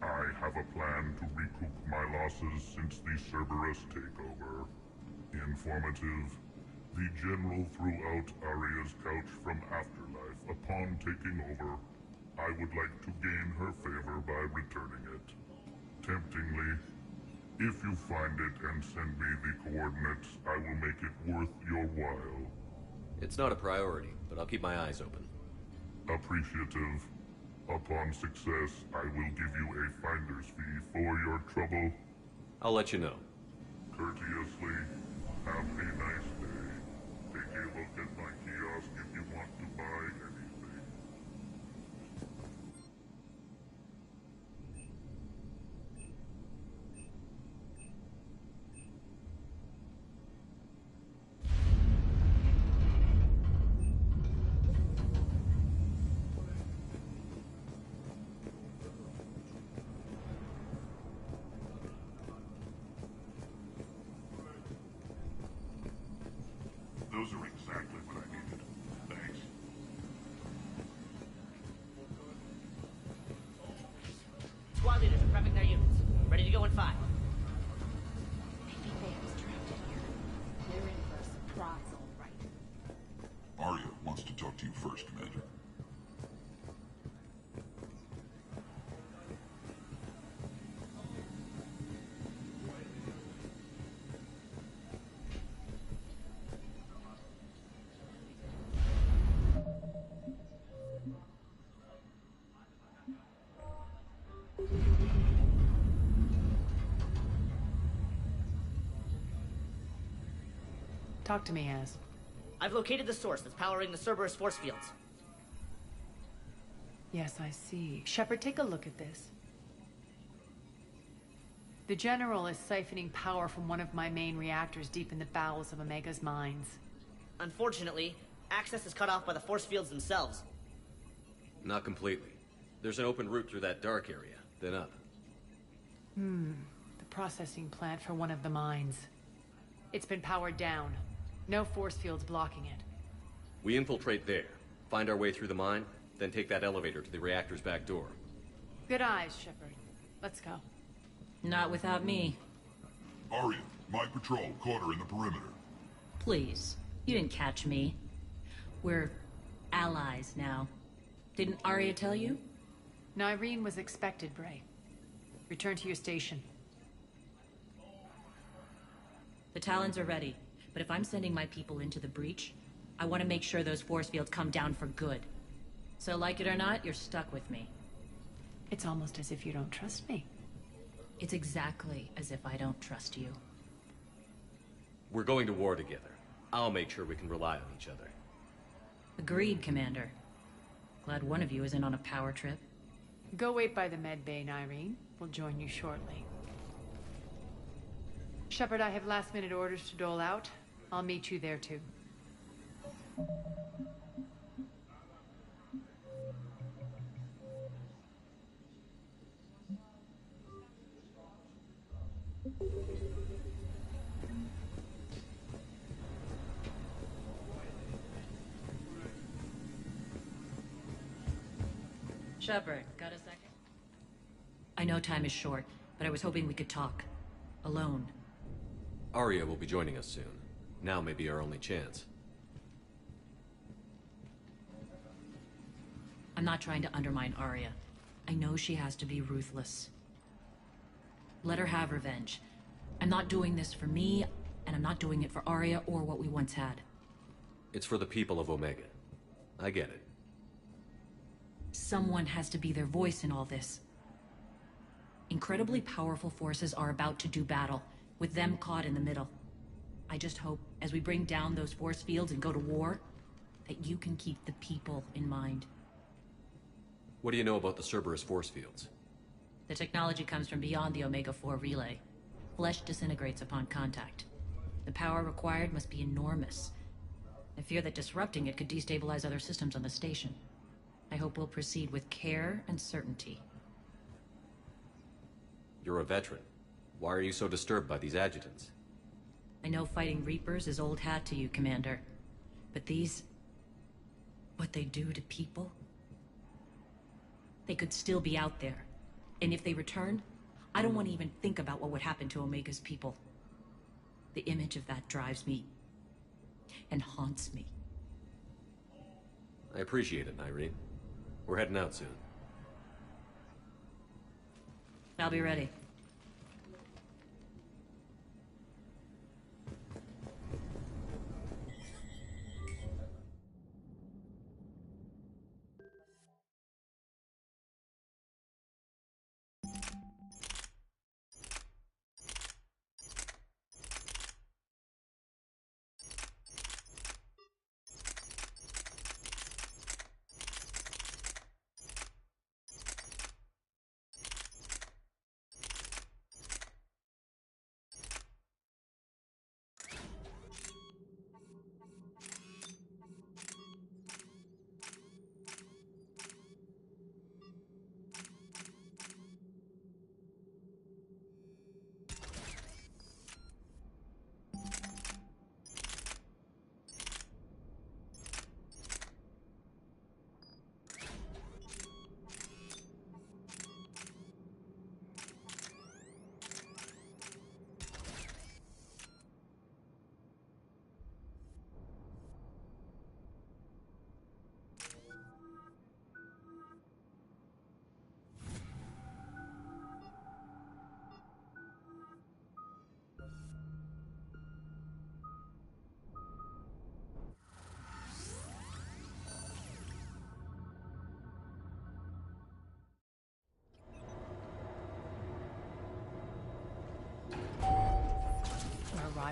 I have a plan to recoup my losses since the Cerberus takeover. Informative. The General threw out Aria's couch from Afterlife. Upon taking over, I would like to gain her favor by returning it. Temptingly, if you find it and send me the coordinates, I will make it worth your while. It's not a priority, but I'll keep my eyes open. Appreciative. Upon success, I will give you a finder's fee for your trouble. I'll let you know. Courteously, have a nice day. Take a look at my kiosk if you want to buy anything. Those are exactly what I needed. Thanks. Squad leaders are prepping their units. Ready to go in 5. Maybe they was trapped in here. They're in for a surprise, all right. Arya wants to talk to you first, Commander. Talk to me, Az. I've located the source that's powering the Cerberus force fields. Yes, I see. Shepard, take a look at this. The General is siphoning power from one of my main reactors deep in the bowels of Omega's mines. Unfortunately, access is cut off by the force fields themselves. Not completely. There's an open route through that dark area, then up. The processing plant for one of the mines. It's been powered down. No force fields blocking it. We infiltrate there, find our way through the mine, then take that elevator to the reactor's back door. Good eyes, Shepard. Let's go. Not without me. Arya, my patrol caught her in the perimeter. Please. You didn't catch me. We're allies now. Didn't Arya tell you? Nyreen was expected, Bray. Return to your station. The Talons are ready, but if I'm sending my people into the breach, I want to make sure those force fields come down for good. So like it or not, you're stuck with me. It's almost as if you don't trust me. It's exactly as if I don't trust you. We're going to war together. I'll make sure we can rely on each other. Agreed, Commander. Glad one of you isn't on a power trip. Go wait by the med bay, Nyreen. We'll join you shortly. Shepard, I have last-minute orders to dole out. I'll meet you there, too. Shepard, got a second? I know time is short, but I was hoping we could talk. Alone. Arya will be joining us soon. Now may be our only chance. I'm not trying to undermine Arya. I know she has to be ruthless. Let her have revenge. I'm not doing this for me, and I'm not doing it for Arya or what we once had. It's for the people of Omega. I get it. Someone has to be their voice in all this. Incredibly powerful forces are about to do battle, with them caught in the middle. I just hope, as we bring down those force fields and go to war, that you can keep the people in mind. What do you know about the Cerberus force fields? The technology comes from beyond the Omega-4 relay. Flesh disintegrates upon contact. The power required must be enormous. I fear that disrupting it could destabilize other systems on the station. I hope we'll proceed with care and certainty. You're a veteran. Why are you so disturbed by these adjutants? I know fighting Reapers is old hat to you, Commander. But these... what they do to people? They could still be out there. And if they return, I don't want to even think about what would happen to Omega's people. The image of that drives me... and haunts me. I appreciate it, Nyreen. We're heading out soon. I'll be ready.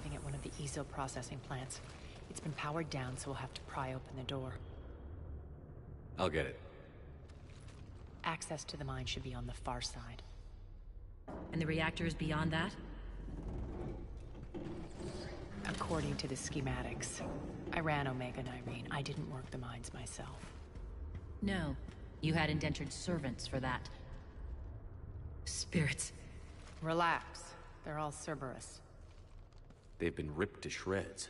arriving at one of the ESO processing plants. It's been powered down, so we'll have to pry open the door. I'll get it. Access to the mine should be on the far side. And the reactor is beyond that? According to the schematics. I ran Omega, Nyreen. I didn't work the mines myself. No. You had indentured servants for that. Spirits. Relax. They're all Cerberus. They've been ripped to shreds.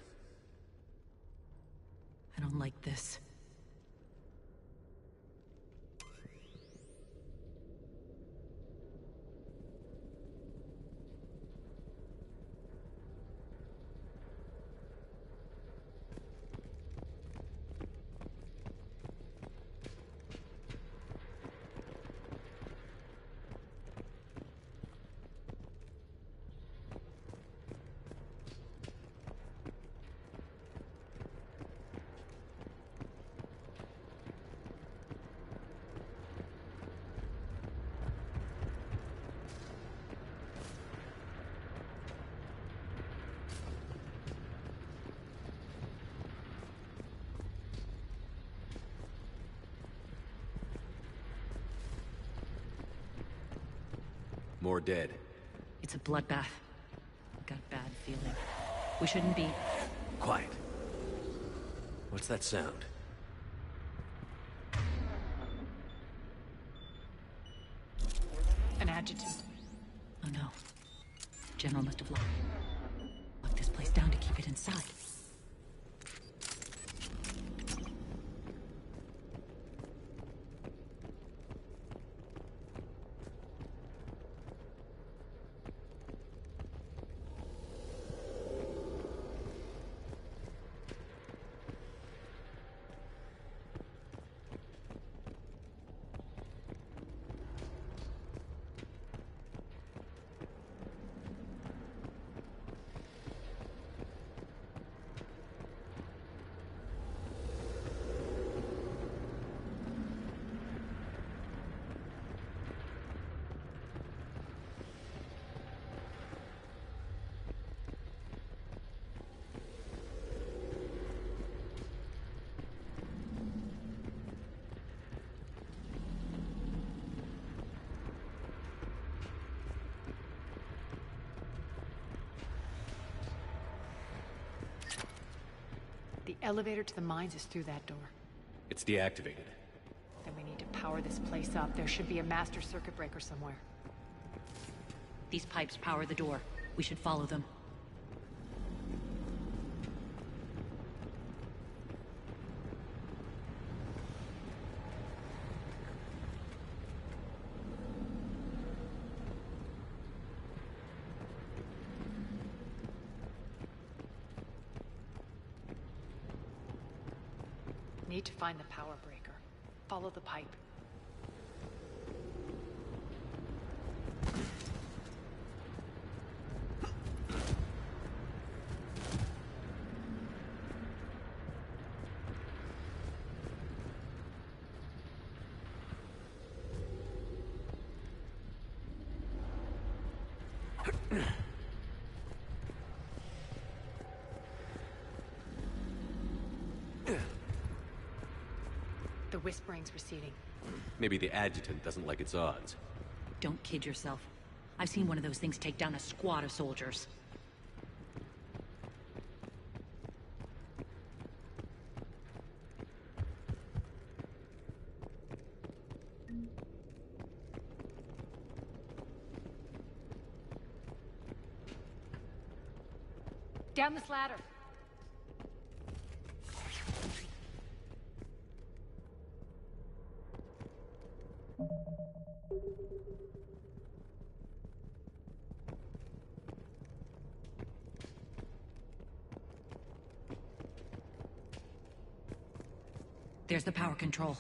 I don't like this. More dead. It's a bloodbath. Got a bad feeling. We shouldn't be... Quiet. What's that sound? An adjutant. Oh no. General must have locked this place down to keep it inside. The elevator to the mines is through that door. It's deactivated. Then we need to power this place up. There should be a master circuit breaker somewhere. These pipes power the door. We should follow them. Need to find the power breaker. Follow the pipe. The whispering's receding. Maybe the adjutant doesn't like its odds. Don't kid yourself. I've seen one of those things take down a squad of soldiers. Down this ladder. There's the power control.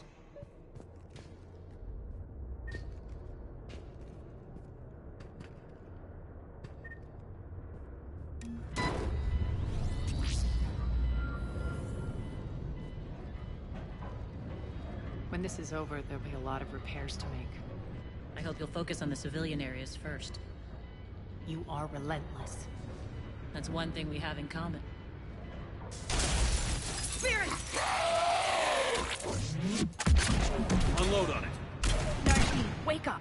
When this is over, there'll be a lot of repairs to make. I hope you'll focus on the civilian areas first. You are relentless. That's one thing we have in common. Spirit! Unload on it. Narki, wake up!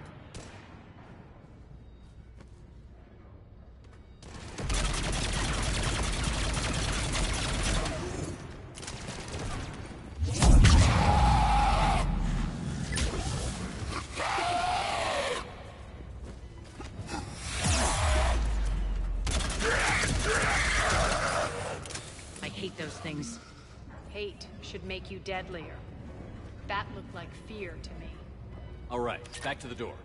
I hate those things. Hate should make you deadlier. That looked like fear to me. All right, back to the door.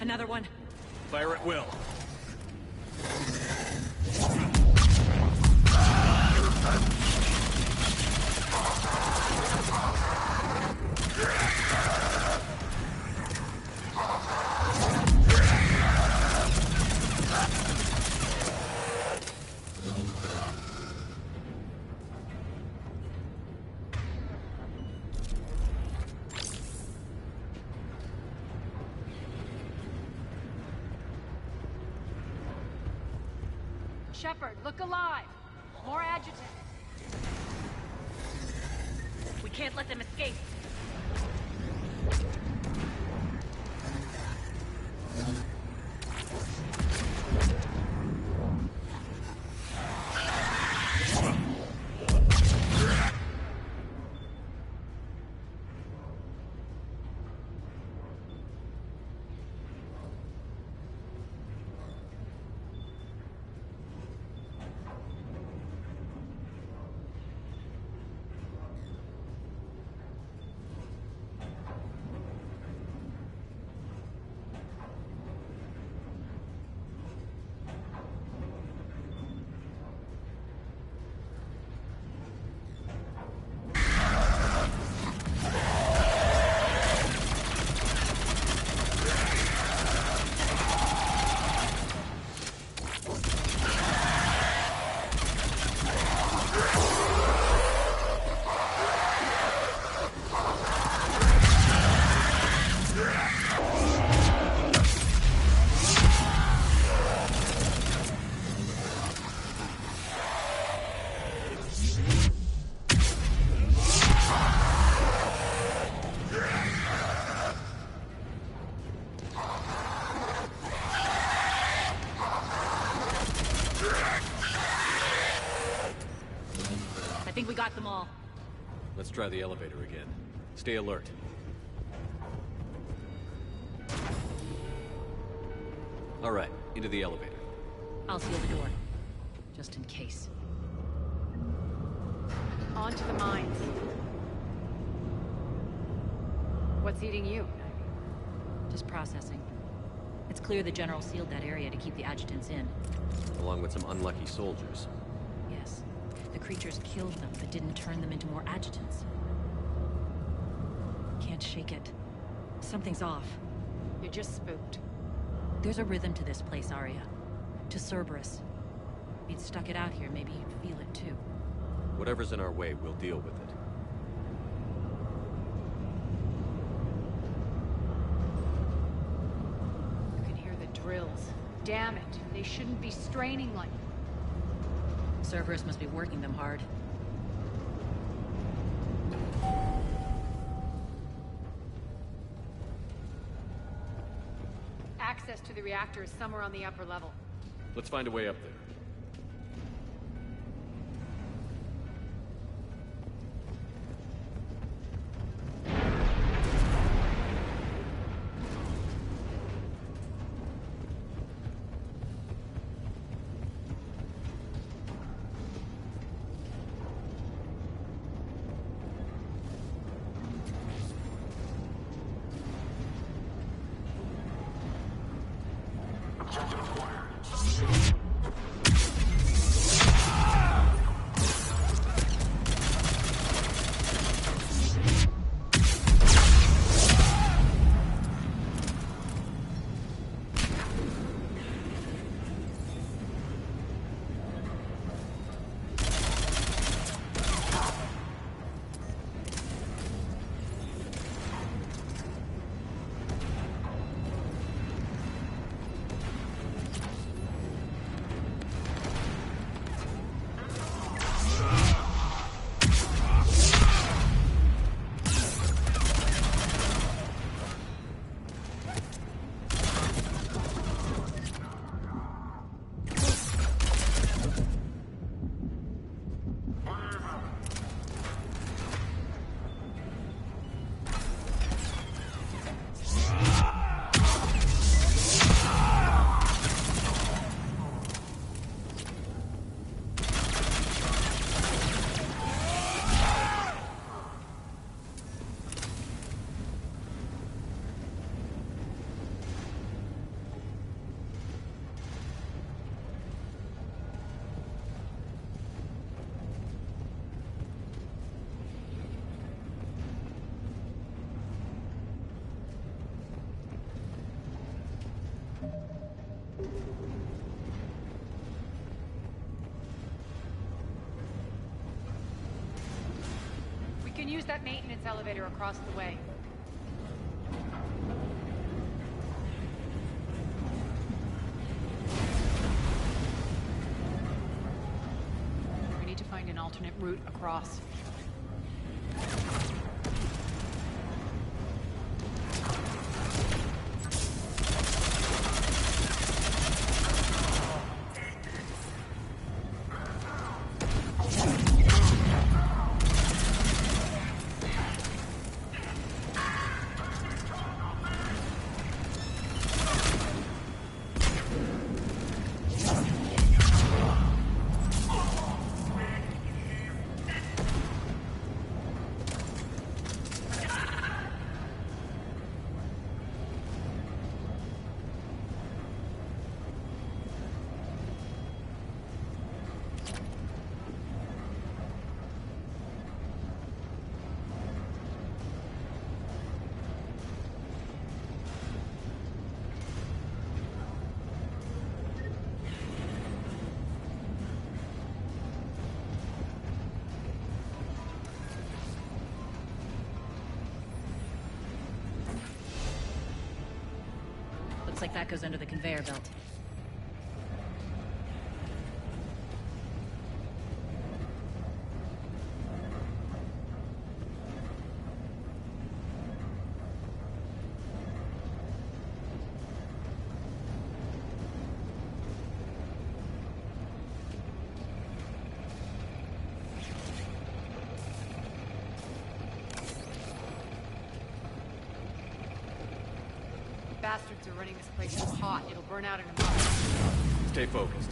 Another one. Fire at will. Shepard, look alive! More adjutants! We can't let them escape. I think we got them all. Let's try the elevator again. Stay alert. All right, into the elevator. I'll seal the door. Just in case. On to the mines. What's eating you? Just processing. It's clear the General sealed that area to keep the adjutants in. Along with some unlucky soldiers. Yes. The creatures killed them, but didn't turn them into more adjutants. Can't shake it. Something's off. You're just spooked. There's a rhythm to this place, Arya. To Cerberus. If you'd stuck it out here, maybe you'd feel it too. Whatever's in our way, we'll deal with it. You can hear the drills. Damn it. They shouldn't be straining like... Cerberus must be working them hard. Access to the reactor is somewhere on the upper level. Let's find a way up there. Objective acquired. We can use that maintenance elevator across the way. We need to find an alternate route across. Looks like that goes under the conveyor belt. Bastards are running this place so hot, it'll burn out in a month. Stay focused.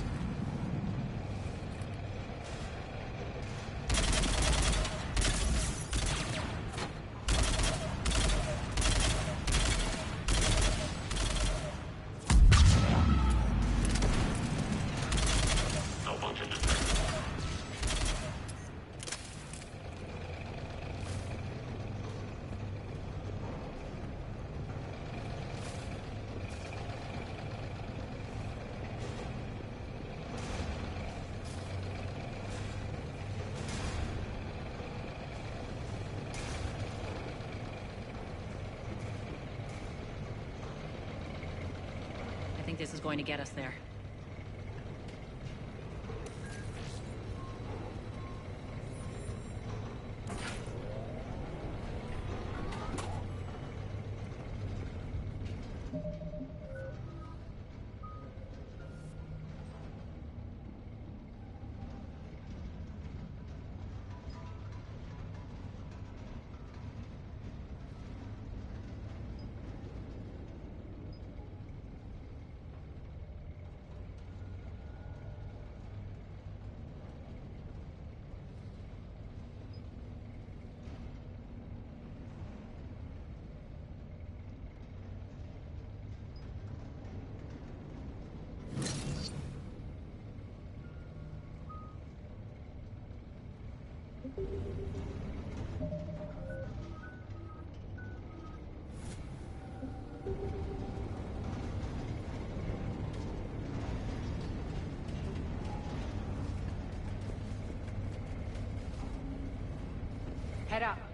I think this is going to get us there. Head up.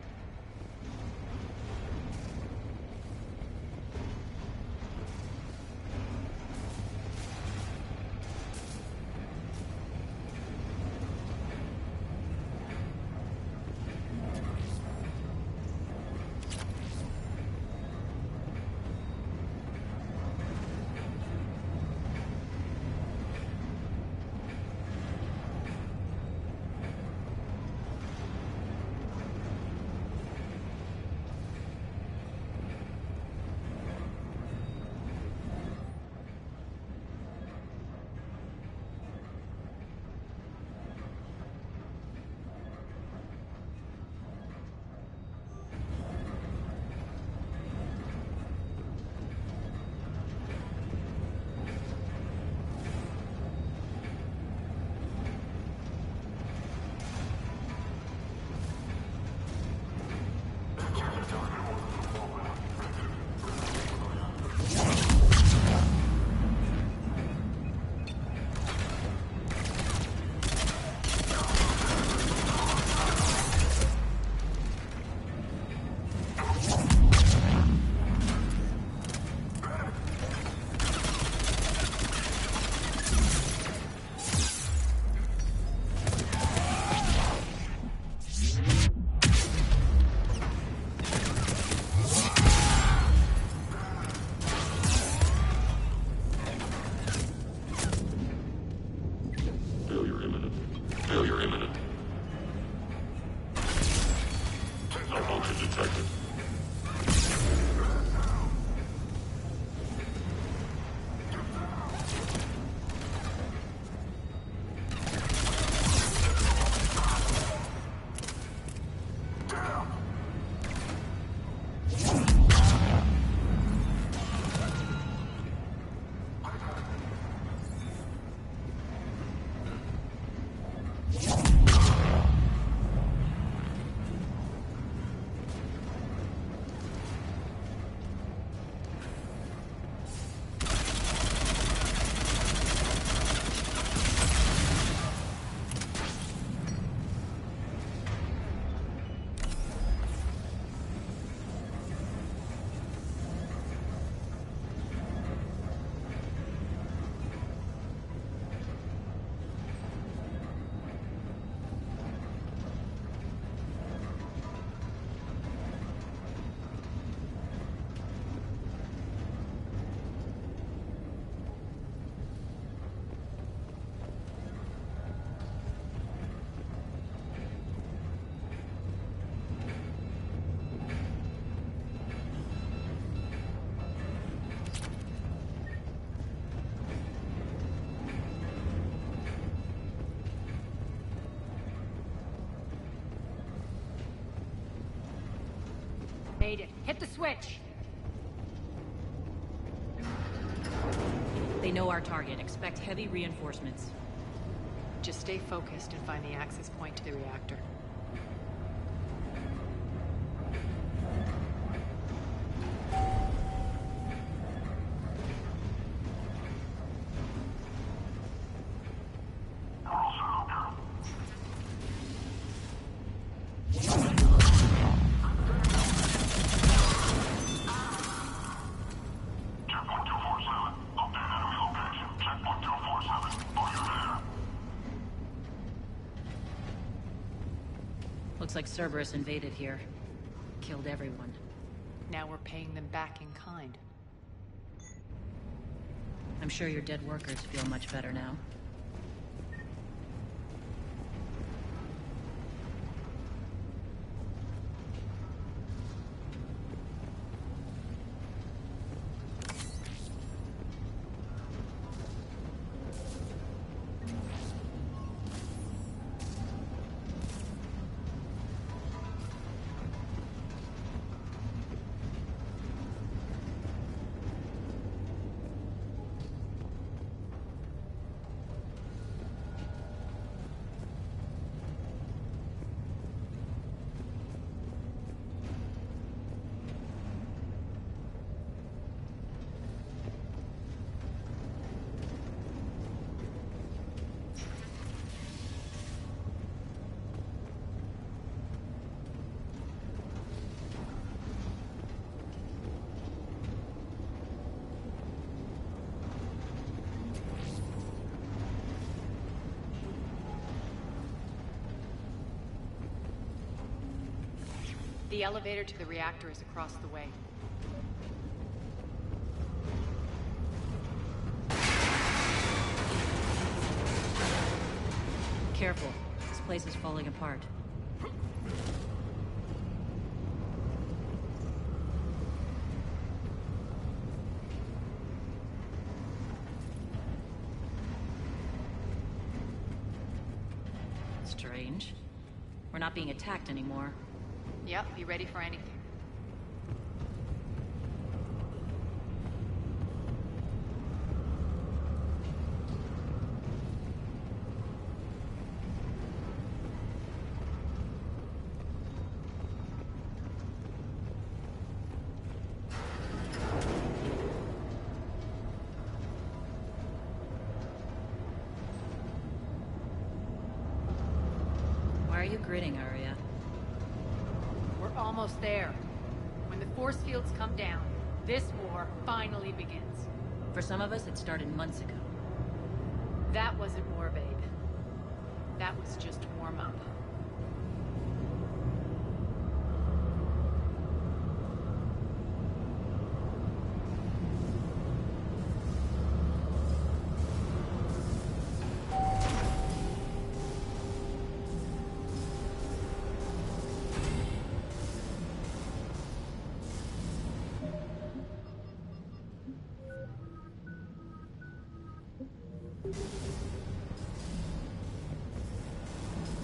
Made it. Hit the switch! They know our target. Expect heavy reinforcements. Just stay focused and find the access point to the reactor. Looks like Cerberus invaded here. Killed everyone. Now we're paying them back in kind. I'm sure your dead workers feel much better now. The elevator to the reactor is across the way. Careful. This place is falling apart. Strange. We're not being attacked anymore. Yep, be ready for anything. Why are you grinning, Arya? We're almost there. When the force fields come down, this war finally begins. For some of us, it started months ago. That wasn't war, babe. That was just warm-up.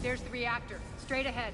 There's the reactor, straight ahead.